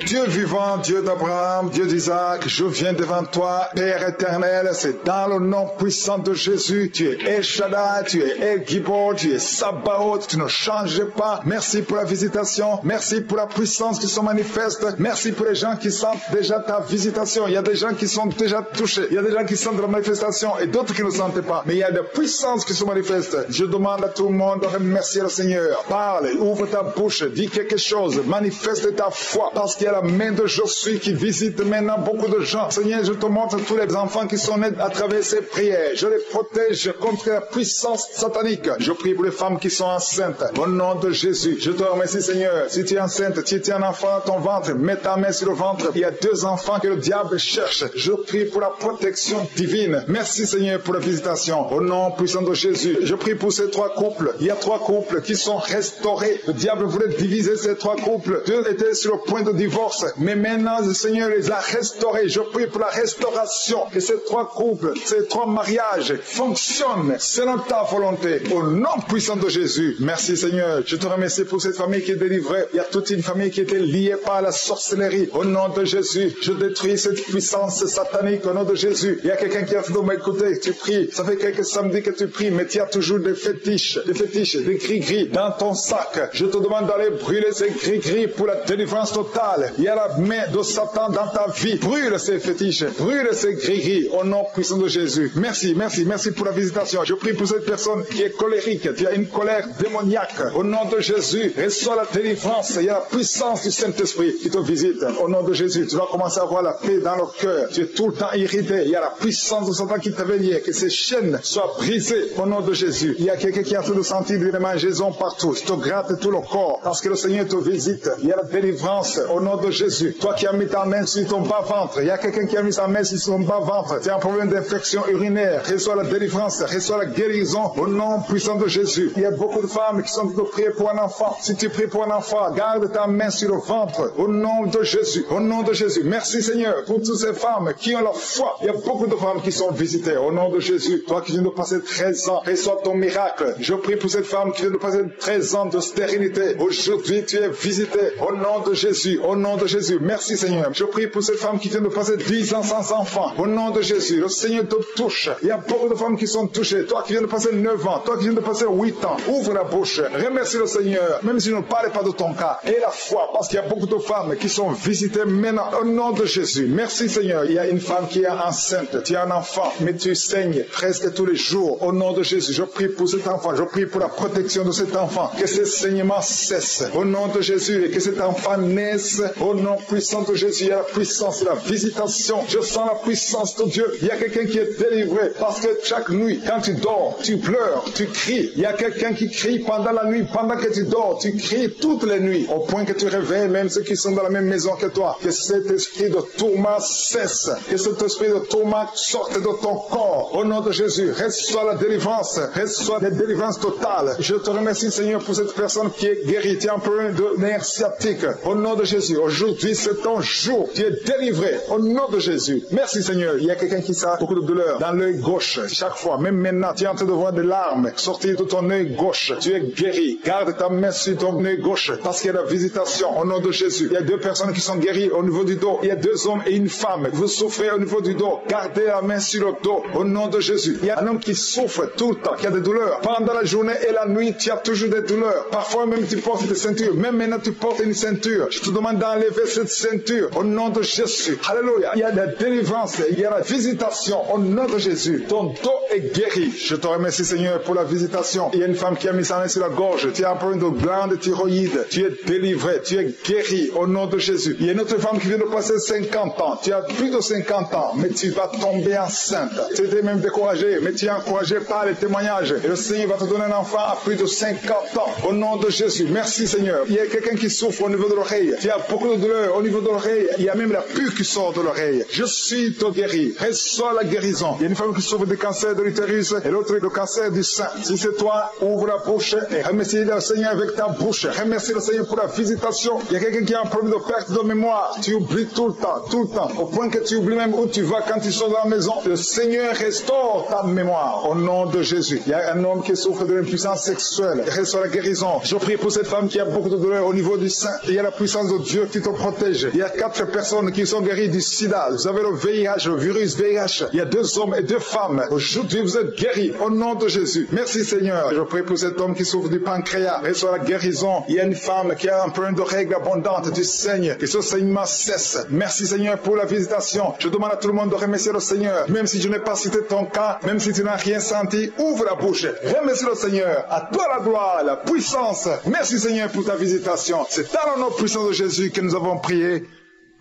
Dieu vivant, Dieu d'Abraham, Dieu d'Isaac, je viens devant toi, Père éternel, c'est dans le nom puissant de Jésus. Tu es El Shaddai, tu es El Gibor, tu es Sabaoth, tu ne changes pas. Merci pour la visitation, merci pour la puissance qui se manifeste, merci pour les gens qui sentent déjà ta visitation. Il y a des gens qui sont déjà touchés, il y a des gens qui sentent la manifestation et d'autres qui ne sentent pas. Mais il y a des puissances qui se manifestent. Je demande à tout le monde de remercier le Seigneur. Parle, ouvre ta bouche, dis quelque chose, manifeste ta foi parce qu'il y a la la main de Josué qui visite maintenant beaucoup de gens. Seigneur, je te montre tous les enfants qui sont nés à travers ces prières. Je les protège contre la puissance satanique. Je prie pour les femmes qui sont enceintes. Au nom de Jésus, je te remercie, Seigneur. Si tu es enceinte, tu tiens un enfant dans ton ventre, mets ta main sur le ventre. Il y a 2 enfants que le diable cherche. Je prie pour la protection divine. Merci, Seigneur, pour la visitation. Au nom puissant de Jésus, je prie pour ces 3 couples. Il y a 3 couples qui sont restaurés. Le diable voulait diviser ces 3 couples. 2 étaient sur le point de divorce. Mais maintenant, le Seigneur les a restaurés. Je prie pour la restauration. Que ces 3 couples, ces 3 mariages fonctionnent selon ta volonté. Au nom puissant de Jésus. Merci, Seigneur. Je te remercie pour cette famille qui est délivrée. Il y a toute une famille qui était liée par la sorcellerie. Au nom de Jésus, je détruis cette puissance satanique. Au nom de Jésus. Il y a quelqu'un qui a fait de m'écouter. Tu pries. Ça fait quelques samedis que tu pries, mais tu as toujours des fétiches, des gris-gris dans ton sac. Je te demande d'aller brûler ces gris-gris pour la délivrance totale. Il y a la main de Satan dans ta vie. Brûle ces fétiches, brûle ces gris-gris au nom puissant de Jésus. Merci, merci, merci pour la visitation. Je prie pour cette personne qui est colérique. Tu as une colère démoniaque. Au nom de Jésus, reçois la délivrance. Il y a la puissance du Saint-Esprit qui te visite. Au nom de Jésus, tu vas commencer à avoir la paix dans le cœur. Tu es tout le temps irrité. Il y a la puissance de Satan qui te vient. Que ces chaînes soient brisées au nom de Jésus. Il y a quelqu'un qui a tout de sentir des mangeaisons partout. Je te gratte tout le corps parce que le Seigneur te visite. Il y a la délivrance au nom de Jésus. Toi qui as mis ta main sur ton bas-ventre, il y a quelqu'un qui a mis sa main sur son bas-ventre. Tu as un problème d'infection urinaire. Reçois la délivrance, reçois la guérison au nom puissant de Jésus. Il y a beaucoup de femmes qui sont de prier pour un enfant. Si tu pries pour un enfant, garde ta main sur le ventre au nom de Jésus. Au nom de Jésus. Merci Seigneur pour toutes ces femmes qui ont la foi. Il y a beaucoup de femmes qui sont visitées au nom de Jésus. Toi qui viens de passer 13 ans, reçois ton miracle. Je prie pour cette femme qui vient de passer 13 ans de stérilité. Aujourd'hui, tu es visité au nom de Jésus. Au nom de Jésus. Merci Seigneur. Je prie pour cette femme qui vient de passer 10 ans sans enfant. Au nom de Jésus. Le Seigneur te touche. Il y a beaucoup de femmes qui sont touchées. Toi qui viens de passer 9 ans. Toi qui viens de passer 8 ans. Ouvre la bouche. Remercie le Seigneur. Même si je ne parle pas de ton cas. Et la foi. Parce qu'il y a beaucoup de femmes qui sont visitées maintenant. Au nom de Jésus. Merci Seigneur. Il y a une femme qui est enceinte. Tu as un enfant. Mais tu saignes presque tous les jours. Au nom de Jésus. Je prie pour cet enfant. Je prie pour la protection de cet enfant. Que ce saignement cesse. Au nom de Jésus. Et que cet enfant naisse. Au nom puissant de Jésus. Il y a la puissance, la visitation. Je sens la puissance de Dieu. Il y a quelqu'un qui est délivré. Parce que chaque nuit, quand tu dors, tu pleures, tu cries. Il y a quelqu'un qui crie pendant la nuit. Pendant que tu dors, tu cries toutes les nuits. Au point que tu réveilles même ceux qui sont dans la même maison que toi. Que cet esprit de tourment cesse. Que cet esprit de tourment sorte de ton corps. Au nom de Jésus, reçois la délivrance. Reçois la délivrance totale. Je te remercie Seigneur pour cette personne qui est guérie. Tu as un problème de nerf sciatique. Au nom de Jésus, aujourd'hui c'est ton jour. Tu es délivré. Au nom de Jésus. Merci Seigneur. Il y a quelqu'un qui a beaucoup de douleur dans l'œil gauche. Chaque fois, même maintenant, tu es en train de voir des larmes sortir de ton œil gauche. Tu es guéri. Garde ta main sur ton œil gauche parce qu'il y a la visitation. Au nom de Jésus. Il y a 2 personnes qui sont guéries au niveau du dos. Il y a 2 hommes et une femme. Vous souffrez au niveau du dos. Gardez la main sur le dos. Au nom de Jésus. Il y a un homme qui souffre tout le temps, qui a des douleurs. Pendant la journée et la nuit, tu as toujours des douleurs. Parfois même tu portes des ceintures. Même maintenant tu portes une ceinture. Je te demande d'enlever cette ceinture. Au nom de Jésus. Alléluia. Il y a la délivrance. Il y a la visitation. Au nom de Jésus. Ton dos est guéri. Je te remercie Seigneur pour la visitation. Il y a une femme qui a mis sa main sur la gorge. Tu as un problème de glande thyroïde. Tu es délivré. Tu es guéri. Au nom de Jésus. Il y a une autre femme qui vient de passer 50 ans. Tu as plus de 50 ans. Mais tu vas tomber enceinte. Tu étais même découragé. Mais tu es encouragé par les témoignages. Et le Seigneur va te donner un enfant à plus de 50 ans. Au nom de Jésus. Merci Seigneur. Il y a quelqu'un qui souffre au niveau de l'oreille. Tu as beaucoup de douleur au niveau de l'oreille. Il y a même la pus qui sort de l'oreille. Je suis ton guéri. Reçois la guérison. Il y a une femme qui souffre du cancer de l'utérus et l'autre le cancer du sein. Si c'est toi, ouvre la bouche et remercie le Seigneur avec ta bouche. Remercie le Seigneur pour la visitation. Il y a quelqu'un qui a un problème de perte de mémoire. Tu oublies tout le temps. Au point que tu oublies même où tu vas quand tu sors de la maison. Le Seigneur restaure ta mémoire. Au nom de Jésus. Il y a un homme qui souffre de l'impuissance sexuelle. Reçois la guérison. Je prie pour cette femme qui a beaucoup de douleur au niveau du sein. Il y a la puissance de Dieu qui te protège. Il y a 4 personnes qui sont guéries du sida. Vous avez le VIH, le virus VIH. Il y a 2 hommes et 2 femmes. Aujourd'hui, vous êtes guéris au nom de Jésus. Merci Seigneur. Je prie pour cet homme qui souffre du pancréas. Reçois la guérison. Il y a une femme qui a un problème de règles abondantes. Tu saignes. Que ce saignement cesse. Merci Seigneur pour la visitation. Je demande à tout le monde de remercier le Seigneur. Même si je n'ai pas cité ton cas, même si tu n'as rien senti, ouvre la bouche. Remercie le Seigneur. À toi la gloire, la puissance. Merci Seigneur pour ta visitation. C'est dans le nom puissant de Jésus que nous avons prié.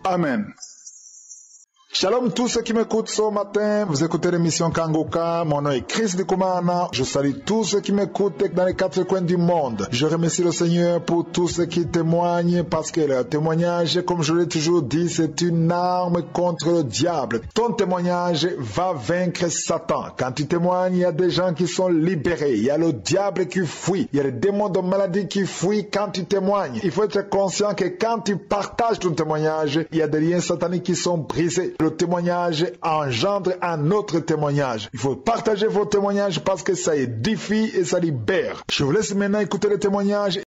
Amen. Shalom tous ceux qui m'écoutent ce matin, vous écoutez l'émission Kangoka, mon nom est Chris de Kumana, je salue tous ceux qui m'écoutent dans les quatre coins du monde. Je remercie le Seigneur pour tous ceux qui témoignent parce que le témoignage, comme je l'ai toujours dit, c'est une arme contre le diable. Ton témoignage va vaincre Satan. Quand tu témoignes, il y a des gens qui sont libérés, il y a le diable qui fuit, il y a les démons de maladie qui fuient quand tu témoignes. Il faut être conscient que quand tu partages ton témoignage, il y a des liens sataniques qui sont brisés. Le témoignage engendre un autre témoignage. Il faut partager vos témoignages parce que ça édifie et ça libère. Je vous laisse maintenant écouter les témoignages